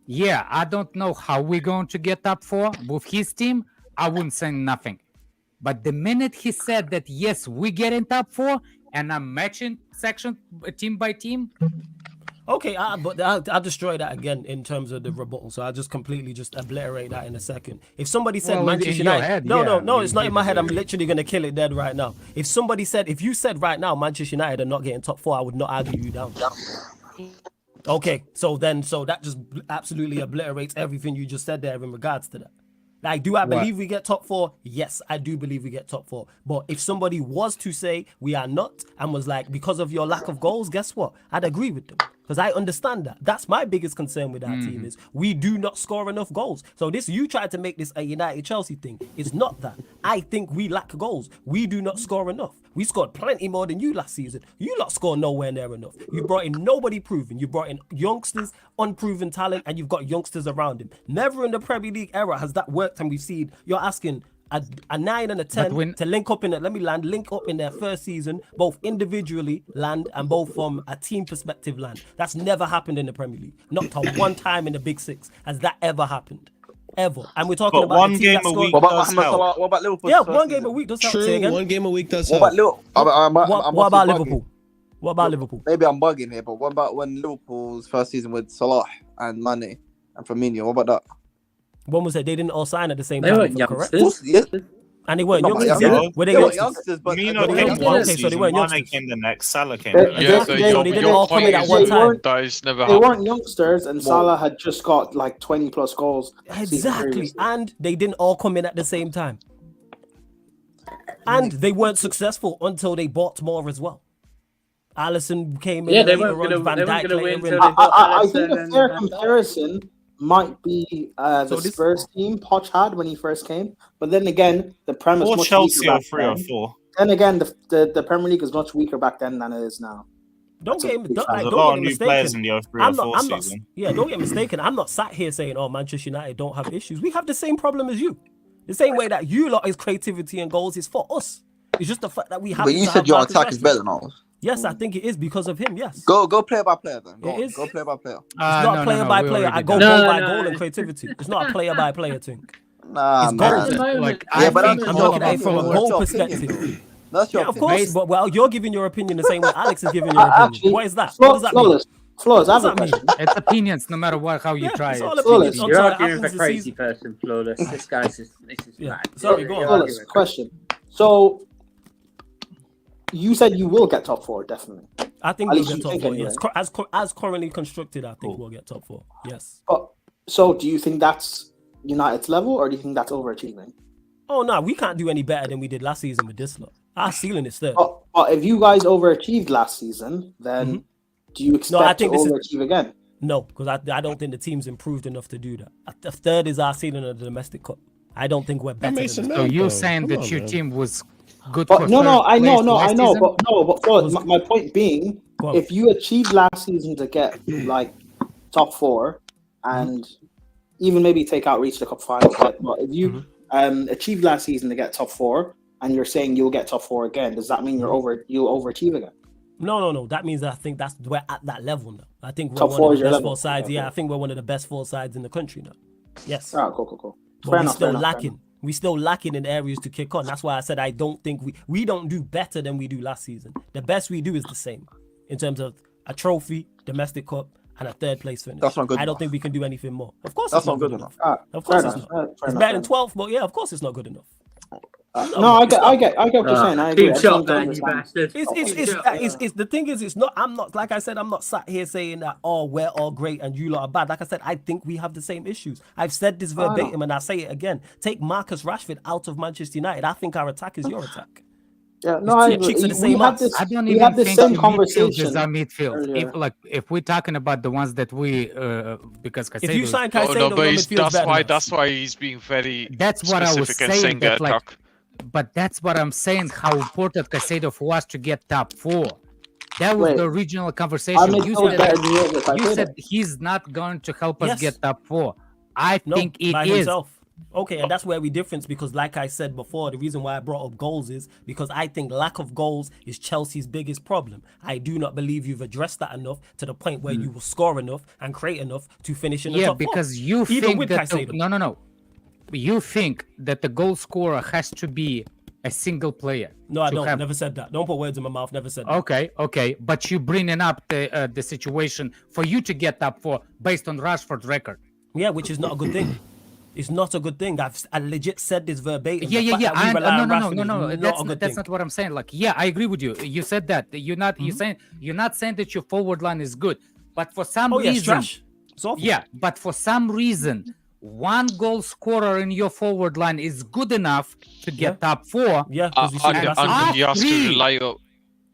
yeah, I don't know how we're going to get top 4 with his team, I wouldn't say nothing. But the minute he said that, yes, we get in top 4 and I'm matching section team by team. Okay, but I'll destroy that again in terms of the rebuttal. So I'll just completely just obliterate that in a second. If somebody said Manchester United, no, it's not in my head. I'm literally gonna kill it dead right now. If you said right now Manchester United are not getting top 4, I would not argue you down. Okay, so that just absolutely obliterates everything you just said there in regards to that. Like, do I believe we get top 4? Yes, I do believe we get top 4. But if somebody was to say we are not and was like, because of your lack of goals, guess what? I'd agree with them. Because I understand that. That's my biggest concern with our team is we do not score enough goals. So you tried to make this a United-Chelsea thing. It's not that. I think we lack goals. We do not score enough. We scored plenty more than you last season. You lot scored nowhere near enough. You brought in nobody proven. You brought in youngsters, unproven talent, and you've got youngsters around him. Never in the Premier League era has that worked, and we've seen you're asking a 9 and a 10 to link up in their first season, both individually land and both from a team perspective land. That's never happened in the Premier League. Not to one time in the Big Six has that ever happened. Ever. And we're talking about one game a week. What about Liverpool? Yeah, one game a week does help. True, one game a week does help. What about Liverpool? What about Liverpool? Maybe I'm bugging here, but what about when Liverpool's first season with Salah and Mane and Firmino? What about that? When was it? They didn't all sign at the same time, correct? Yes. And they weren't youngsters. They were youngsters, but Firmino came one season, so they weren't Mane came the next, Salah came They didn't all come in at one time. They weren't youngsters, and Salah had just got like 20 plus goals. Exactly, and they didn't all come in at the same time. And they weren't successful until they bought more as well. Alisson came in. Yeah, they weren't going to win. I think a fair comparison might be the Spurs team Poch had when he first came, but then again, the Premier League. Or Chelsea or 3 or 4. Then again, the Premier League is much weaker back then than it is now. Don't get me mistaken. Don't get mistaken. I'm not sat here saying, "Oh, Manchester United don't have issues." We have the same problem as you. The same way that you lot is creativity and goals is for us. It's just the fact that we have. But you said your attack is better than ours. Yes, I think it is because of him. Yes. Go player by player then. Go player by player. It's not player by player. I go goal by goal and creativity. It's not a player by player thing. Nah, it's goals. I'm looking at it from a goal perspective. That's your Yeah, of opinion. course. But well, you're giving your opinion the same way Alex is giving your opinion. Actually, What is that? What does that mean? Flawless, I What have a does that question. mean? It's opinions, no matter what, how you Yeah, try it's it. all opinions. Flawless. You're Until it arguing with a happens this crazy season. person, Flawless. This guy's just Yeah. mad. Sorry, go on. Flawless, question. So, you said you will get top 4, definitely. I think At we'll least get you top think 4. anyway. Yes, as currently constructed, I think we'll get top 4. Yes. But so, do you think that's United's level, or do you think that's overachieving? Oh no, we can't do any better than we did last season with this lot. Our ceiling is third. But if you guys overachieved last season, then do you expect to overachieve again? No, because I don't think the team's improved enough to do that. The third is our ceiling of the domestic cup. I don't think we're better. Than So you're saying that your team was good But for I know, season? but Flawless, my point being, if you achieved last season to get like top 4 and even maybe take out reach the cup final, but if you achieved last season to get top 4 and you're saying you'll get top 4 again, does that mean you'll overachieve again? No. That means I think we're at that level now. I think we're Top one 4 of is the your best level. 4 sides. Okay, Yeah, cool. I think we're one of the best 4 sides in the country now. Yes. All right, cool. But Fair we're enough, still fair enough. lacking. We're still lacking in areas to kick on. That's why I said I don't think we don't do better than we do last season. The best we do is the same in terms of a trophy, domestic cup, and a third place finish. That's not good I don't enough. think we can do anything more. Of course, That's it's not not good good enough. enough. Of course, Fair it's enough, not. fair It's enough, better than fair 12th, but yeah, of course, it's not good enough. No, I get what you're saying. I agree. Keep I just shot, don't man, you understand. bastard. It's the thing is, it's not. I'm not, like I said, I'm not sat here saying that we're all great and you lot are bad. Like I said, I think we have the same issues. I've said this verbatim and I say it again. Take Marcus Rashford out of Manchester United. I think our attack is your attack. Yeah, no, I Cheeks are the same had us. this. I don't we even had this think same midfield conversation. is our midfield. earlier. If we're talking about the ones that we because If you Caicedo- sign No, Caicedo, but your he's- midfield's better than us. that's why he's being very that's what I was specific and saying. That, like, attack. but that's what I'm saying. How important Caicedo for us to get top 4. That was Wait. the original conversation. Our You midfield said, better than yours if I you say said that. he's not going to help us Yes. get top 4. I No, think it by is. himself. Okay, and that's where we difference because, like I said before, the reason why I brought up goals is because I think lack of goals is Chelsea's biggest problem. I do not believe you've addressed that enough to the point where you will score enough and create enough to finish in the Yeah, top 4. because you Even think with that Caicedo. no. You think that the goal scorer has to be a single player. No, I to don't. have- Never said that. Don't put words in my mouth. Never said that. Okay, but you bringing up the situation for you to get top 4 based on Rashford's record. Yeah, which is not a good thing. It's not a good thing. I legit said this verbatim. Yeah. The fact that we rely on Rashford is No. not a good That's thing. not what I'm saying. Like, yeah, I agree with you. You said that. You're not. You're not saying that your forward line is good, but for some Oh yeah, it's reason, trash. It's awful. yeah, but for some reason, one goal scorer in your forward line is good enough to get top 4. Yeah, because you see the last season. And he has to three. rely on.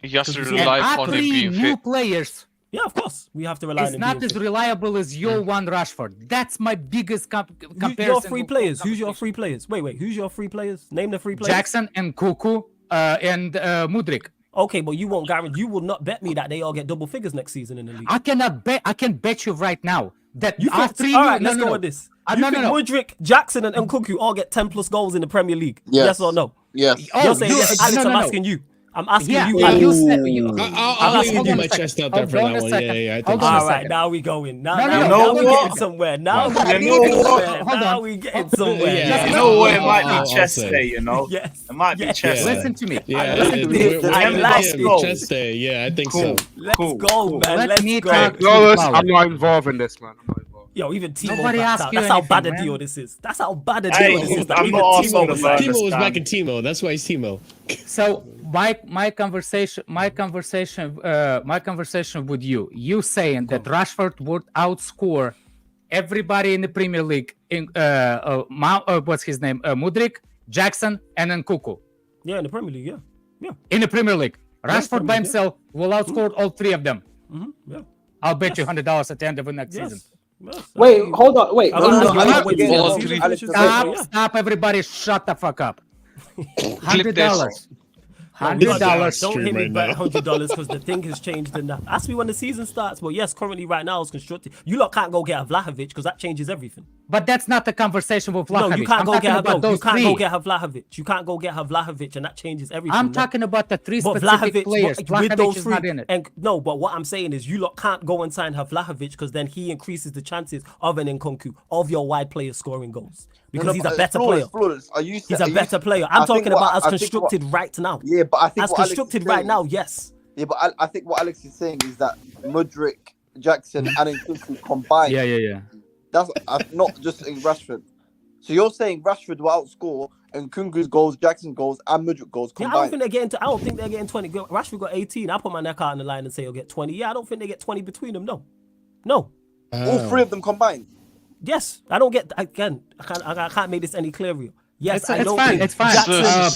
He has to Because you see- rely And on him three being new fit. players Yeah, of course. We have to rely on is him not being as fit. reliable as your one Rashford. That's my biggest comparison. Your free players. Who's your free players? Wait. Who's your free players? Name the free players. Jackson and Kuku and Mudrik. Okay, but you won't guarantee. You will not bet me that they all get double figures next season in the league. I cannot bet. I can bet you right now that You our think? three. All right, no, let's no, go no. with this. No, You no, think no. Mudryk, Jackson, and Nkunku all get 10 plus goals in the Premier League? Yes. Yes or no? Yes. Oh, You're saying you- yes. Alex, no, I'm no. asking you. I'm asking Yeah, you. yeah, Alex. you said. I'll let you Hold do on my a second. chest out there Hold for on that a one. second. Yeah, I think Hold so. on a All right, second. now we going. Now, No, no, now, no, now no, we no. getting somewhere. Now we You getting know what? somewhere. Hold Now on. we getting somewhere. Yeah. You know what? It might I'll be chest say. day, you know? Yes. It might be Yes. chest day. Listen to me. Yeah, I like it. chest day. Yeah, I think so. Let's go, man. Let Let's me go. talk to Flawless, Paul. I'm not involved in this, man. I'm not involved. Yo, even Timo Nobody backed asked out. you That's how bad a anything, deal man. this is. That's how bad a Hey, deal this is. That I'm even not Timo was like, Timo was understand. back in Timo. That's why he's Timo. So my conversation with you saying that Rashford would outscore everybody in the Premier League in what's his name, Mudryk, Jackson, and Nkunku yeah, in the Premier League, yeah. in the Premier League. Rashford Premier by League, himself will outscore all 3 of them. Yeah. I'll bet you $100 at the end of the next season. Yes. Wait, hold on. Wait, No, Alex, wait, again, all Alex, three. Alex, Stop, everybody! Shut the fuck up. $100. $100. Don't Stream hit me right back now. $100 because the thing has changed enough. Ask me when the season starts. But yes, currently right now it's constructed. You lot can't go get a Vlahovic because that changes everything. But that's not the conversation with Vlahovic. No, you can't I'm go talking get her. about No, you those can't three. go get her Vlahovic. You can't go get her Vlahovic, and that changes everything. I'm no. talking about the three But specific players. with Vlahovic those is three, not in it. and no, but what I'm saying is you lot can't go and sign her Vlahovic because then he increases the chances of an Nkunku, of your wide players scoring goals. Because he's a better player. He's a better player. I'm talking about as constructed right now. Yeah, but I think as constructed right now, yes. Yeah, but I think what Alex is saying is that Mudryk, Jackson, and Nkunku combined. Yeah. That's not just in Rashford. So you're saying Rashford will outscore Nkunku's goals, Jackson's goals, and Mudryk goals Yeah, combined? I don't think they're getting 20. Rashford got 18. I put my neck out on the line and say he'll get 20. Yeah, I don't think they get 20 between them. No. All three of them combined. Yes, I don't get. Again, I can't make this any clearer. Yes, I don't fine. think It's fine. Jackson I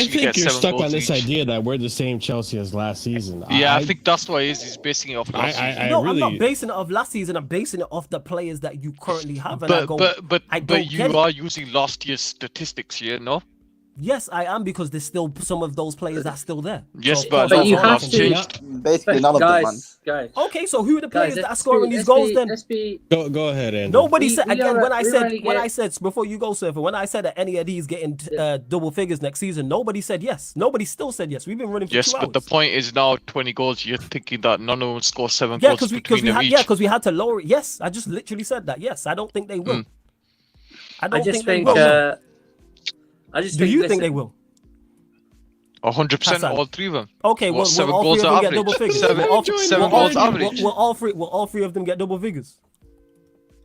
think you're stuck on this idea that we're the same Chelsea as last season. Yeah, I think that's why he's basing it off last season. No, I'm not basing it off last season. I'm basing it off the players that you currently have. And But you are using last year's statistics here, no? Yes, I am, because there's still some of those players are still there. Yes, So, but you have have changed. Basically, none of them, man. Guys. Okay, so who are the players that are scoring these goals then? Go ahead, Andy. Nobody said again when I said before you go, Surfer. When I said that any of these getting double figures next season, nobody said yes. Nobody still said yes. We've been running for 2 hours. Yes, but the point is now 20 goals. You're thinking that none of them score 7 goals between them each. because we had to lower it. Yes, I just literally said that. Yes, I don't think they will. I don't think they will. Do you think they will? 100%, all three of them. Okay, well, 7 all goals three of them get average. double figures. 7 goals average. Will all three of them get double figures?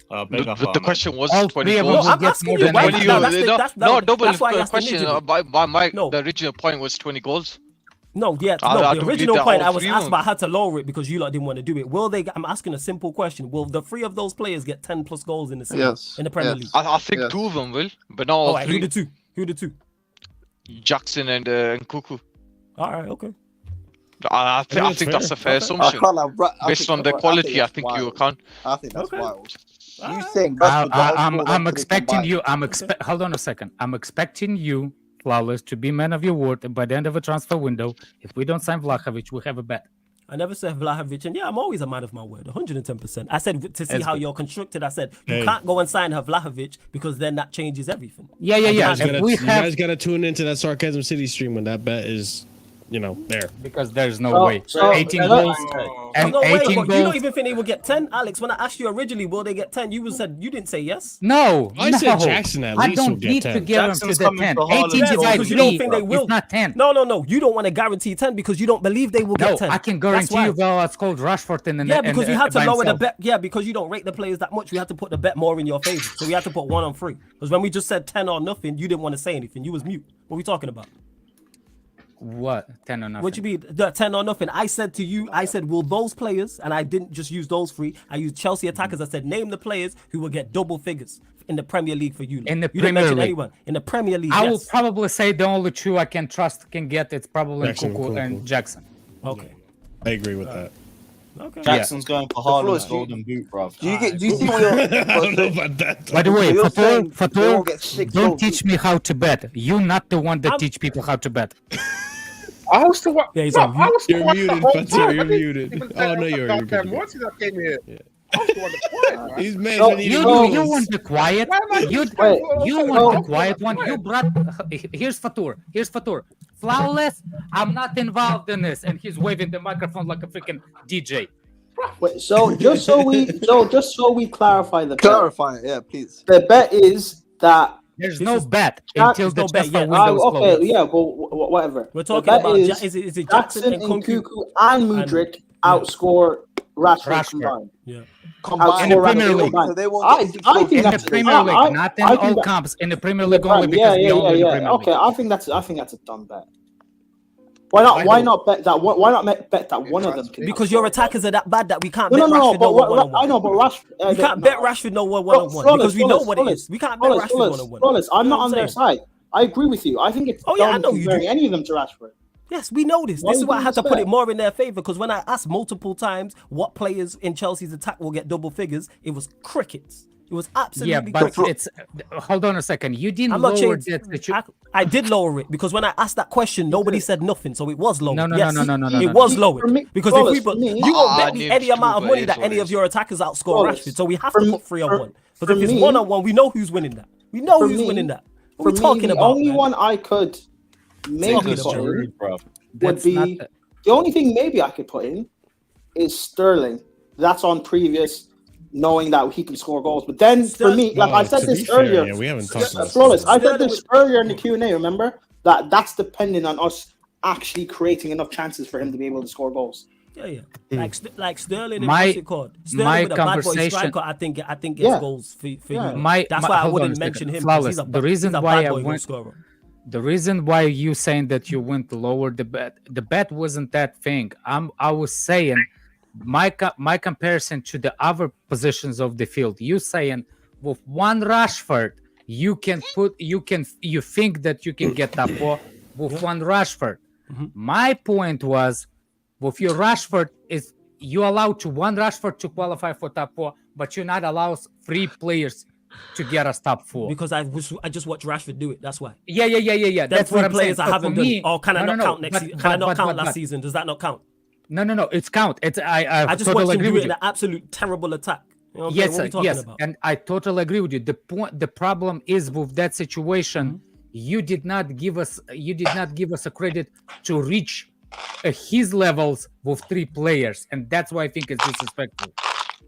But the question was all 20 three of goals. them get more than No, double that's why I asked the question. midget. The original point was 20 goals. The original point I was asked, but I had to lower it because you lot didn't want to do it. Will they? I'm asking a simple question. Will the 3 of those players get 10 plus goals in the season in the Premier League? I think 2 of them will, but not all All right, 3. Who the two? Jackson and Nkunku. All right, okay. I think that's a fair assumption. Based on the quality, I think you can. I think that's wild. You saying I'm expecting you. Hold on a second. I'm expecting you, Flawless, to be man of your word, and by the end of a transfer window, if we don't sign Vlahovic, we have a bet. I never said Vlahovic, and yeah, I'm always a man of my word, 110%. I said to see how you're constructed. I said you can't go and sign her Vlahovic because then that changes everything. Yeah. You guys gotta tune into that Sarcasm City stream when that bet is, there. Because there's no way. 18 goals and no 18 way, goals. you don't even think they will get 10, Alex? When I asked you originally, will they get 10? You didn't say yes. No, I said Jackson at least will get 10. I don't need to give him to the 10. 18 because divided you don't think they will. It's not 10. No. You don't want to guarantee 10 because you don't believe they will get 10. I can guarantee you it's called Rashford in the net. Yeah, because we had to lower the bet. Yeah, because you don't rate the players that much. We had to put the bet more in your favor. So we had to put 1 on 3. Because when we just said 10 or nothing, you didn't want to say anything. You was mute. What are we talking about? What? 10 or nothing? What you mean? The 10 or nothing. I said to you, will those players, and I didn't just use those 3. I used Chelsea attackers. I said, name the players who will get double figures in the Premier League for you. In the you Premier didn't mention League. anyone. In the Premier League, I will probably say the only 2 I can trust can get it's probably Nkunku and Jackson. Okay. I agree with that. Okay. Jackson's going for Haaland's golden boot, bro. Do you see what you're... I don't know about that. By the way, you're saying they Fatur, won't get 6 don't goals. teach me how to bet. You're not the one that teach people how to bet. I was the one. Yeah, he's no, on I was the You're one muted, the whole Fatur, time. you're I didn't muted. even Oh, say no, you're about that good. once since I came here. Yeah. I was the one the quiet, man. These men No, need you want the quiet. You want the quiet one. You brought. Here's Fatur. Flawless. I'm not involved in this, and he's waving the microphone like a freaking DJ. Wait, so just so we clarify the bet. Clarify it, yeah, please. The bet is that there's no bet until the transfer window is okay, closed. yeah, well, whatever. We're talking about is it Jackson and Nkunku and Mudryk outscore Rashford combined. Yeah. In the Premier League. So they won't I get 6 think goals. In the that's Premier League, not in all comps. In the Premier League only because we only in the Premier League. Okay, I think that's a dumb bet. Why not bet that? Why not bet that one of them? Because your attackers are that bad that we can't No, bet no, Rashford no one-on-one. I know, but Rashford. We can't bet Rashford no one-on-one because we know what it is. We can't bet Rashford one-on-one. Flawless, I'm not on their side. I agree with you. I think it's I know you comparing do. any of them to Rashford. Yes, we know this. Why This is would why I you had to put expect? it more in their favor because when I asked multiple times what players in Chelsea's attack will get double figures, it was crickets. It was absolutely. Yeah, but cricket. it's. Hold on a second. You didn't I'm not lower changing. that. I did lower it because when I asked that question, nobody said nothing, so it was lowered. No, It no. was lowered because if we put, you won't bet me need any to, amount of but money it's that what any it of is. your attackers outscore Flawless. Rashford. So we have to put 3-on-1. Because if it's me- 1-on-1, we know who's winning that. We know For who's me- winning that. What are we For talking me, the about? only man? one I could maybe Jesus, put in Rude, bro. would That's be not the only thing maybe I could put in is Sterling. That's on previous, knowing that he can score goals. But then for me, like I said to be this fair, earlier, yeah, we haven't talked about Flawless. I Sterling. said this earlier in the Q&A. Remember that's depending on us actually creating enough chances for him to be able to score goals. Yeah. Like Sterling and My- what's it called? Sterling my with a bad boy conversation- striker, I think gets Yeah. goals for Yeah. you. That's why I hold on wouldn't a mention second. him. 'Cause Flawless. he's a The reason he's a why bad I boy goal went, scorer. the reason why you saying that you went lower the bet wasn't that thing. I was saying my comparison to the other positions of the field. You saying with one Rashford you think that you can get top 4 with one Rashford. My point was with your Rashford is you allowed to one Rashford to qualify for top 4, but you're not allowed 3 players to get us top 4. Because I just watched Rashford do it. That's why. Yeah. Them That's what I'm players saying. I So haven't for done. me, Or can I not count next season? Can I not count last but- season? Does that not count? No. It's count. It's I I just totally watched him agree do with it in you. an absolute terrible attack. You know what I'm Yes, saying? What are we talking yes, about? and I totally agree with you. The problem is with that situation, you did not give us a credit to reach his levels with 3 players, and that's why I think it's disrespectful.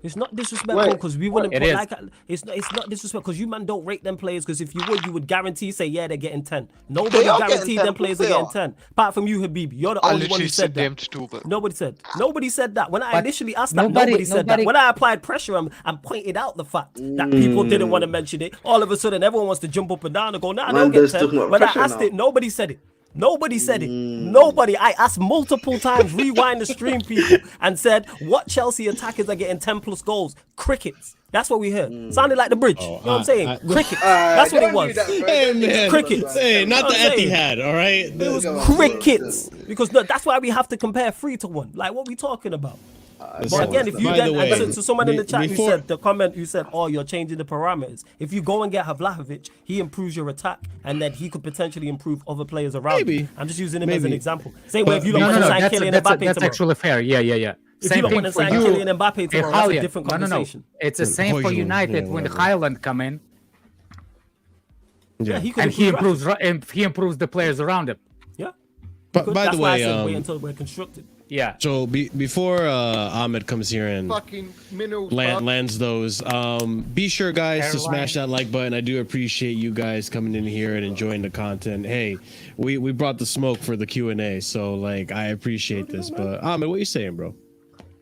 It's not disrespectful because we wouldn't It put is. like it's not disrespectful because you man don't rate them players because if you would guarantee say yeah they're getting 10. Nobody They are getting guaranteed 10, them players they are getting are. 10. Apart from you, Habibi. You're the I only one literally who said that. them to do, but Nobody said that. When I But initially asked that, nobody- nobody said that. nobody- When I applied pressure and pointed out the fact that people didn't want to mention it, all of a sudden everyone wants to jump up and down and go, nah, Man, they'll get there's 10. talking about When I pressure asked now. it, nobody said it. Nobody said it. Nobody. I asked multiple times, rewind the stream people, and said, what Chelsea attackers are getting 10 plus goals? Crickets. That's what we heard. Sounded like the bridge. You know what I'm saying? Crickets. That's what it was. Hey man, Crickets. Hey, not You the know what I'm saying? Etihad, all right? It was crickets. Because no, that's why we have to compare 3-1. Like, what we talking about? But again, if you by the then, way, so someone in the chat before- who said, oh, you're changing the parameters. If you go and get Havlahovic, he improves your attack, and then he could potentially improve other players around. Maybe. You. I'm just using him as an Maybe. example. Same way if you don't No, want to sign that's Kylian Mbappe that's tomorrow. actually fair. Yeah. If Same you don't thing want to for sign you. Kylian Mbappe tomorrow, that's a Italian. different No. conversation. It's the same for Hojlund, United yeah, when whatever. Highland come in Yeah, he could and he improve improves the players around him. Yeah. But by That's the why I way, said wait until we're constructed. Yeah. so before Ahmed comes here and Fucking minerals. lands those, be sure guys to smash that like button. I do appreciate you guys coming in here and enjoying the content. Hey, we brought the smoke for the Q&A, so like I appreciate this. But Ahmed, what you saying, bro?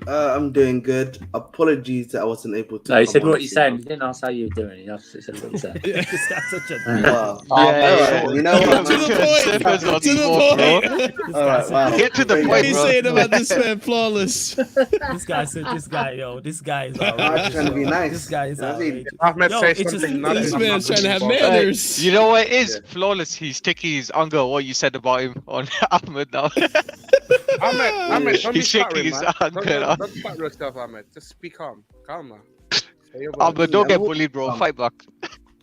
I'm doing good. Apologies that I wasn't able to. No, he said come on what you this saying. evening. He didn't ask how you were doing. He just said what you said. This guy's such a Wow. Yeah, You know what? To the point. To the point. All right, wow. Get to the What point, are you bro. saying about this man, flawless? This guy is outrageous. I'm trying to be nice. This guy is You know what I mean? outrageous. Ahmed Yo, says it's just- something. This man's trying to have Right. manners. You know what it is? Flawless. He's taking his anger. What you said about him on Ahmed now. Ahmed, don't be He's shaking stuttering, his man. anger now. Don't stutter yourself, Ahmed. Just be calm. Calm, man. Ahmed, don't get bullied, bro. Fight back.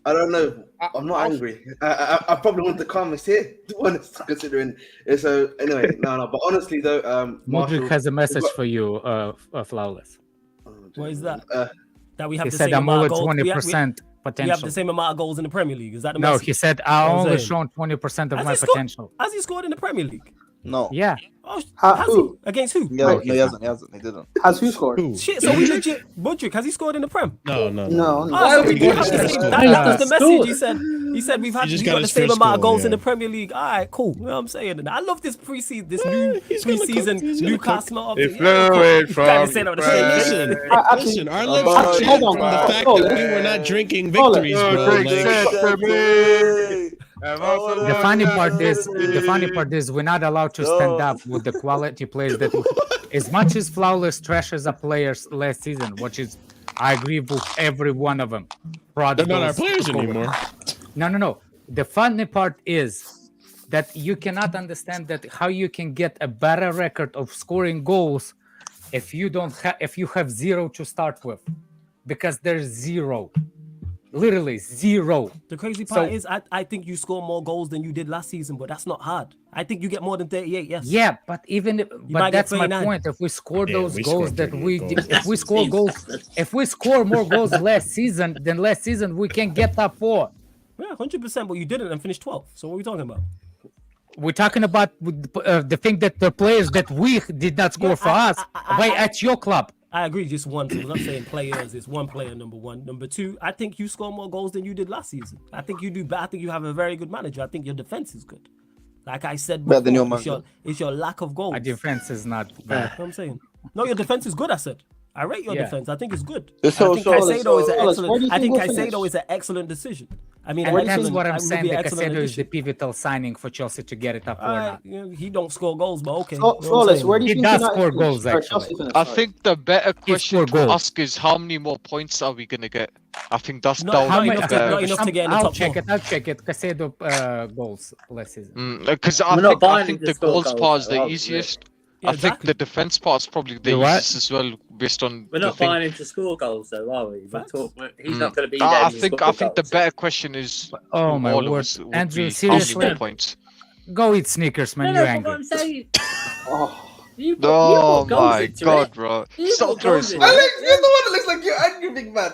I don't know. I'm not angry. I probably want the calmest here, to be honest, considering. So anyway, no. But honestly, though, Modric Marshall, has a message for you, Flawless. What is that? That we have He the said same I'm amount only of goals. 20% We have potential. the same amount of goals in the Premier League. Is that the No, message? he said I What I'm only saying. shown 20% of Has my he scored- potential. Has he scored in the Premier League? No. Yeah. Oh, Ha- has who? he? Against who? No, he hasn't. He didn't. Has who scored? Who? Shit, so we legit. Modric, has he scored in the Prem? No. No. Ah, so we He do have just the got same. scored. That was the Scored. message. He said we've had just we got got the his same first amount of goal, goals in yeah. the Premier League. All right, cool. You know what I'm saying? I love this preseason, this new he's gonna preseason cook. He's gonna Newcastle of He the flew cool. from Guys are saying all the same Listen, shit. listen, our lips hold are on, changed hold from on, the hold fact on. that we were not drinking Hold on. victories, bro. Like, The funny part is we're not allowed to stand up with the quality players that as much as Flawless trashes up players last season, which is I agree with every one of them. they're not our players anymore. No. The funny part is that you cannot understand that how you can get a better record of scoring goals if you have zero to start with, because there's zero. Literally zero. The crazy part So- is, I think you score more goals than you did last season, but that's not hard. I think you get more than 38. Yes. Yeah, but even might but get that's my 39. point. If we score Yeah, those we goals scored that 38 we goals. if we score goals, if we score more goals last season than last season, we can get top 4. Yeah, 100%. But you didn't and finished 12. So what are we talking about? We're talking about the thing that the players that we did not score for us at your club. I agree, just one. So I'm not saying players. It's one player, number one. Number two, I think you score more goals than you did last season. I think you do. I think you have a very good manager. I think your defense is good. Like I said before, Better than your manager. it's your lack of goals. Our defense is not You bad. know what I'm saying? No, your defense is good. I said. I rate your Yeah. defense. I think it's good. So- I think so- Caicedo so- is an so- excellent. where do you I think think we'll Caicedo finish? is an excellent decision. I mean, And an that's excellent- what I'm would saying. be an The excellent Caicedo is the addition. pivotal signing for Chelsea to get it up or not. He don't score goals, but okay. So, You know what I'm Flawless, saying? where do you He think does United score finish? goals, Or actually. Chelsea finish, I sorry. think the better question to goals. ask is how many more points are we gonna get? I think that's Not- that would not be enough the to- better not enough to get in the I'll top check four. it. I'll check it. Caicedo goals last season. Because I We're not think buying him to the score goals goals, part is though, the are we? easiest. Yeah, I think exactly. the defense part is probably the You're right. easiest as well, based on We're the not thing. buying him to score goals, though, are we? He's not going to be there. I to think score the goals. better question is Oh my all of word, us would Andrew! be Seriously, how many more points. go eat Snickers, man. No, You're but angry. what I'm saying. Oh, You Oh put goals my into god, it. bro! You Stop put throwing goals in smoke. it. you're the one that looks like you're angry, big man.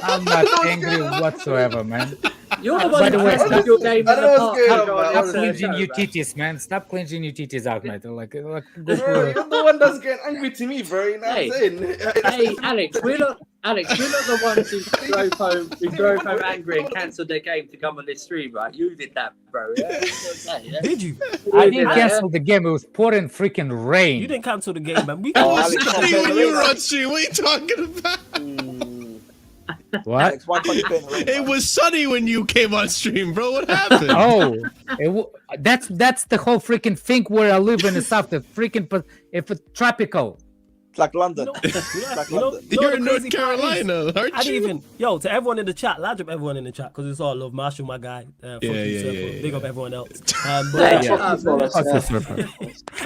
I'm not angry whatsoever, man. You're the By one the who way, cancelled stop- your game in I the don't know park. what's going on, to go man. on Stop this, cleansing show, your man. titties, man. Stop cleansing your titties out, man. Like Bro, you're the one that's getting angry to me, bro. You know what I'm saying? Hey, Alex, we're not the ones who drove home angry and cancelled their game to come on this stream, right? You did that, bro. Yeah? Did you? I didn't cancel the game. It was pouring freaking rain. You didn't cancel the game, man. We Oh, can't. Alex, Sunny when you were on stream. What are you talking about? What? Alex, why can't you play in the rain, It man? was sunny when you came on stream, bro. What happened? Oh, that's the whole freaking thing where I live in the south. The freaking if it's tropical. It's like London. You know, You're the in North crazy part is, Carolina, aren't I didn't you? even to everyone in the chat. Large up everyone in the chat because it's all love. Marshall, my guy. Fuck you, Surfer. Big up everyone else.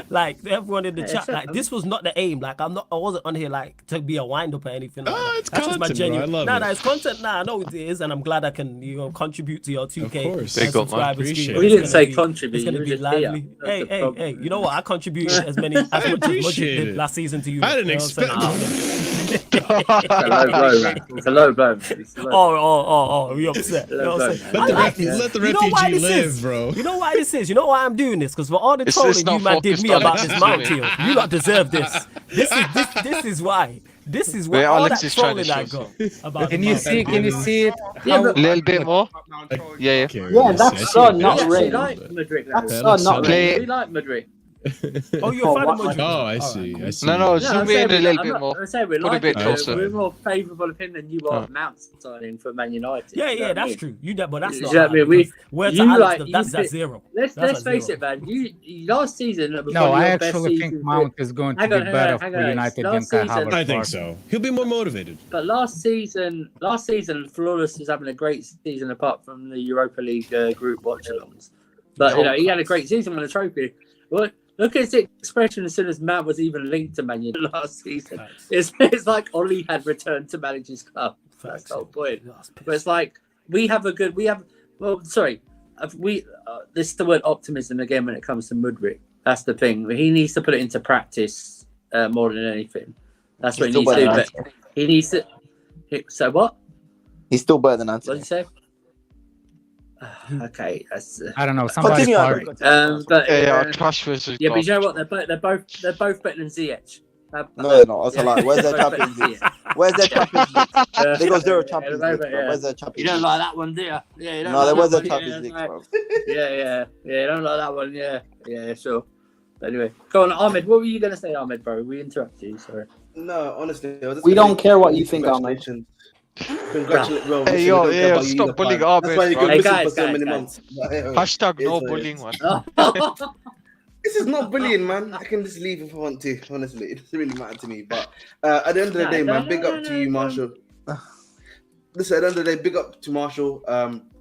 Like everyone in the chat, like this was not the aim. Like I wasn't on here like to be a wind up or anything. Like that. It's That's just my content, bro. I genuine. love Nah, it. it's content. Nah, I know it is, and I'm glad I can contribute to your 2K. Of course. and Big up, man. subscribers. Appreciate We it. didn't say contribute. It's gonna you be were just lively. here. That's the problem. Hey, you know what? I contributed as much as appreciate did it. last season to you. I didn't You know what I'm saying? expect- It's a low blow, man. It's a low blow. Oh, we upset. You know what I'm saying? Let I the like ref- this. let the You know why refugee this live, is? bro. You know why this is? You know why I'm doing this? Because for all the It's trolling not you man did focused me on about it, this is mount it? hill, you lot deserve this. This is why. This is why Wait, all Alex that is trying to trolling I show got about Can the you Mount see? Hill. Can you see it? Yeah, but- A little bit more. Yeah. Yeah, that's so not We actually rain. like Madrid. That's That so looks not so rain. We like Madrid. Oh, you're a fan of what- Madrid? Oh, I All see. right. I see. No, No, zoom I'm in saying a little I'm bit not- more. I'm saying we Put a like bit him. closer. We're more favourable of him than you are of Mount signing for Man United. Yeah, You know what I that's mean? true. You that, but that's You not. know what I mean? We- Where to you Alex, like- that's you at fit- zero. Let's That's face zero. it, man. You last season was No, one of I your best actually think seasons. Mount is going to Hang be on, hang better on, for hang on. United than Last Kai season- Havertz. I think so. He'll be more motivated. But last season, Flawless was having a great season apart from the Europa League group watch-alongs. But you know, he had a great season with a trophy. Look at his expression as soon as Mount was even linked to Man United last season. It's like Ollie had returned to manage his club. That's the whole point. But it's like this is the word optimism again when it comes to Mudryk. That's the thing. He needs to put it into practice more than anything. That's what he He's needs to still do. better But he needs to. So what? He's still better than What Anthony. did you say? Okay, that's. I don't know. Somebody's Continue, part. Andre. But Trash versus yeah, but you know what? They're both better than Ziyech. No, they're not. That's a lie. Where's their Champions League? Where's their Champions League? They got zero Champions League, bro. Where's their Champions You League? don't like that one, do you? Yeah, you don't No, like there was that a one, Champions League, bro. Yeah, you don't like that one, yeah, sure. But anyway, go on, Ahmed. What were you gonna say, Ahmed, bro? We interrupted you. Sorry. No, honestly, I was just We gonna don't say care what you think, Ahmed. congratulations. Congratulations, bro. Hey, Listen, yo, we don't care yeah, about you stop either, bullying fam. Ahmed, That's why you've bro. been Hey, missing guys, for so guys, many guys. months. But, hey, Hashtag it's no what it bullying, is. man. This is not bullying, man. I can just leave if I want to. Honestly, it doesn't really matter to me. But at the end of the day, man, big up to you, Marshall. Listen, at the end of the day, big up to Marshall.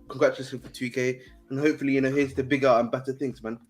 Congratulations for 2K, and hopefully, here's the bigger and better things, man.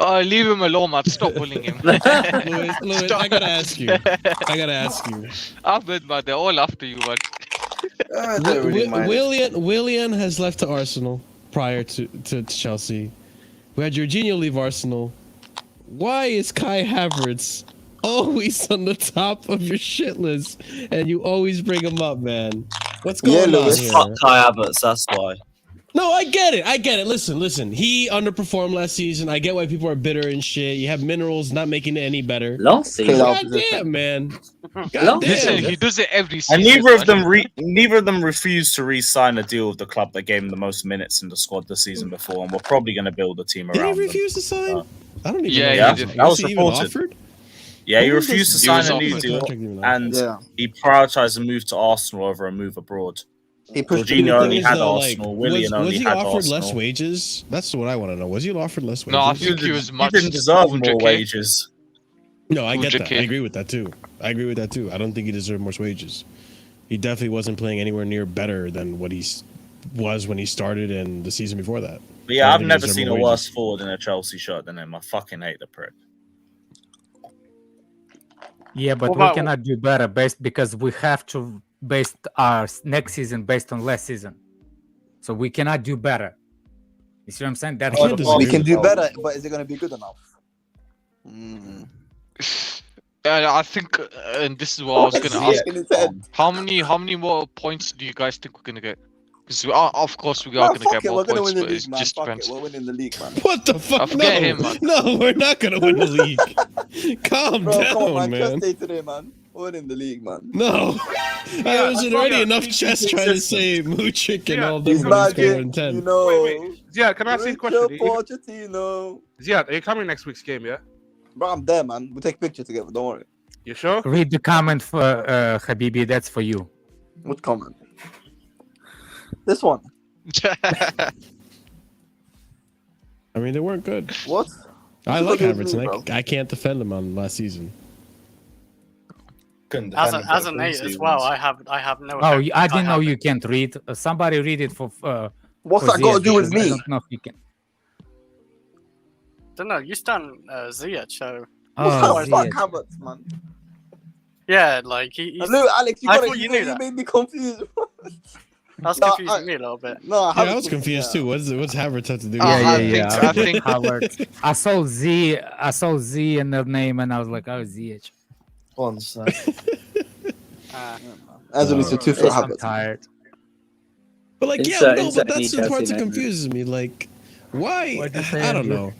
Leave him alone, man. Stop bullying him. Louis, I gotta ask you. Ahmed, man, they're all after you, man. I don't really mind. Willian has left to Arsenal prior to Chelsea. We had Jorginho leave Arsenal. Why is Kai Havertz always on the top of your shit list, and you always bring him up, man? What's going on here? Fuck Kai Havertz, that's why. No, I get it. Listen. He underperformed last season. I get why people are bitter and shit. You have Minerals not making it any better. Last season, God damn, man. God Listen, damn. he does it every season. And neither of them refused to re-sign a deal with the club that gave him the most minutes in the squad the season before, and we're probably going to build a team Did he around them. refuse to sign? I don't even know. Yeah, That was he even reported. offered? Yeah, he When was refused to this- sign He a was new offered. deal, Contract even and offered. he prioritized a move to Arsenal over a move abroad. He pushed The Jorginho thing only is, had though, Arsenal. was Willian only he had offered Arsenal. less wages? That's what I want to know. Was he offered less wages? No, I think he was much. He didn't deserve more 200K. wages. No, I get that. 200K. I agree with that too. I don't think he deserved more wages. He definitely wasn't playing anywhere near better than what he was when he started and the season before that. But yeah, I I've think he never deserved seen a more worse wages. forward in a Chelsea shirt than him. I fucking hate the prick. Yeah, but What we about- cannot do better because we have to base our next season based on last season. So we cannot do better. You see what I'm saying? That's can't the We disagree can with do that. better, but is it going to be good enough? I think, and this is what I was going to ask. Shaking his head. How many more points do you guys think we're going to get? Because of course we are Man, going to fuck get it, more we're going to points, win the but it league, man. just Fuck depends. it, we're winning the league, man. What the fuck? I forget him, man. No, we're not gonna win the league. Calm Bro, come on, down, man. Chest man. day today, man. We're winning the league, man. No, there was already enough chess trying to say Moochik and all them He's for his magic, favorite 10. you know. Wait. Ziad, can I ask you a question? Pochettino. Ziad, are you coming next week's game, yeah? Bro, I'm there, man. We'll take a picture together, don't worry. You sure? Read the comment for Habibi. That's for you. What comment? This one. I mean, they weren't good. What? I like Look at Havertz, me, and I can't defend him on last season. As an 8 as well, I have no. Oh, hope I that didn't know have you it. can't read. Somebody read it for. What's for that got to Ziyech, do with because I me? don't know if you can. Don't know. You stand Ziyech, so Oh, What's that Ziyech. Havertz, man? yeah, like he's. Look, Alex, you I got thought it. you You knew that. made me confused. That's No, confusing me a little bit. No, Yeah, I was confused too. What's Havertz have to do with Yeah, it? yeah, I think- Havertz. I saw Z in the name, and I was like, oh, Ziyech. One sec. As only two for I'm Havertz. tired. But like, yeah, Insert- no, insert but that's the Newcastle part that United. confuses me. Like, why? What'd you say, I don't Andrew? know.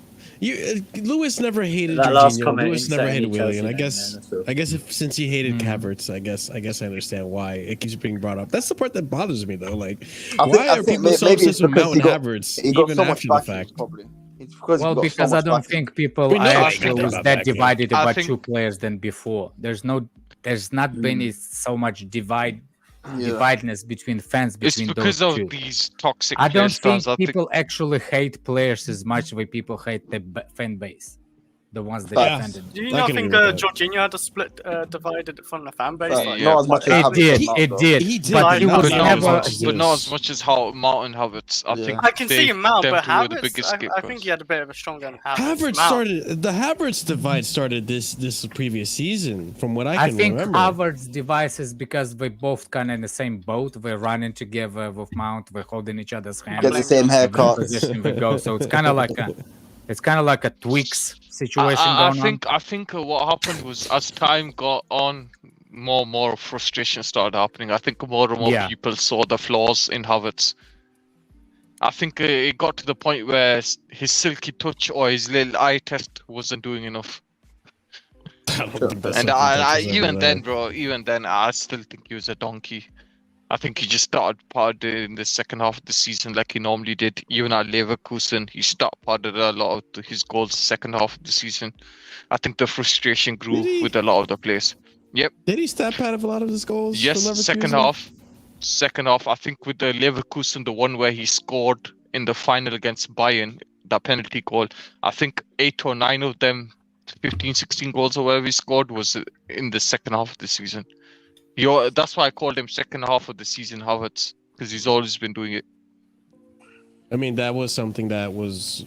Lewis never hated That last Jorginho. comment, Lewis never insert hated Newcastle Willian. I United, guess. man, that's all. I guess if since he hated Havertz, I guess I understand why it keeps being brought up. That's the part that bothers me though. Like, why are people so maybe it's obsessed with because Mount he got, Havertz he got even so much after the backing, fact? probably. It's because Well, he got because so I much don't backing. think people We know are that actually about was that that game. divided I about think- two players than before. There's not been so much dividedness between fans It's between because those of two. these toxic I don't hairstyles. think people actually hate players as much as people hate the fan base, the ones that Yeah. defended. Do you I not can think agree with that. Jorginho had a split divided from the fan base? But Like, not as much as It Havertz did, does now, it though. did, He did, but but he not was as never. much but not as much as how Martin Havertz. I Yeah. think I can see him out, them but two were the Havertz, biggest I think scapegoats. he had a bit of a stronger than Havertz. Havertz Mount. started the Havertz divide started this previous season, from what I I can think remember. Havertz devices because they both kind of in the same boat. We're running together with Mount. We're holding each other's hands. Get the same Every haircut. position we go. So it's kind of like a Twix situation I going on. think what happened was as time got on, more frustration started happening. I think more and more Yeah. people saw the flaws in Havertz. I think it got to the point where his silky touch or his little eye test wasn't doing enough. I don't think that's And something that was even ever then, there. bro, even then, I still think he was a donkey. I think he just started partying in the second half of the season like he normally did. Even at Leverkusen, he started partying a lot of his goals second half of the season. I think the frustration grew Did he? with a lot of the players. Yep. Did he stat pad of a lot of his goals? for Yes, second Leverkusen? half. Second half, I think with the Leverkusen, the one where he scored in the final against Bayern, that penalty goal, I think 8 or 9 of them, 15, 16 goals or whatever he scored was in the second half of the season. That's why I called him second half of the season Havertz, because he's always been doing it. I mean, that was something that was,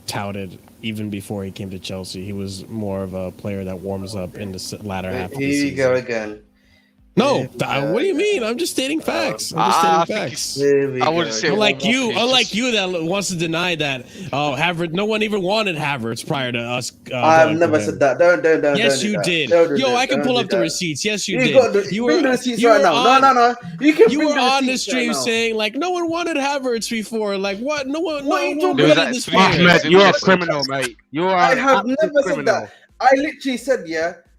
touted even before he came to Chelsea. He was more of a player that warms up in the latter half of the Here season. you go again. No, what do you mean? I'm just stating facts. I'm just stating facts. I wouldn't say Unlike you that wants to deny that. Oh, Havertz. No one even wanted Havertz prior to us. I've never said that. Don't. Yes, don't you do did. that. Yo, I can pull up the receipts. Yes, you did. You bring the receipts right now. No. You were on the stream saying like no one wanted Havertz before. Like what? No one. What are you talking wanted about? this Ahmed, you're a criminal, mate. You are. I have never said criminal. that. I literally said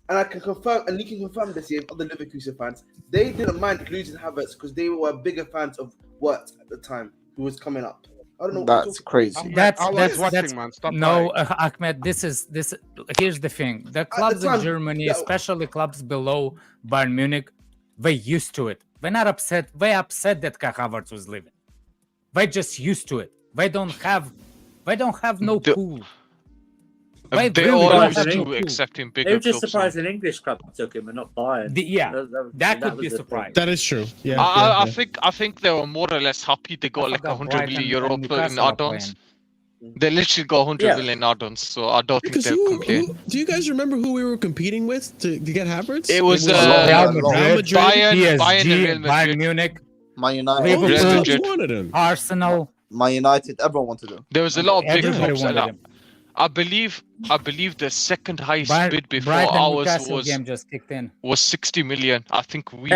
and I can confirm, and you can confirm this here, other Leverkusen fans, they didn't mind losing Havertz because they were bigger fans of Wirtz at the time, who was coming up. I don't know. That's crazy. That's man. Stop no, Ahmed. This is. Here's the thing: the clubs in Germany, especially clubs below Bayern Munich, they used to it. They're not upset. They're upset that Kai Havertz was leaving. They just used to it. They don't have no cool. They really all don't used have to no cool. accept bigger They were just clubs. surprised an English club took him and not Bayern. That could was be the surprised. That is true. Yeah. I think they were more or less happy. They got like 100 million euro in add-ons. They literally got 100 million add-ons, so I don't think they'll complain. Do you guys remember who we were competing with to get Havertz? It was Real Madrid, PSG, Bayern Bayern Munich, Man United. Liverpool, wanted him. Arsenal. Man United. Everyone wanted him. There was a lot of big Everybody clubs. wanted him. I believe the second highest bid before Brighton ours Newcastle game just kicked in. was 60 million. I think we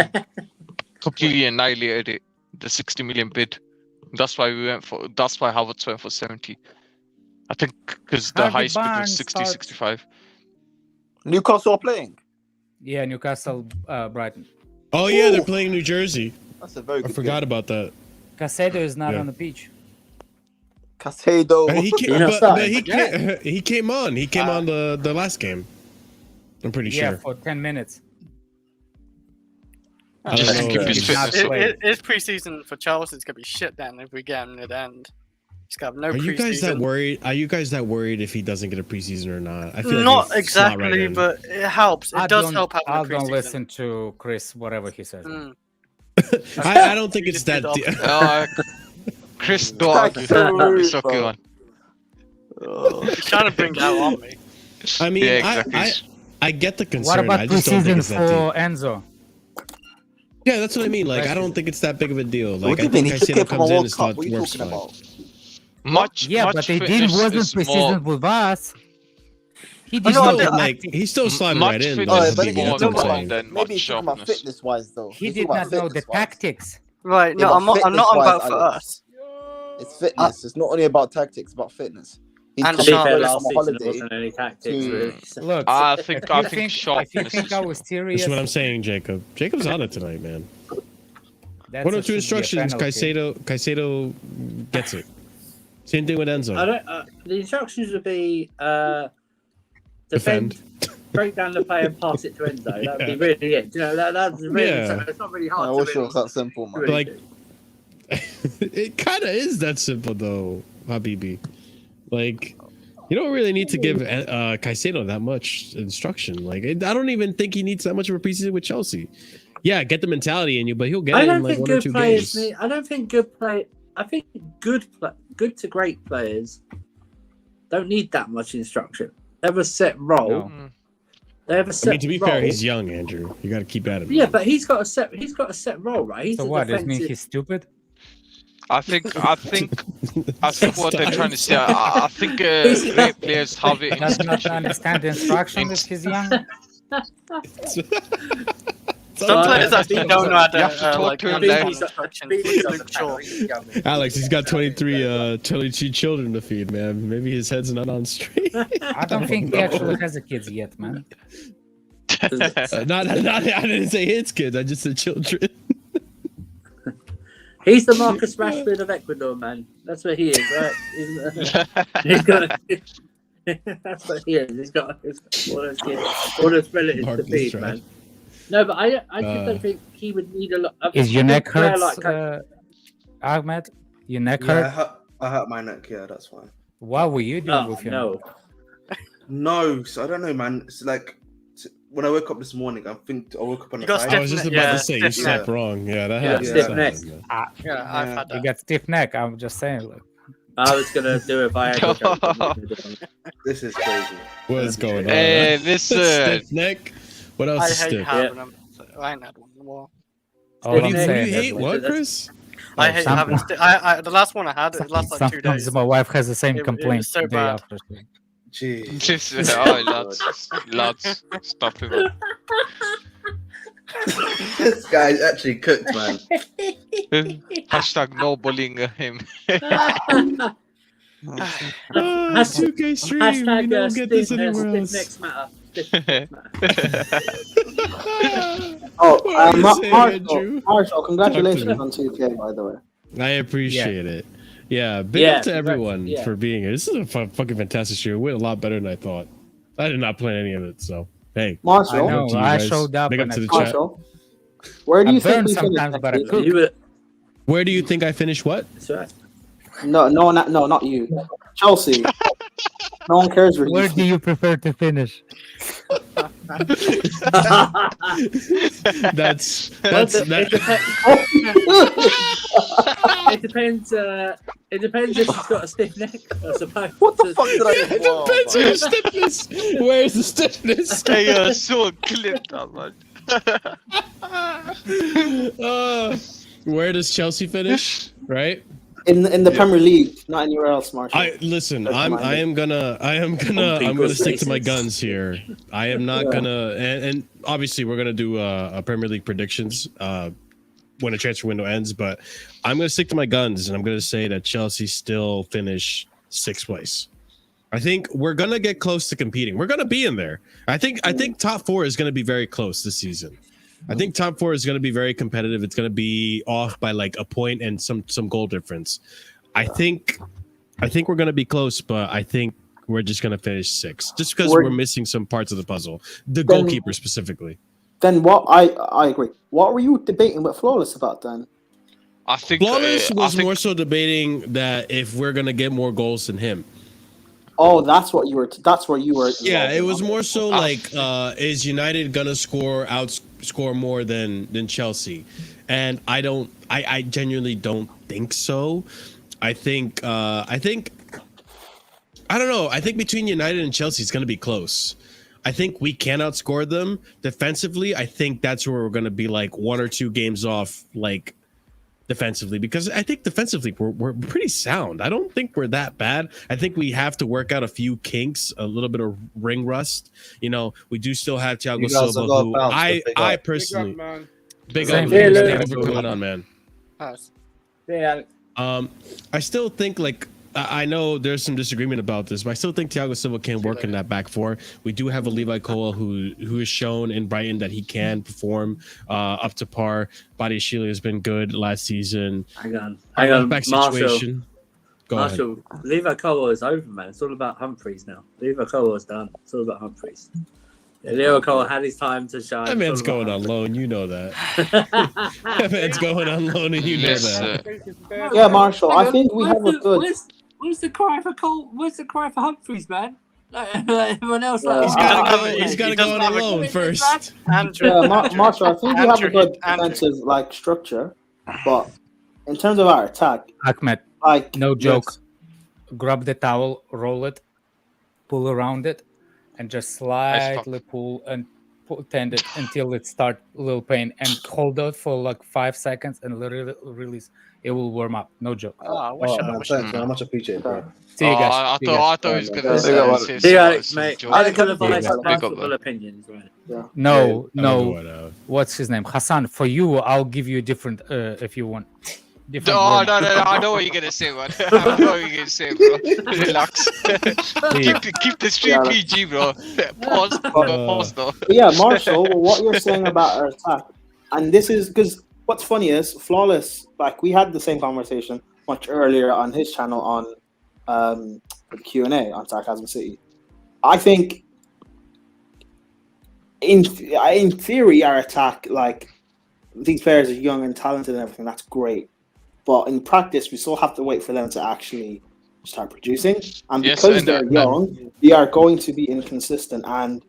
completely annihilated it. The 60 million bid. That's why Havertz went for 70. I think because the highest bid was 60, 65. Newcastle are playing. Yeah, Newcastle, Brighton. Oh yeah, they're playing New Jersey. That's a very good I forgot about that. Caicedo is not on the pitch. Caicedo. He came on. He came on the last game. I'm pretty sure. Yeah, for 10 minutes. Just to keep his fitness. His preseason for Chelsea is gonna be shit then if we get him at the end. He's got no Are you guys that preseason. worried? Are you guys that worried if he doesn't get a preseason or not? I feel like Not he'll slot exactly, right in. but it helps. It does help having I a preseason. don't listen to Chris, whatever he says. I don't think it's that. Chris, don't argue. It's okay, man. He's trying to bring that on me. I mean, Yeah, exactly. I get the concern. What about I just don't think preseason it's that deep. for Enzo? Yeah, that's what I mean. Like, I don't think it's that big of a deal. Like, What do I you mean? think He just Caicedo came from a comes in World and Cup. What are you works talking fine. about? But they did wasn't preseason with us. He did Still, not. like, he still slotted Much right in. fitness though, is but Habibi, again, that's you're what I'm talking saying. than Maybe he's much talking about sharpness. fitness wise though. He He's did talking not about know the fitness-wise. tactics. Right, Yeah, no, but I'm not fitness-wise, about for Alex. us. It's fitness. It's not only about tactics. It's about fitness. He's And coming sharp. from last a season holiday. there wasn't any tactics. Really. Look, I think if you sharpness think is- I was serious, That's what I'm saying, Jacob. Jacob's on it tonight, man. that's One a or two should be a instructions. penalty. Caicedo gets it. Same thing with Enzo. I don't. The instructions would be defend, break down the play, and pass it to Enzo. That would be really it. You know, that's really. Yeah. It's not really hard. I to wish it really, was that simple, man. really Like, do. it kind of is that simple, though, Habibi. Like, you don't really need to give Caicedo that much instruction. Like, I don't even think he needs that much of a preseason with Chelsea. Yeah, get the mentality in you, but he'll get I it in don't like think one or good two players. games. I don't think good play. I think good to great players don't need that much instruction. They have a set role. No. They have a I set. mean, to be role. fair, he's young, Andrew. You got to keep at him. Yeah, but he's got a set. He's got a set role, right? He's So a what? Does it mean defensive- he's stupid? I think what they're trying to say. I think great players have it. Does not understand the instructions if he's young. Some players actually don't know how to, You have to talk like, to him handle there. instructions. Beatty's Luke Shaw. Alex, he's got 22 children to feed, man. Maybe his head's not on straight. I don't think he actually has a kids yet, man. Not, I didn't say his kids. I just said children. He's the Marcus Rashford of Ecuador, man. That's what he is, right? He's got. That's what he is. He's got all those kids, all those relatives Marcus to feed, Rashford. man. No, but I just don't think he would need a lot. Is your neck player hurts, Ahmed? Your neck Yeah, hurt? I hurt my neck. Yeah, that's fine. What were you doing with your no. neck? No, so I don't know, man. It's like when I woke up this morning, I woke up on the got side. I was just about to say you stiff slept wrong. Yeah, that Yeah, happens. stiff That neck. happens, man. Yeah, I've had You that. got stiff neck. I'm just saying. Look. I was gonna do it by. This is crazy. What is going on? Hey, listen. Stiff neck. What else I is hate stiff? having them. So I ain't had one in a while. All What I'm do you saying hate? is, What, Chris? I hate having I the last one I had, it lasted like 2 sometimes days. my wife has the same It complaint was so day bad. after. Jeez. Oh, lads, stop it, man. This guy's actually cooked, man. Hashtag no bullying him. 2K stream. Hashtag We don't get this anywhere stiff else. necks matter. Marshall, congratulations on 2K, by the way. I appreciate it. Yeah, big Yeah, up to everyone yeah. for being here. This is a fucking fantastic show. It went a lot better than I thought. I did not plan any of it, so hey. Marshall, big up to you I guys. showed up Big up and to the I- chat. Marshall, where do you I think burn we finish sometimes, next but I week? cook. Where do you think I finished? What? That's right. No, not you. Chelsea. No one cares where Where do you prefer to finish? That's It depends. It depends if she's got a stiff neck, I suppose. What the fuck did I do? It depends on the stiffness. Where's the stiffness? They so clipped up, man. Where does Chelsea finish? Right? In the Premier League, not anywhere else, Marshall. I'm gonna stick to my guns here. I am not gonna, and obviously we're gonna do a Premier League predictions when the transfer window ends, but I'm gonna stick to my guns and I'm gonna say that Chelsea still finish 6th place. I think we're gonna get close to competing. We're gonna be in there. I think top 4 is gonna be very close this season. I think top 4 is going to be very competitive. It's going to be off by like a point and some goal difference. I think we're going to be close, but I think we're just going to finish 6th just because we're missing some parts of the puzzle. The goalkeeper specifically. Then what? I agree. What were you debating with Flawless about then? I think Flawless was more so debating that if we're going to get more goals than him. Oh, that's what you were. That's where you were. Yeah, it was more so like, is United gonna outscore more than Chelsea? And I genuinely don't think so. I think I don't know. I think between United and Chelsea, it's gonna be close. I think we can outscore them defensively. I think that's where we're gonna be like 1 or 2 games off, like defensively, because I think defensively we're pretty sound. I don't think we're that bad. I think we have to work out a few kinks, a little bit of ring rust. You know, we do still have Thiago Silva, who I personally big up for coming on, man. Yeah. I still think like I know there's some disagreement about this, but I still think Thiago Silva can work in that back 4. We do have a Levi Cole who has shown in Brighton that he can perform up to par. Badi Sheila has been good last season. Hang on, Back Marshall. situation. Go ahead. Marshall, Levi Cole is over, man. It's all about Humphreys now. Levi Cole is done. It's all about Humphreys. Yeah, Levi Cole had his time to shine. That man's going on loan, you know that. That man's going on loan, and you know that. Yeah, Marshall. I think we have a good. Where's the cry for Cole? Where's the cry for Humphreys, man? Everyone else, he's got to go on loan first. Marshall, I think we have a good defensive like structure, but in terms of our attack, Ahmed, like no joke. Grab the towel, roll it, pull around it, and just slightly pull and tend it until it starts a little pain, and hold out for like 5 seconds and literally release. It will warm up. No joke. Thanks, man. I much appreciate, bro. See you guys. I thought he was gonna say. See you, Alex, mate. I think I'll advise basketball opinions, right? Yeah. No. What's his name? Hassan. For you, I'll give you a different. If you want. No. I know what you're gonna say, man. I know what you're gonna say, bro. Relax. keep the stream PG, bro. Pause, though. Yeah, Marshall. What you're saying about our attack, and this is because what's funny is Flawless. Like we had the same conversation much earlier on his channel on the Q&A on Sarcasm City. I think in theory our attack, like these players are young and talented and everything, that's great. But in practice, we still have to wait for them to actually start producing. And because they're young, they are going to be inconsistent. And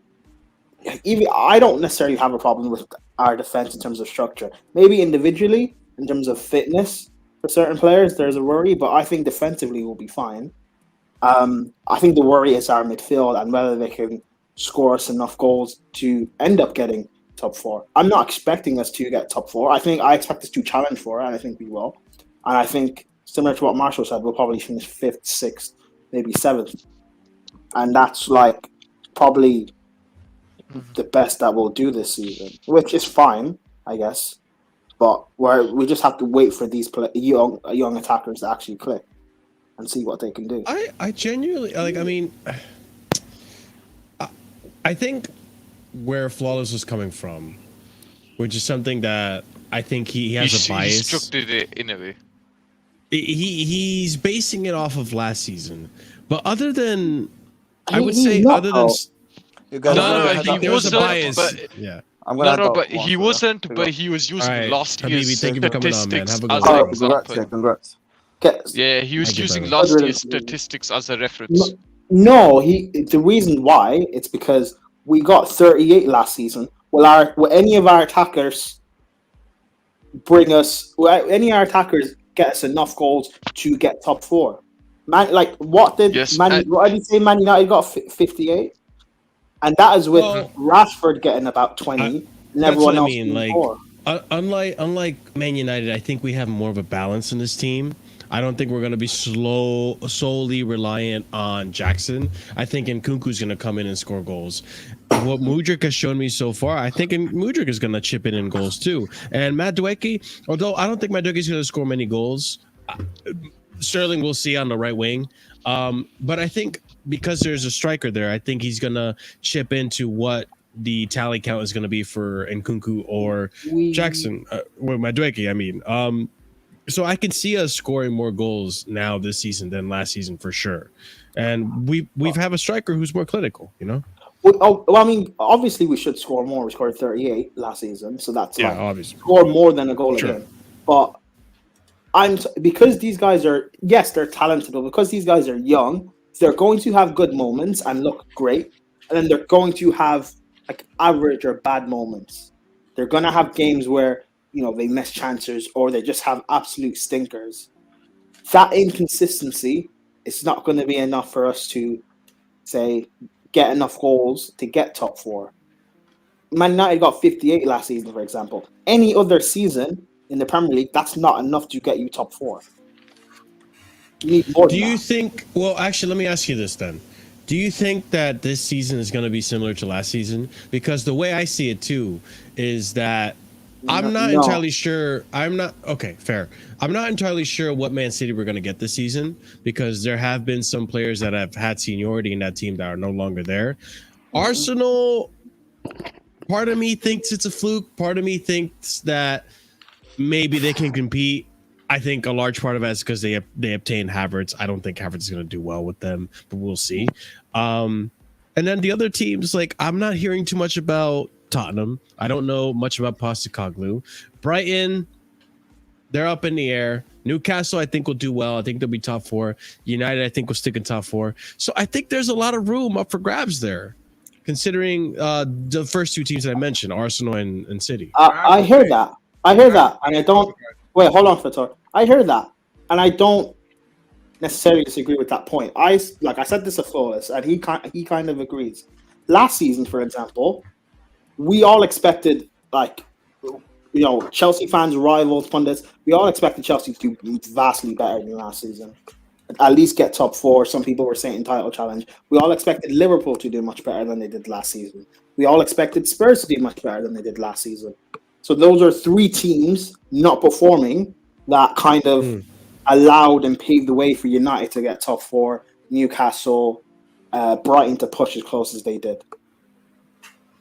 even I don't necessarily have a problem with our defense in terms of structure. Maybe individually, in terms of fitness, for certain players, there's a worry. But I think defensively we'll be fine. I think the worry is our midfield and whether they can score us enough goals to end up getting top 4. I'm not expecting us to get top 4. I expect us to challenge for it, and I think we will. And I think, similar to what Marshall said, we'll probably finish 5th, 6th, maybe 7th. And that's like probably the best that we'll do this season, which is fine, I guess. But we just have to wait for these young attackers to actually click and see what they can do. I genuinely like. I mean, I think where Flawless was coming from, which is something that I think he has a bias. He structured it in a way. He's basing it off of last season, but other than he was a bias. But, yeah. But he wasn't. But he was using last year's statistics as an example. Congrats. Yeah, he was using last year's statistics as a reference. No, the reason why it's because we got 38 last season. Will any of our attackers bring us? Will any of our attackers get us enough goals to get top 4? Man, like what did what did you say? Man United got 58, and that is with Rashford getting about 20, and everyone else. Unlike Man United, I think we have more of a balance in this team. I don't think we're going to be solely reliant on Jackson. I think Nkunku's going to come in and score goals. What Mudryk has shown me so far, I think Mudryk is going to chip in goals too. And Madueke, although I don't think Madueke is going to score many goals, Sterling we'll see on the right wing. But I think because there's a striker there, I think he's going to chip into what the tally count is going to be for Nkunku or Jackson. Madueke, I mean. So I can see us scoring more goals now this season than last season for sure, and we have a striker who's more clinical, you know. Well, I mean, obviously we should score more. We scored 38 last season, so that's obviously score more than a goal again. But because these guys are they're talented, but because these guys are young, they're going to have good moments and look great, and then they're going to have like average or bad moments. They're gonna have games where they miss chances or they just have absolute stinkers. That inconsistency is not going to be enough for us to, say, get enough goals to get top 4. Man United got 58 last season, for example. Any other season in the Premier League, that's not enough to get you top 4. You need more. Do you think? Well, actually, let me ask you this then. Do you think that this season is going to be similar to last season? Because the way I see it too is that I'm not entirely sure. Okay, fair. I'm not entirely sure what Man City we're going to get this season because there have been some players that have had seniority in that team that are no longer there. Arsenal, part of me thinks it's a fluke. Part of me thinks that maybe they can compete. I think a large part of that is because they obtained Havertz. I don't think Havertz is going to do well with them, but we'll see. And then the other teams, like I'm not hearing too much about Tottenham. I don't know much about Postecoglou. Brighton, they're up in the air. Newcastle, I think will do well. I think they'll be top 4. United, I think will stick in top 4. So I think there's a lot of room up for grabs there, considering the first 2 teams that I mentioned, Arsenal and City. I hear that. And I don't. Wait, hold on, Fator. I hear that, and I don't necessarily disagree with that point. I said this to Flawless, and he kind of agrees. Last season, for example, we all expected, Chelsea fans, rivals, pundits, we all expected Chelsea to do vastly better than last season. At least get top 4. Some people were saying title challenge. We all expected Liverpool to do much better than they did last season. We all expected Spurs to do much better than they did last season. So those are 3 teams not performing that kind of allowed and paved the way for United to get top 4, Newcastle, Brighton to push as close as they did.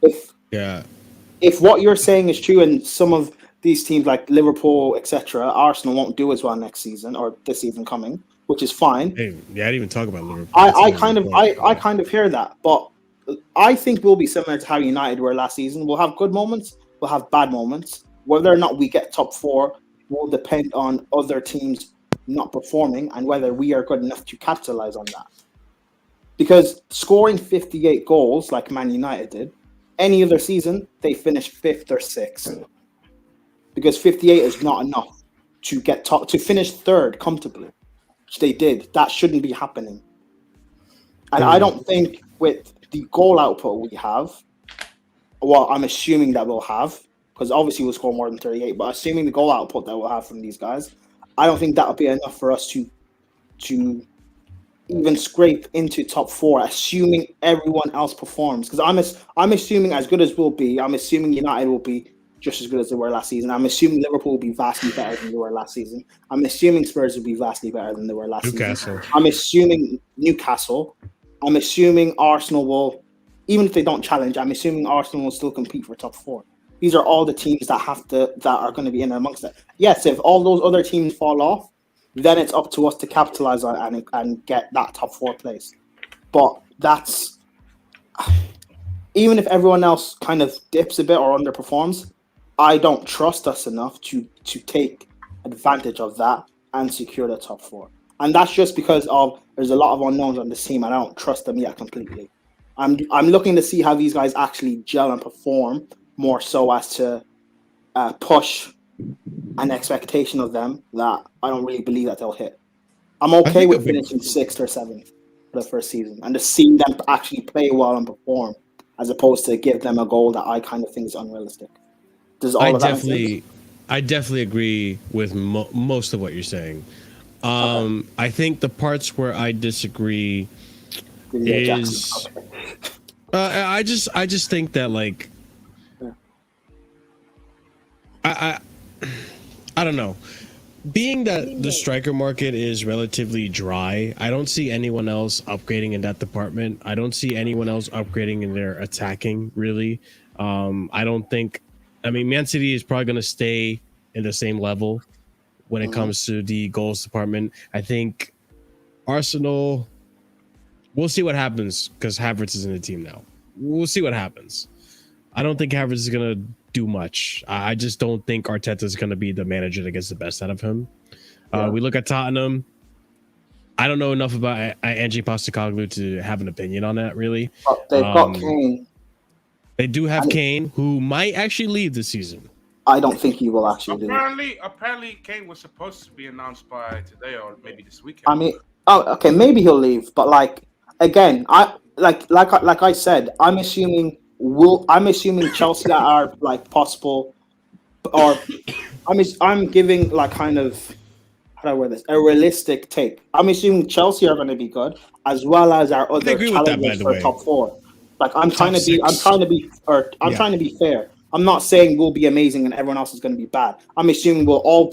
If what you're saying is true and some of these teams like Liverpool, etc., Arsenal won't do as well next season or this season coming, which is fine. Hey, I didn't even talk about Liverpool. I kind of hear that, but I think we'll be similar to how United were last season. We'll have good moments, we'll have bad moments. Whether or not we get top 4 will depend on other teams not performing and whether we are good enough to capitalize on that. Because scoring 58 goals like Man United did, any other season, they finish 5th or 6th. Because 58 is not enough to get top, to finish 3rd comfortably, which they did. That shouldn't be happening. And I don't think with the goal output we have, well, I'm assuming that we'll have, because obviously we'll score more than 38, but assuming the goal output that we'll have from these guys, I don't think that'll be enough for us to even scrape into top 4, assuming everyone else performs. Because I'm assuming as good as we'll be, I'm assuming United will be just as good as they were last season. I'm assuming Liverpool will be vastly better than they were last season. I'm assuming Spurs will be vastly better than they were last season. I'm assuming Newcastle. I'm assuming Arsenal will, even if they don't challenge, I'm assuming Arsenal will still compete for top 4. These are all the teams that are going to be in amongst it. Yes, if all those other teams fall off, then it's up to us to capitalize on it and get that top 4 place. But that's, even if everyone else kind of dips a bit or underperforms, I don't trust us enough to take advantage of that and secure the top 4. And that's just because there's a lot of unknowns on this team and I don't trust them yet completely. I'm looking to see how these guys actually gel and perform more so as to push an expectation of them that I don't really believe that they'll hit. I'm okay with finishing 6th or 7th for the first season and just seeing them actually play well and perform as opposed to give them a goal that I kind of think is unrealistic. I definitely agree with most of what you're saying. I think the parts where I disagree is I just think that like I don't know. Being that the striker market is relatively dry, I don't see anyone else upgrading in that department. I don't see anyone else upgrading in their attacking, really. I don't think... I mean, Man City is probably going to stay in the same level when it comes to the goals department. I think Arsenal... We'll see what happens because Havertz is in the team now. We'll see what happens. I don't think Havertz is going to do much. I just don't think Arteta is going to be the manager that gets the best out of him. We look at Tottenham. I don't know enough about Ange Postecoglou to have an opinion on that, really. They've got Kane. They do have Kane, who might actually leave this season. I don't think he will actually leave. Apparently, Kane was supposed to be announced by today or maybe this weekend. I mean, okay, maybe he'll leave, but like again, like I said, I'm assuming Chelsea are like possible, or I'm giving like kind of, how do I word this, a realistic take. I'm assuming Chelsea are going to be good, as well as our other challengers for top 4. Like I'm trying to be fair. I'm not saying we'll be amazing and everyone else is going to be bad. I'm assuming we'll all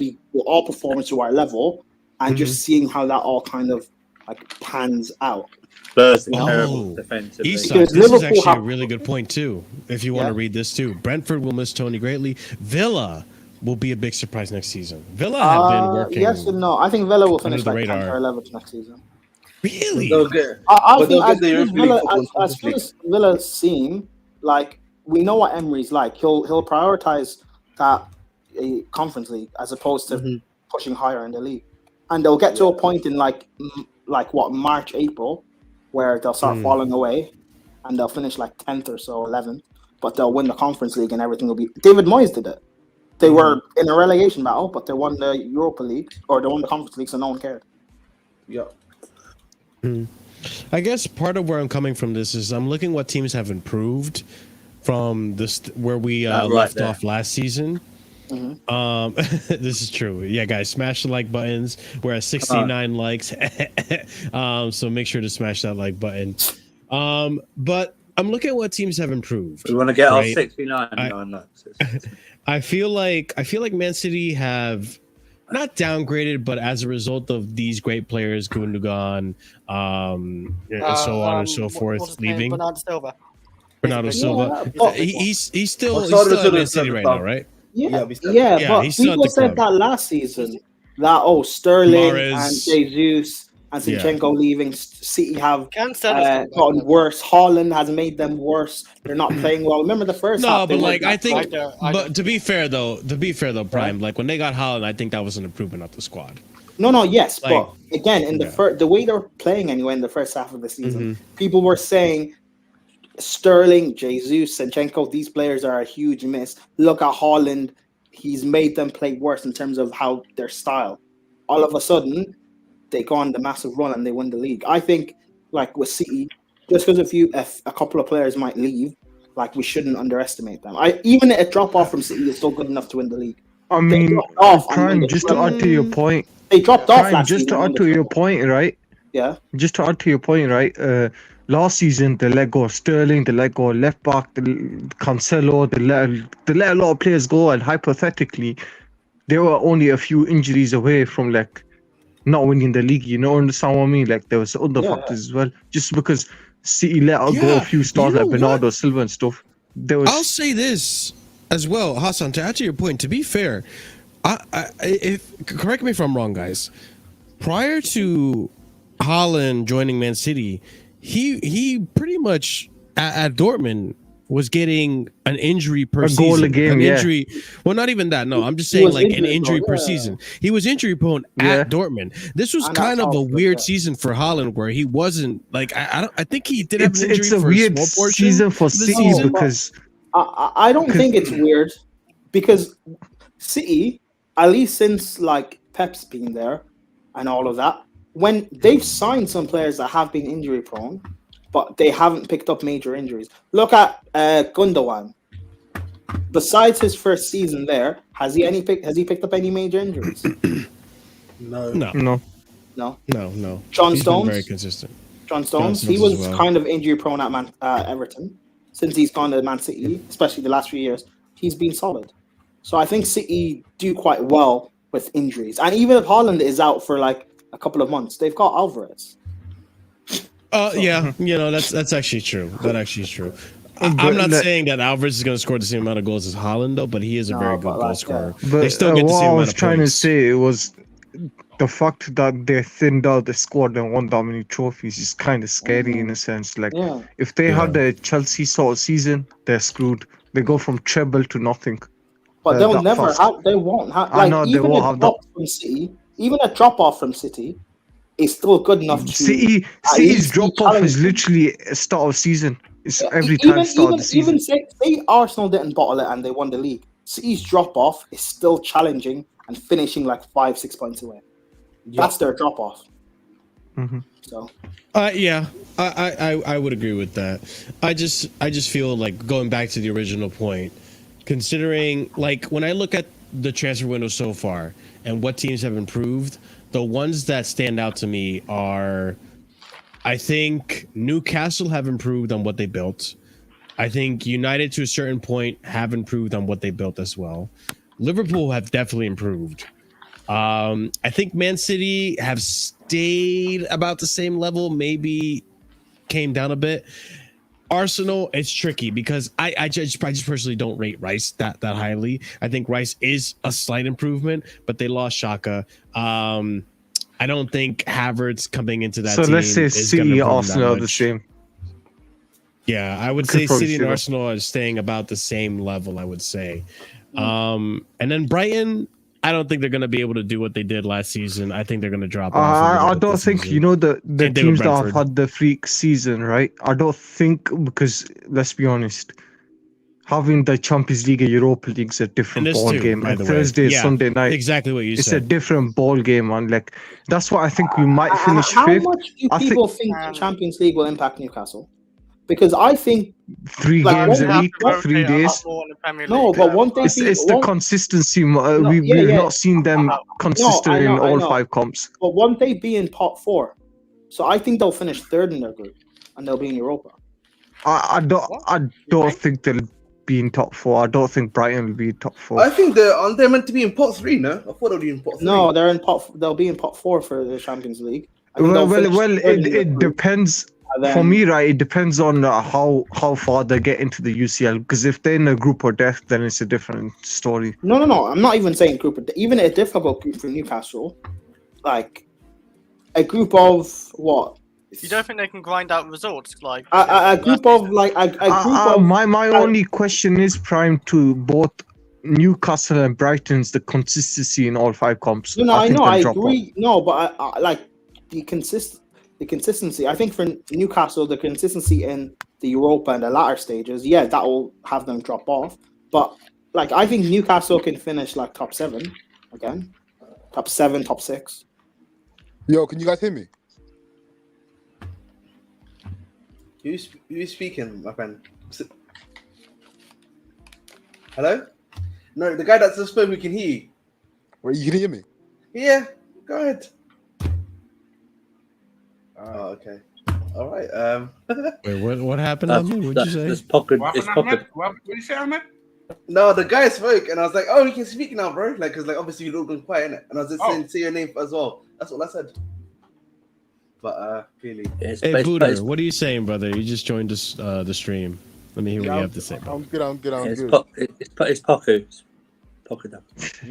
perform to our level, and just seeing how that all kind of like pans out. Terrible defensively. This is actually a really good point too. If you want to read this too, Brentford will miss Tony greatly. Villa will be a big surprise next season. Villa have been working. Yes and no. I think Villa will finish like 10th or 11th next season. Really? I think as good as Villa seem, like we know what Emery's like. He'll prioritize that Conference League as opposed to pushing higher in the league, and they'll get to a point in like what, March, April, where they'll start falling away, and they'll finish like 10th or so, 11th, but they'll win the Conference League and everything will be. David Moyes did it. They were in a relegation battle, but they won the Europa League, or they won the Conference League, so no one cared. Yeah. I guess part of where I'm coming from this is I'm looking what teams have improved from this where we left off last season. This is true. Yeah, guys, smash the like buttons. We're at 69 likes, so make sure to smash that like button. But I'm looking at what teams have improved. We want to get our 69. I feel like Man City have not downgraded, but as a result of these great players, Gundogan, and so on and so forth, leaving. Bernardo Silva. He's still at Man City right now, right? Yeah, but people said that last season that Sterling and Jesus and Zinchenko leaving, City have gotten worse. Haaland has made them worse. They're not playing well. Remember the first half? No, but like I think, but to be fair though, Prime, like when they got Haaland, I think that was an improvement of the squad. Yes, like, but again, in the way they're playing anyway in the first half of the season, people were saying Sterling, Jesus, Zinchenko, these players are a huge miss. Look at Haaland. He's made them play worse in terms of how their style. All of a sudden, they go on the massive run and they win the league. I think, like with City, just because a couple of players might leave, like we shouldn't underestimate them. Even a drop off from City is still good enough to win the league. I mean, Prime, just to add to your point, they dropped off Prime, last just season. to add to your point, right? Yeah. Just to add to your point, right? Last season they let go of Sterling, they let go of left back, Cancelo, they let a lot of players go, and hypothetically, they were only a few injuries away from like not winning the league. You know, understand what I mean? Like there was other factors as well. Just because City let go a few stars like Bernardo Silva and stuff. There was. I'll say this as well, Hassan. To add to your point, to be fair, correct me if I'm wrong, guys. Prior to Haaland joining Man City, he pretty much at Dortmund was getting an injury per season. Goal a game, an injury. Well, not even that. No, I'm just saying like an injury per season. He was injury prone at Dortmund. This was kind of a weird season for Haaland, where he wasn't like I think he did have an injury. It's a for weird a small portion season for of the City season. because I don't think it's weird because City, at least since like Pep's been there and all of that, when they've signed some players that have been injury prone, but they haven't picked up major injuries. Look at Gundogan. Besides his first season there, has he picked up any major injuries? No. John He's Stones, been very consistent. John Stones, he as was well. kind of injury prone at Everton. Since he's gone to Man City, especially the last few years, he's been solid. So I think City do quite well with injuries. And even if Haaland is out for like a couple of months, they've got Alvarez. Yeah, that's actually true. That actually is true. I'm not saying that Alvarez is going to score the same amount of goals as Haaland, though, but he is a very good goal scorer. But They still get the what same I amount was of trying to points. say was the fact that they thinned out the squad and won that many trophies is kind of scary in a sense. Like, if they had a Chelsea sort of season, they're screwed. They go from treble to nothing. But they'll that never fast. have. They won't have. I Like know they even won't a have drop from City, even a drop off from City, is still good enough to. City's least drop be off is challenging. literally a start of season. It's every time start of the season. Even say Arsenal didn't bottle it and they won the league. City's drop off is still challenging and finishing like 5-6 points away. That's their drop off. So. Yeah, I would agree with that. I just feel like going back to the original point, considering like when I look at the transfer window so far and what teams have improved, the ones that stand out to me are, I think Newcastle have improved on what they built. I think United to a certain point have improved on what they built as well. Liverpool have definitely improved. I think Man City have stayed about the same level, maybe came down a bit. Arsenal, it's tricky because I just personally don't rate Rice that highly. I think Rice is a slight improvement, but they lost Xhaka. I don't think Havertz coming into that So team let's say is City, gonna Arsenal are the much. same. Yeah, I would Could say probably City see and that. Arsenal are staying about the same level, I would say. And then Brighton, I don't think they're going to be able to do what they did last season. I think they're going to drop off. I don't think the Same thing with teams that have Brentford. had the freak season, right? I don't think, because let's be honest, having the Champions League and Europa League is a different And this ball too, game. by And the way. Thursday, Yeah, Sunday night, exactly what you it's said. a different ball game, and like that's why I think we might finish How fifth. much do I people think the Champions League will impact Newcastle? Because I think 3 games a week, 3 days. No, but one thing It's the consistency. We've not seen them consistent in all 5 comps. But won't they be in top 4? So I think they'll finish 3rd in their group and they'll be in Europa. I don't think they'll be in top 4. I don't think Brighton will be in top 4. I think aren't they meant to be in pot 3? No, I thought they'll be in pot 3. No, they'll be in pot 4 for the Champions League. I think they'll finish third in their It group. depends. And then- For me, right, it depends on how far they get into the UCL. Because if they're in a group or death, then it's a different story. No. I'm not even saying group. Even a difficult group for Newcastle, like a group of what? You don't think they can grind out results like A group of like a group of. My only question is prime to both Newcastle and Brighton's the consistency in all 5 comps. No, I think know, they'll I drop agree. No, but I like the consistency. I think for Newcastle, the consistency in the Europa and the latter stages, yeah, that will have them drop off. But like, I think Newcastle can finish like top 7 again, top 7, top 6. Yo, can you guys hear me? Who's speaking, my friend? Hello? No, the guy that's just spoke, we can hear you. Wait, you can hear me? Yeah, go ahead. Oh, okay. All right. Wait, what happened, Ahmed? What'd you say? It's pocket. What happened, Ahmed? What did you say, Ahmed? No, the guy spoke, and I was like, "Oh, he can speak now, bro." Like, cause like obviously you've all been quiet, innit? And I was just saying, "Say your name as well." That's all I said. But clearly, Hey, Booter, what are you saying, brother? You just joined us the stream. Let me hear what you have to say, bro. I'm good. I'm good. I'm It's good. It's Poku. Poku.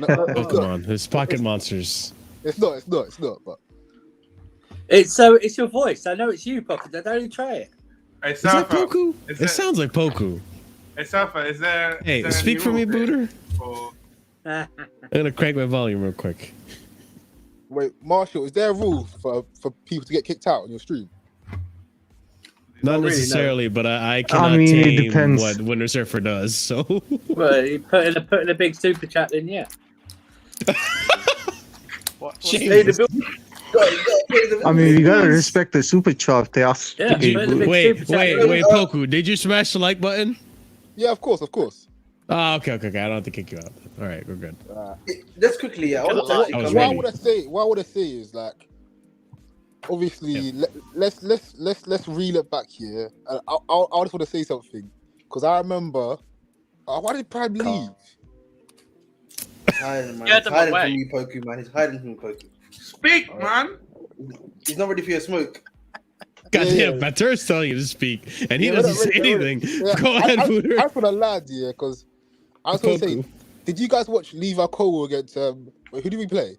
Oh, come on. It's pocket monsters. It's not. It's not. It's not. But It's your voice. I know it's you, Poku. Don't even try it. Hey, Is that Safa, Poku? It sounds like Poku. Hey, Safa, is there... Hey, is there speak any for me, rule Booter. for- I'm gonna crank my volume real quick. wait, Marshall, is there a rule for people to get kicked out on your stream? Not really, necessarily, but I cannot mean, it tame depends. what Winter Surfer does. So Well, you put in a big super chat, then yeah. Jesus. I mean, you gotta respect the super chat. They ask. Yeah, Hey, put in a big wait, super chat. wait, Poku. Did you smash the like button? Yeah, of course, of course. Oh, okay. I don't have to kick you out. All right, we're good. just quickly, yeah. I want to I was actually ready. What I would say is like, obviously, let's reel it back here. And I just want to say something because I remember. Why did Prime leave? hiding, man. Get He's them hiding away. from you, Poku, man. He's hiding from you, Poku. Speak, man. He's not ready for your smoke. Goddamn, Batur's telling you to speak, and he Yeah, doesn't we're say not ready, we're anything. not ready. Go ahead, I Booter. for the lad, yeah, because I was going to say, Poku. did you guys watch Levi Cole against wait, who did we play?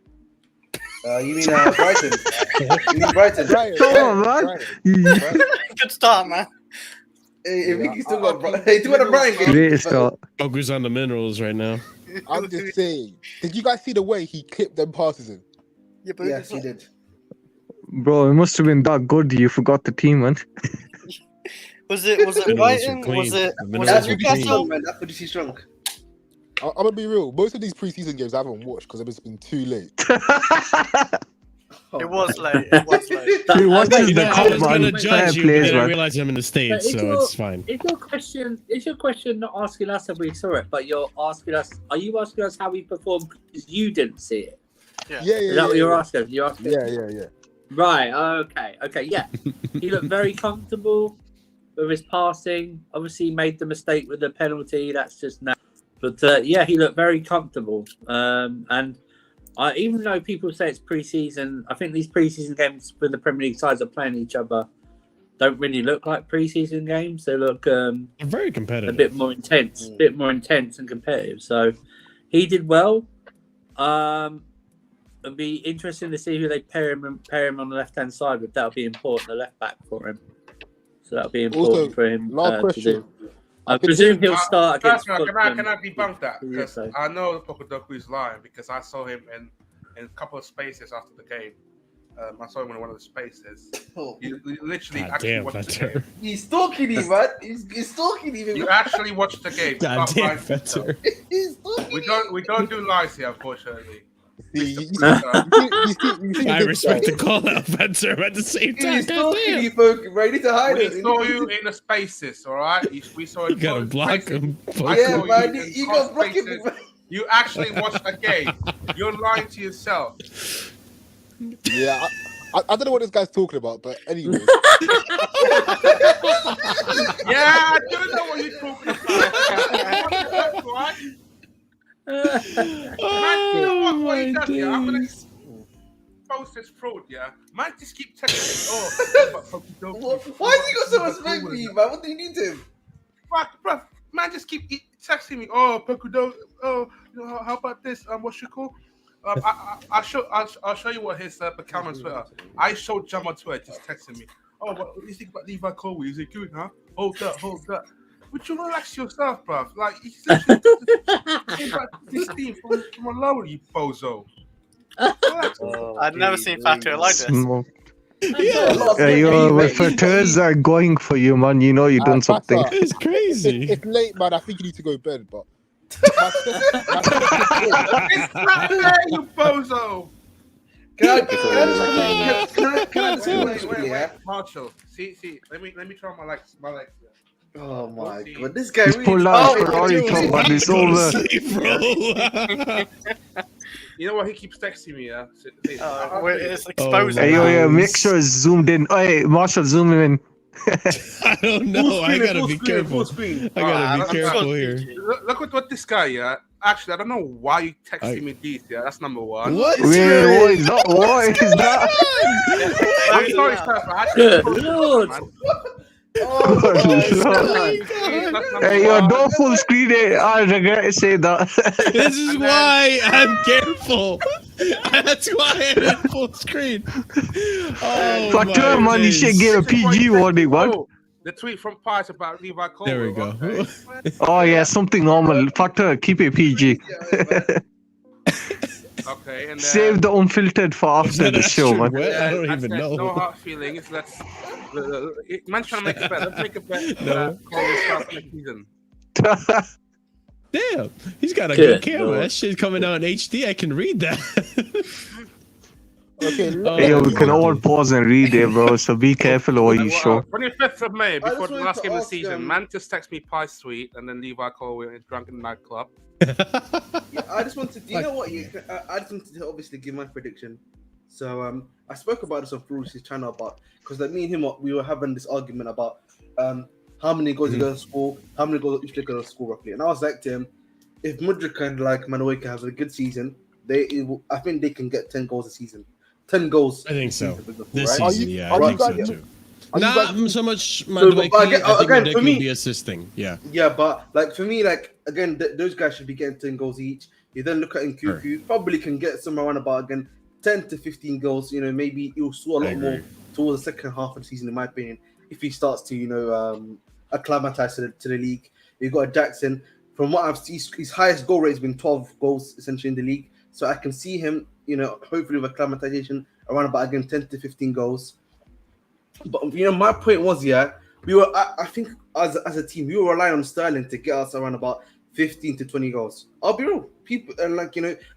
You mean Brighton? You mean Brighton? Come on, man. Good start, man. Hey, Vicky's still got Hey, do you want a Brian game? Great start. Poku's on the minerals right now. I'm just saying. Did you guys see the way he clipped them passes in? Yes, he did. Bro, it must have been that good. You forgot the team, man. Was it Brighton? Was it Newcastle? Man, that's what he's strong. I'm gonna be real. Most of these preseason games I haven't watched because it's been too late. It was late. It was late. He watches the I cup, was gonna man. judge you, but Players, then I man. realized I'm in the States, so it's fine. Is your question not asking us if we saw it, but you're asking us? Are you asking us how we performed because you didn't see it? Yeah. Is that what you're asking? You're asking. Yeah. Right. Okay. Yeah. He looked very comfortable with his passing. Obviously, he made the mistake with the penalty. That's just now. But yeah, he looked very comfortable. And even though people say it's pre-season, I think these pre-season games when the Premier League sides are playing each other don't really look like pre-season games. They look very competitive, a bit more intense, and competitive. So he did well. It'd be interesting to see who they pair him on the left-hand side with. That'll be important, the left back for him. So that'll be important Also, for him last to question. do. I presume he'll start against. Can I Fulham. debunk that? Yeah, Because so. I know Pokudoku is lying because I saw him in a couple of spaces after the game. I saw him in one of the spaces. He literally actually watched the game. He's stalking him, man. He's stalking him. You actually watched the game. God Stop damn, lying to Fetter. yourself. We don't do lies here, unfortunately. I respect the call out, Fetzer, but at the same time, He's stalking you, folks. Ready to hide We it. saw you in the spaces, all right? We saw You gotta block him. Yeah, man. You got block him. You actually watched a game. You're lying to yourself. Yeah, I don't know what this guy's talking about, but anyway. Yeah, I don't know what you're talking about. Right? Oh, what he does, yeah? I'm gonna expose this fraud, yeah? Man, just keep texting me. Why has he got so much smoke for you, man? What do you need to him? Bruh, man, just keep texting me. Oh, Pokudo. Oh, how about this? What's your call? I'll show you what his account on Twitter. I showed Jam on Twitter just texting me. Oh, what do you think about Levi Cole? Is it good, huh? Hold that. Would you relax yourself, bruv? Like, he's literally this team from a lower, you bozo. I've never seen Fatou like this. Smoked. Your filters are going for you, man. You know you're doing something. It's crazy. It's late, man. I think you need to go to bed, but. It's not there, you bozo. Can I just Wait, Marshall. See. Let me try my legs. Oh my god, this guy He's really. pulled out a Ferrari top, but it's over. You know what? He keeps texting me. Yeah. It's exposing. Hey, yo, make sure it's zoomed in. Hey, Marshall, zoom in. I don't know. I gotta be careful. Screen. I gotta be careful here. Look at what this guy. Yeah. Actually, I don't know why you texting me these. Yeah, that's number one. What? Wait, what is that? What is that? I'm sorry, Steph. I Good Lord. Hey, yo, don't full screen it. I regret to say that. This is why I'm careful. That's why I did full screen. Oh, Fuck her, man. You should give a PG warning, man. The tweet from Pies about Levi Cole. There we go. Oh, yeah, something normal. Fuck her. Keep it PG. Okay, and Save the unfiltered for after the show, man. I don't even know. No hard feelings. Let's. Man, trying to make a bet. Let's make a bet. Cole starts next season. Damn, he's got a Good good camera. Lord. That shit's coming out in HD. I can read that. Okay, Hey, yo, we can all pause and read it, bro. So be careful what you show. 25th of May, I before just the wanted last to game of the ask, season, Mantis text me Pie Sweet, and then Levi Cole went drunk in the nightclub. Yeah, I just wanted. You know what? I just wanted to obviously give my prediction. So I spoke about this on Bruce's channel about because like me and him we were having this argument about how many goals you're going to score, how many goals each player going to score roughly, and I was like to him, if Mudryk and like Manueka have a good season, I think they can get 10 goals a season. 10 goals. I think so. This Right? season, Yeah, I think so too. Not so much So, Madueke. but again, I think again, Madueke for me- will be assisting. Yeah. Yeah, but like for me, like again, those guys should be getting 10 goals each. You then look at Nkuku, probably can get somewhere around about again 10 to 15 goals. You know, maybe he'll score a lot more towards the second half of the season, in my opinion, if he starts to acclimatize to the league. You've got Jackson. From what I've seen, his highest goal rate has been 12 goals essentially in the league. So I can see him, hopefully with acclimatization around about again 10 to 15 goals. But my point was, we were. I think as a team, we were relying on Sterling to get us around about 15 to 20 goals. I'll be real, people, and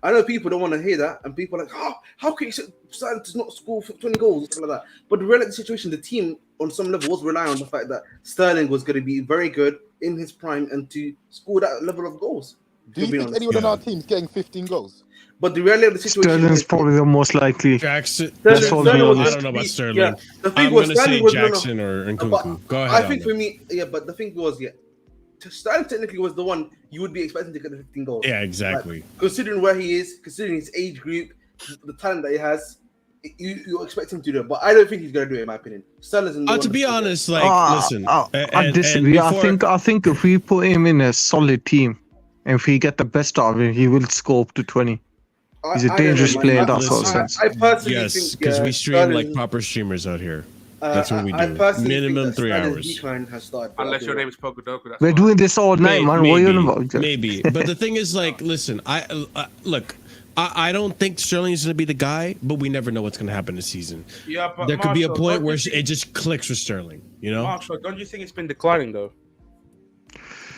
I know people don't want to hear that, and people are like, oh, how can you say Sterling to not score 20 goals or something like that? But the reality situation, the team on some level was relying on the fact that Sterling was going to be very good in his prime and to score that level of goals. Do you think anyone on our team is getting 15 goals? But the reality of the situation Sterling's probably the most likely. Jackson. That's all I we know. don't know about Sterling. Yeah, the thing I'm was, going to say Sterling was Jackson or Nkunku. Go ahead. I think for me, but the thing was, Sterling technically was the one you would be expecting to get the 15 goals. Yeah, exactly. Like, considering where he is, considering his age group, the talent that he has, you expect him to do it. But I don't think he's going to do it, in my opinion. Sterling's in the To be honest, listen. I disagree. I think if we put him in a solid team, and if we get the best out of him, he will score up to 20. He's a dangerous player in that sort of sense. I personally yes, think because we stream Sterling, like proper streamers out here. That's what we do. Minimum 3 hours. Unless your name is Pogodoku. We're doing this all night, man. What are you on about? Maybe. But the thing is, listen, I don't think Sterling is going to be the guy, but we never know what's going to happen this season. Yeah, but there could be a Marshall, point where it just clicks with Sterling, Marshall, don't you think it's been declining though?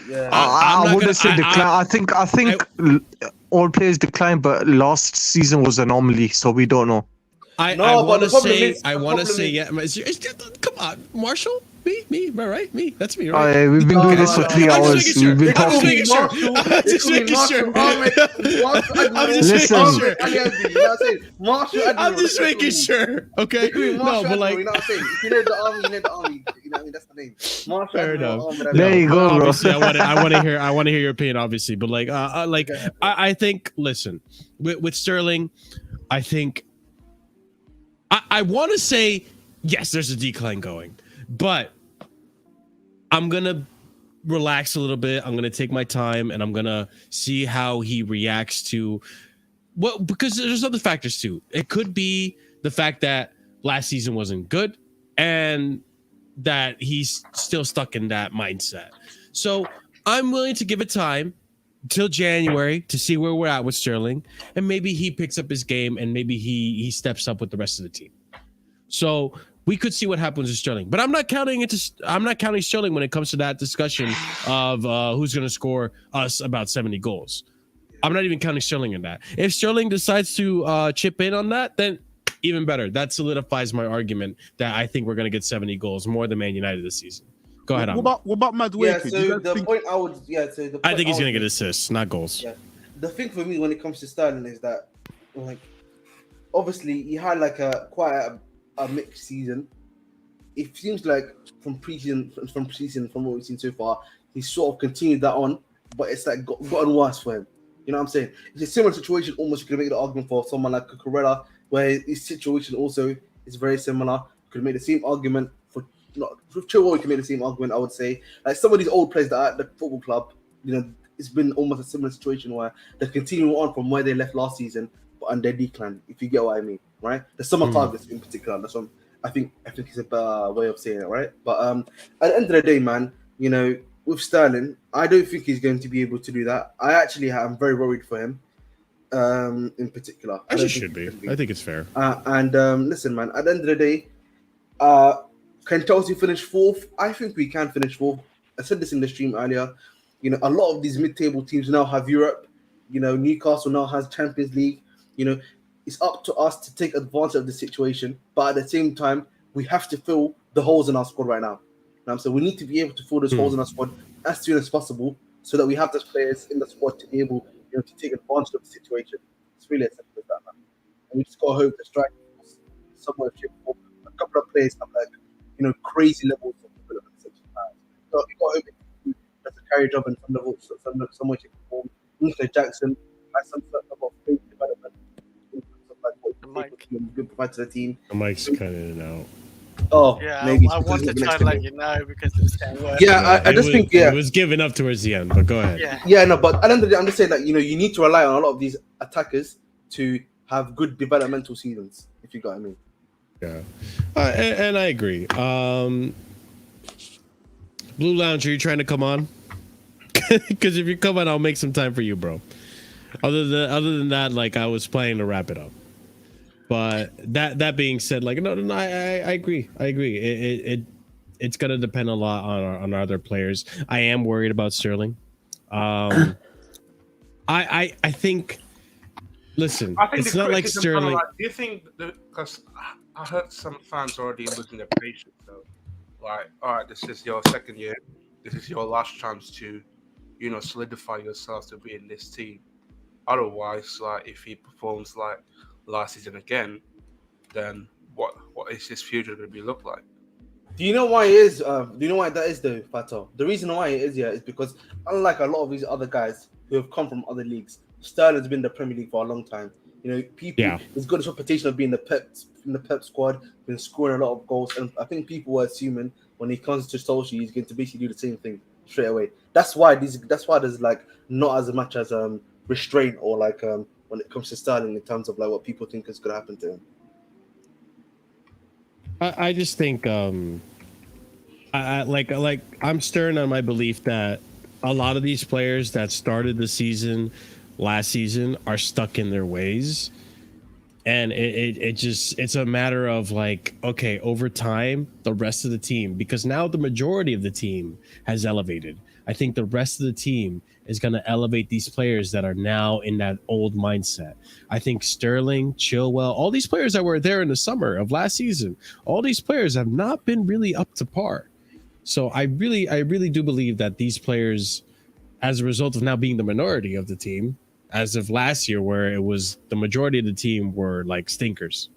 Yeah, I wouldn't say decline. I think all players decline, but last season was an anomaly, so we don't know. I want to say, yeah. Come on, Marshall. Me, right? Me. That's me, right? We've been doing this for 3 hours. We've been talking. I'm just making sure. I'm just making sure. Okay. No, but like, you know what I'm saying? If you know the army, you know the army. You know what I mean? That's the name. Marshall. Fair enough. There you go, bro. Obviously, I want to hear your opinion, obviously, but I think, listen, with Sterling, I think I want to say yes, there's a decline going, but I'm gonna relax a little bit. I'm gonna take my time, and I'm gonna see how he reacts to because there's other factors too. It could be the fact that last season wasn't good, and that he's still stuck in that mindset. So I'm willing to give it time till January to see where we're at with Sterling, and maybe he picks up his game, and maybe he steps up with the rest of the team. So we could see what happens with Sterling, but I'm not counting Sterling when it comes to that discussion of who's going to score us about 70 goals. I'm not even counting Sterling in that. If Sterling decides to chip in on that, then even better. That solidifies my argument that I think we're going to get 70 goals, more than Man United this season. Go ahead. What about Madueke? Yeah, Do so you guys the think- point I would, yeah, so the I point think he's would gonna get make- assists, not goals. Yeah, the thing for me when it comes to Sterling is that, like, obviously he had like quite a mixed season. It seems like from preseason, from what we've seen so far, he's sort of continued that on, but it's like gotten worse for him. You know what I'm saying? It's a similar situation. Almost you could make the argument for someone like Cucurella, where his situation also is very similar. You could make the same argument for with Chilwell. You can make the same argument. I would say like some of these old players that are at the football club, you know, it's been almost a similar situation where they're continuing on from where they left last season, but on their decline. If you get what I mean, right? The summer targets in particular. That's what I think it's a better way of saying it, right? But at the end of the day, man, you know, with Sterling, I don't think he's going to be able to do that. I'm very worried for him, in particular. As it should be. I think it's fair. Listen, man, at the end of the day, can Chelsea finish fourth? I think we can finish fourth. I said this in the stream earlier. You know, a lot of these mid-table teams now have Europe. You know, Newcastle now has Champions League. You know, it's up to us to take advantage of the situation. But at the same time, we have to fill the holes in our squad right now. So we need to be able to fill those holes in our squad as soon as possible so that we have those players in the squad to be able, you know, to take advantage of the situation. It's really as simple as that, man. And we just got to hope the strike somewhere shape or form. A couple of players have like, you know, crazy levels of development. So we got to hope it does a carry job in some level, some way, shape or form. Nico Jackson has some sort of big development in terms of like what he can provide to the team. The mic's cut in and out. Oh, yeah, maybe I want to try and let you know because it's getting worse. Yeah, I just think it was giving up towards the end, but go ahead. Yeah, no, but at the end of the day, I'm just saying that, you know, you need to rely on a lot of these attackers to have good developmental seasons, if you got what I mean. Yeah, and I agree. Blue Lounge, are you trying to come on? Because if you come on, I'll make some time for you, bro. Other than that, like I was planning to wrap it up. But that being said, like no, I agree. It's gonna depend a lot on our other players. I am worried about Sterling. I think. Listen, I think it's not like Sterling. Do you think because I heard some fans already losing their patience. So, like, all right, this is your second year. This is your last chance to, you know, solidify yourself to be in this team. Otherwise, like, if he performs like last season again, then what is his future going to be look like? Do you know why it is? Do you know why that is though, Fato? The reason why it is, is because unlike a lot of these other guys who have come from other leagues, Sterling's been in the Premier League for a long time. You know, he's got this reputation of being in the Pep squad, been scoring a lot of goals, and I think people were assuming when he comes to Solskjaer, he's going to basically do the same thing straight away. That's why there's like not as much as restraint or like when it comes to Sterling in terms of like what people think is going to happen to him. I just think I'm stern on my belief that a lot of these players that started the season last season are stuck in their ways, and it's a matter of like, okay, over time the rest of the team, because now the majority of the team has elevated. I think the rest of the team is going to elevate these players that are now in that old mindset. I think Sterling, Chilwell, all these players that were there in the summer of last season, all these players have not been really up to par. So I really do believe that these players, as a result of now being the minority of the team, as of last year where it was the majority of the team were like stinkers.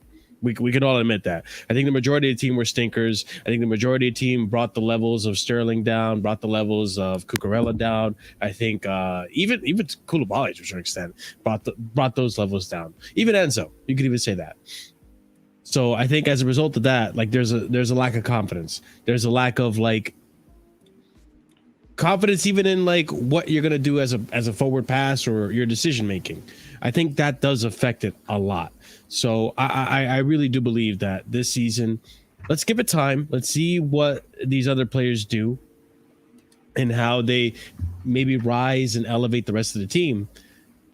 We can all admit that. I think the majority of the team were stinkers. I think the majority of the team brought the levels of Sterling down, brought the levels of Cucurella down. I think even Koulibaly to a certain extent brought those levels down. Even Enzo, you could even say that. So I think as a result of that, like there's a lack of confidence. There's a lack of like confidence even in like what you're gonna do as a forward pass or your decision making. I think that does affect it a lot. So I really do believe that this season, let's give it time. Let's see what these other players do and how they maybe rise and elevate the rest of the team.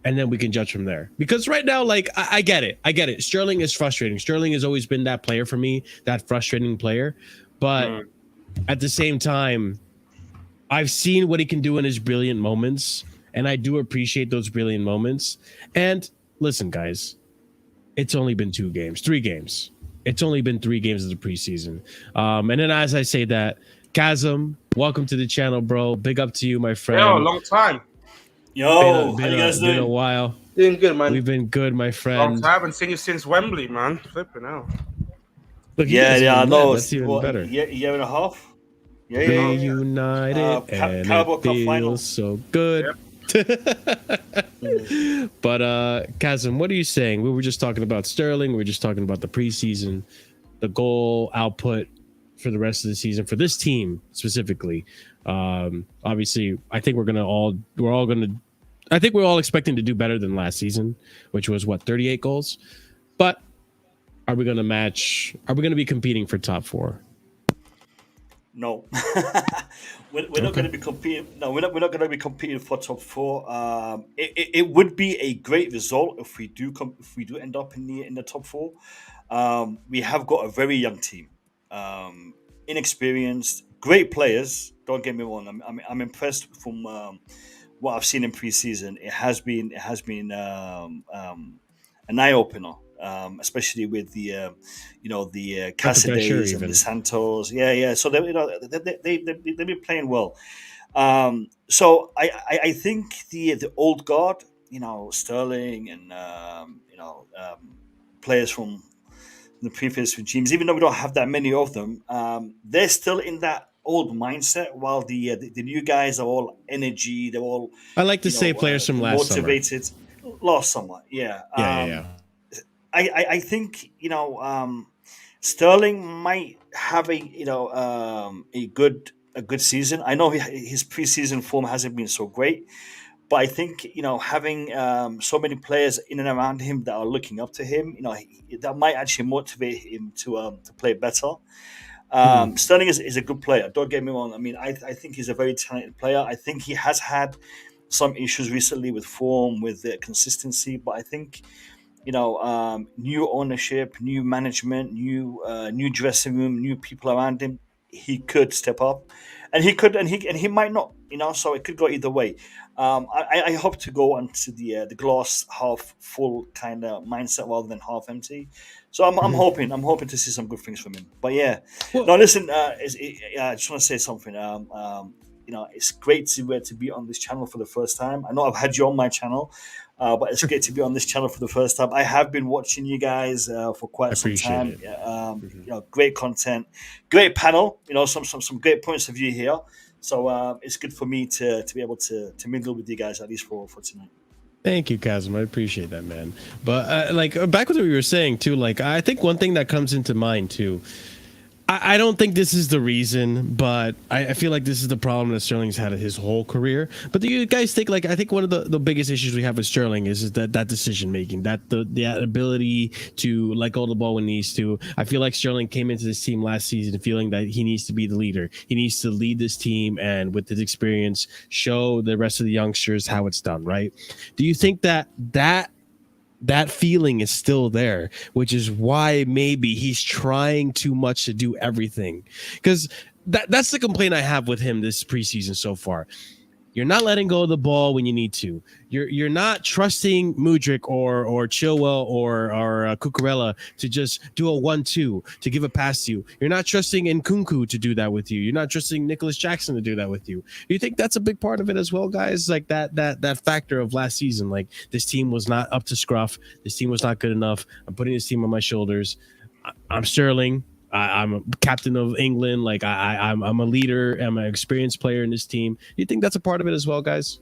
And then we can judge from there. Because right now, like, I get it. Sterling is frustrating. Sterling has always been that player for me, that frustrating player. But at the same time, I've seen what he can do in his brilliant moments. And I do appreciate those brilliant moments. And listen, guys, it's only been 3 games. It's only been 3 games of the preseason. And then as I say that, Chasm, welcome to the channel, bro. Big up to you, my friend. Yo, long time. Yo, how you guys doing? Been a while. Doing good, man. We've been good, my Long friend. time. I haven't seen you since Wembley, man. Flipping out. Look, Yeah, I know. That's even better. Year and a half. Yeah, Reunited and Carabao it Cup feels final. so good. But Chasm, what are you saying? We were just talking about Sterling. We were just talking about the preseason, the goal output for the rest of the season for this team specifically. Obviously, I think we're all expecting to do better than last season, which was what, 38 goals. But are we going to match? Are we going to be competing for top 4? No, we're not going to be competing. No, we're not going to be competing for top 4. It would be a great result if we do end up in the top 4. We have got a very young team, inexperienced, great players. Don't get me wrong. I'm impressed from what I've seen in preseason. It has been an eye opener. Especially with the Caceres and the Santos, So they've been playing well. So I think the old guard, Sterling and players from the previous regimes, even though we don't have that many of them, they're still in that old mindset. While the new guys are all energy, they're all I like to say players from motivated. Last summer, yeah. I think Sterling might have a good season. I know his preseason form hasn't been so great, but I think having so many players in and around him that are looking up to him, that might actually motivate him to play better. Sterling is a good player. Don't get me wrong. I mean, I think he's a very talented player. I think he has had some issues recently with form, with consistency, but I think new ownership, new management, new dressing room, new people around him, he could step up, and he might not. So it could go either way. I hope to go onto the glass half full kind of mindset rather than half empty. So I'm hoping to see some good things from him. But yeah, no, listen. I just want to say something. It's great to be on this channel for the first time. I know I've had you on my channel, but it's great to be on this channel for the first time. I have been watching you guys for quite some time. Great content, great panel. Some great points of view here. So it's good for me to be able to mingle with you guys at least for tonight. Thank you, Chasm. I appreciate that, man. But back with what you were saying too. I think one thing that comes into mind too. I don't think this is the reason, but I feel like this is the problem that Sterling's had his whole career. But do you guys think, I think one of the biggest issues we have with Sterling is that decision making, that the ability to let go of the ball when he needs to. I feel like Sterling came into this team last season feeling that he needs to be the leader. He needs to lead this team and with his experience, show the rest of the youngsters how it's done, right? Do you think that feeling is still there, which is why maybe he's trying too much to do everything? Because that's the complaint I have with him this preseason so far. You're not letting go of the ball when you need to. You're not trusting Mudryk or Chilwell or Cucurella to just do a 1-2 to give a pass to you. You're not trusting Nkunku to do that with you. You're not trusting Nicholas Jackson to do that with you. Do you think that's a big part of it as well, guys? Like that factor of last season, like this team was not up to scruff. This team was not good enough. I'm putting this team on my shoulders. I'm Sterling. I'm a captain of England. I'm a leader. I'm an experienced player in this team. Do you think that's a part of it as well, guys?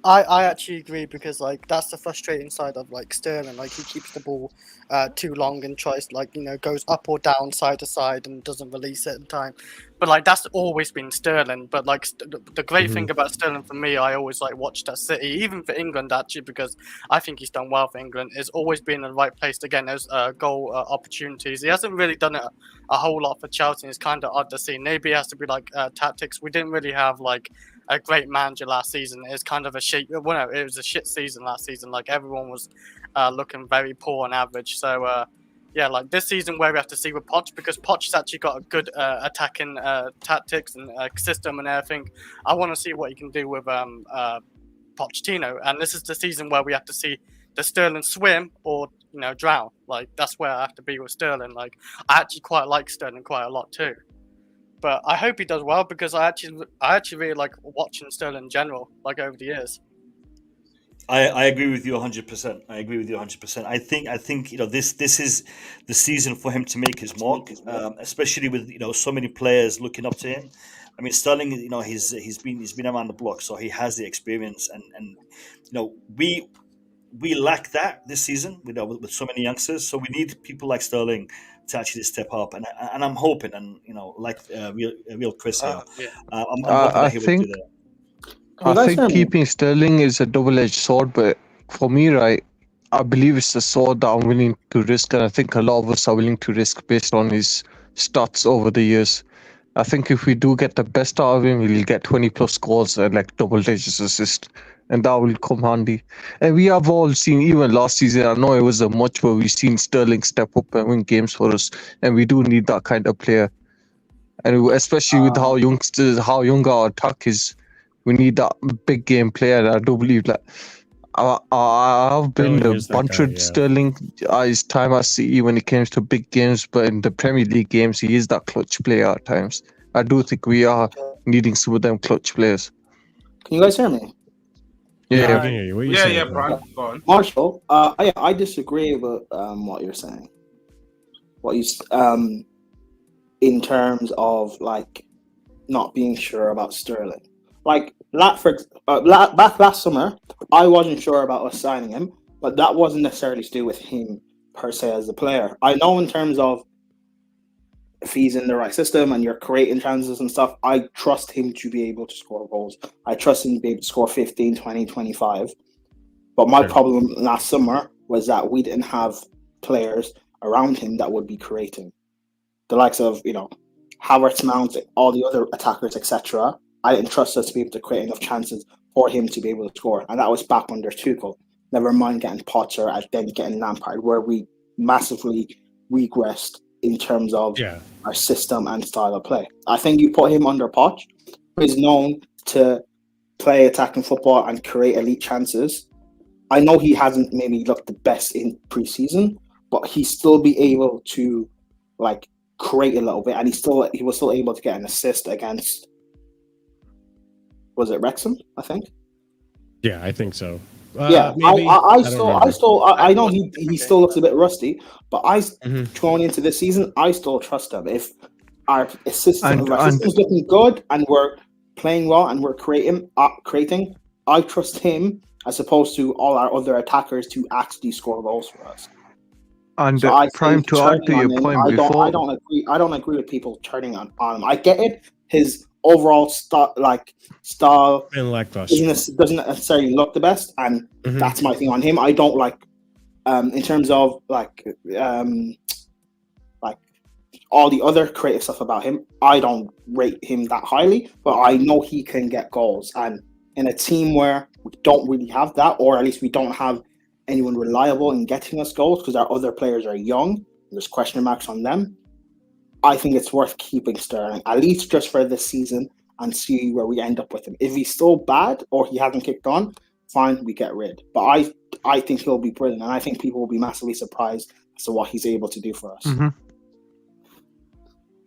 I actually agree, because that's the frustrating side of Sterling. He keeps the ball too long and tries goes up or down, side to side, and doesn't release it in time. But that's always been Sterling. But the great thing about Sterling for me, I always watched at City, even for England actually, because I think he's done well for England. Is always been in the right place to get those goal opportunities. He hasn't really done it a whole lot for Chelsea. It's kind of odd to see. Maybe it has to be tactics. We didn't really have a great manager last season. It's kind of a shit. Well, no, it was a shit season last season. Everyone was looking very poor and average. So this season where we have to see with Poch, because Poch has actually got a good attacking tactics and system and everything. I want to see what he can do with Pochettino, and this is the season where we have to see the Sterling swim or drown. That's where I have to be with Sterling. I actually quite like Sterling quite a lot too. but I hope he does well because I actually really like watching Sterling in general, like over the years. I agree with you 100%. I agree with you 100%. I think this is the season for him to make his mark, especially with so many players looking up to him. I mean, Sterling, he's been around the block, so he has the experience, and we lack that this season with so many youngsters. So we need people like Sterling to actually step up, and I'm hoping, and like real Chris here, I'm hoping that he will do that. I think keeping Sterling is a double-edged sword, but for me, right, I believe it's a sword that I'm willing to risk, and I think a lot of us are willing to risk based on his stats over the years. I think if we do get the best out of him, we'll get 20 plus goals and like double digits assist, and that will come handy. And we have all seen, even last season, I know it wasn't much, but we've seen Sterling step up and win games for us, and we do need that kind of player. And especially with how young our attack is, we need that big game player. I do believe that. I've been bunted Sterling his time at City when it comes to big games, but in the Premier League games, he is that clutch player at times. I do think we are needing some of them clutch players. Can you guys hear me? Yeah, I can hear you. What are you saying, Brian, go on. Marshall, I disagree with what you're saying. What you in terms of like not being sure about Sterling. Like back last summer, I wasn't sure about us signing him, but that wasn't necessarily to do with him per se as a player. I know in terms of if he's in the right system and you're creating chances and stuff, I trust him to be able to score goals. I trust him to be able to score 15, 20, 25. But my problem last summer was that we didn't have players around him that would be creating. The likes of, Havertz, Mount, all the other attackers, etc. I didn't trust us to be able to create enough chances for him to be able to score. And that was back under Tuchel. Never mind getting Potter and then getting Lampard, where we massively regressed in terms of our system and style of play. I think you put him under Poch, who is known to play attacking football and create elite chances. I know he hasn't maybe looked the best in pre-season, but he still be able to create a little bit, and he was still able to get an assist against, was it Wrexham? I think. Yeah, I think so. Yeah, maybe. I know he still looks a bit rusty, but going into this season, I still trust him. If our system's looking good and we're playing well and we're creating, I trust him as opposed to all our other attackers to actually score goals for us. And so Prime, to add to your point before, I don't agree with people turning on him. I get it. His overall style doesn't necessarily look the best, and that's my thing on him. I don't like in terms of all the other creative stuff about him. I don't rate him that highly, but I know he can get goals, and in a team where we don't really have that, or at least we don't have anyone reliable in getting us goals because our other players are young, there's question marks on them, I think it's worth keeping Sterling, at least just for this season, and see where we end up with him. If he's still bad or he hasn't kicked on, fine, we get rid. But I think he'll be brilliant, and I think people will be massively surprised as to what he's able to do for us.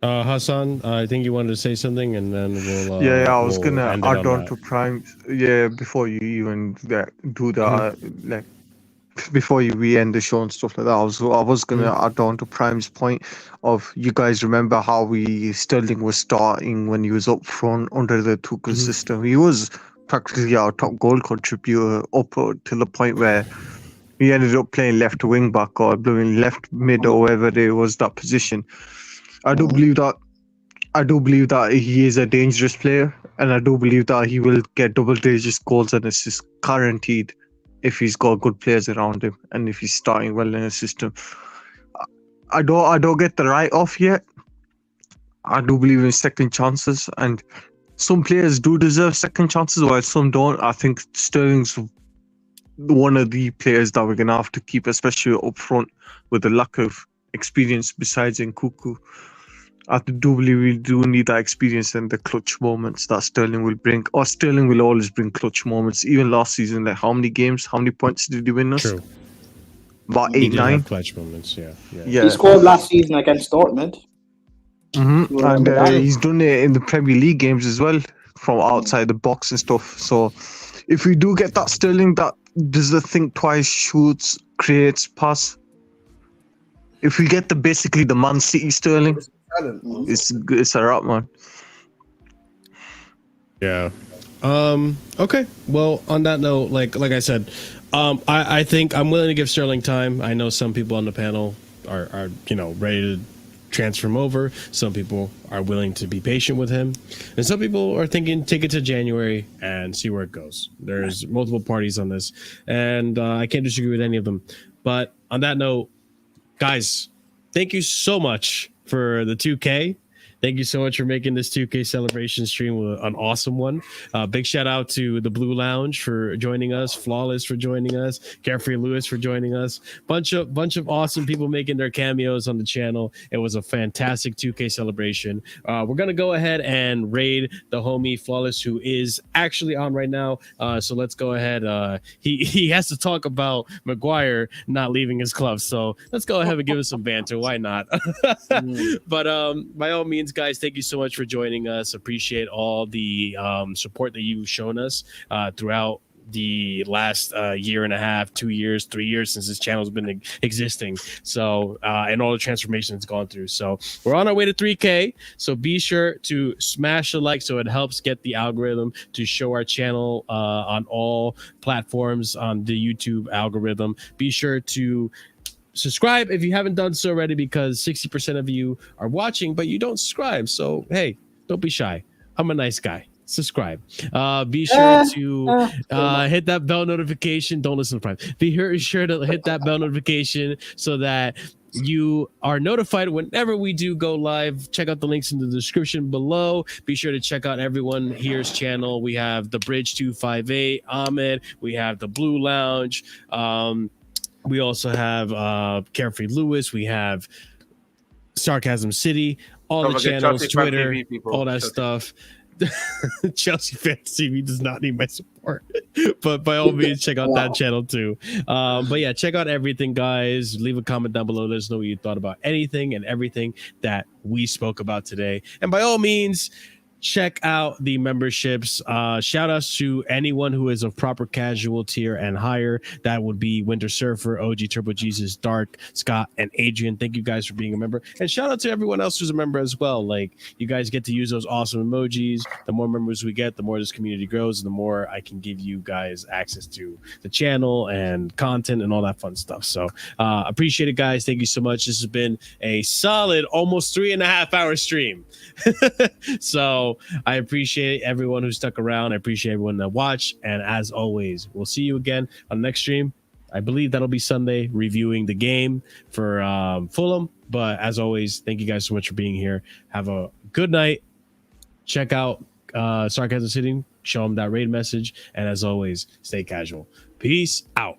Hassan, I think you wanted to say something, and then we'll. I was gonna add on to Prime. Yeah, before you even do that, before we end the show and stuff like that, I was gonna add on to Prime's point of, you guys remember how Sterling was starting when he was up front under the Tuchel system. He was practically our top goal contributor up to the point where he ended up playing left wing back or left mid or wherever there was that position. I do believe that he is a dangerous player, and I do believe that he will get double-digit goals and assists guaranteed if he's got good players around him and if he's starting well in a system. I don't get the write-off yet. I do believe in second chances, and some players do deserve second chances while some don't. I think Sterling's one of the players that we're going to have to keep, especially up front with the lack of experience besides Nkunku. I do believe we do need that experience and the clutch moments that Sterling will bring. Or Sterling will always bring clutch moments. Even last season, how many points did he win us? True. About 8, 9 clutch moments. Yeah. He scored last season against Dortmund. And he's done it in the Premier League games as well, from outside the box and stuff. So if we do get that Sterling that does the think twice, shoots, creates, pass. If we get basically the Man City Sterling, it's a wrap, man. Yeah. Okay. Well, on that note, like I said, I think I'm willing to give Sterling time. I know some people on the panel are ready to transfer him over. Some people are willing to be patient with him, and some people are thinking take it to January and see where it goes. There's multiple parties on this, and I can't disagree with any of them. But on that note, guys, thank you so much for the 2K. Thank you so much for making this 2K celebration stream an awesome one. Big shout out to the Blue Lounge for joining us, Flawless for joining us, Carefree Lewis for joining us. Bunch of awesome people making their cameos on the channel. It was a fantastic 2K celebration. We're gonna go ahead and raid the homie Flawless, who is actually on right now. So let's go ahead. He has to talk about Maguire not leaving his club. So let's go ahead and give us some banter. Why not? But by all means, guys, thank you so much for joining us. Appreciate all the support that you've shown us throughout the last year and a half, 2 years, 3 years since this channel's been existing. So and all the transformation it's gone through. So we're on our way to 3K. So be sure to smash a like so it helps get the algorithm to show our channel on all platforms on the YouTube algorithm. Be sure to subscribe if you haven't done so already, because 60% of you are watching but you don't subscribe. So hey, don't be shy. I'm a nice guy. Subscribe. Be sure to hit that bell notification. Don't listen to Prime. Be sure to hit that bell notification so that you are notified whenever we do go live. Check out the links in the description below. Be sure to check out everyone here's channel. We have the Bridge 258, Ahmed. We have the Blue Lounge. We also have Carefree Lewis. We have Sarcasm City, all the channels, Twitter, all that stuff. Chelsea Fans TV does not need my support, but by all means, check out that channel too. But yeah, check out everything, guys. Leave a comment down below. Let us know what you thought about anything and everything that we spoke about today. And by all means, check out the memberships. Shout outs to anyone who is of proper casual tier and higher. That would be Winter Surfer, OG Turbo Jesus, Dark, Scott, and Adrian. Thank you guys for being a member. And shout out to everyone else who's a member as well. Like, you guys get to use those awesome emojis. The more members we get, the more this community grows, the more I can give you guys access to the channel and content and all that fun stuff. So appreciate it, guys. Thank you so much. This has been a solid almost 3.5 hour stream. So I appreciate everyone who stuck around. I appreciate everyone that watched. And as always, we'll see you again on the next stream. I believe that'll be Sunday, reviewing the game for Fulham. But as always, thank you guys so much for being here. Have a good night. Check out Sarcasm City. Show them that raid message. And as always, stay casual. Peace out.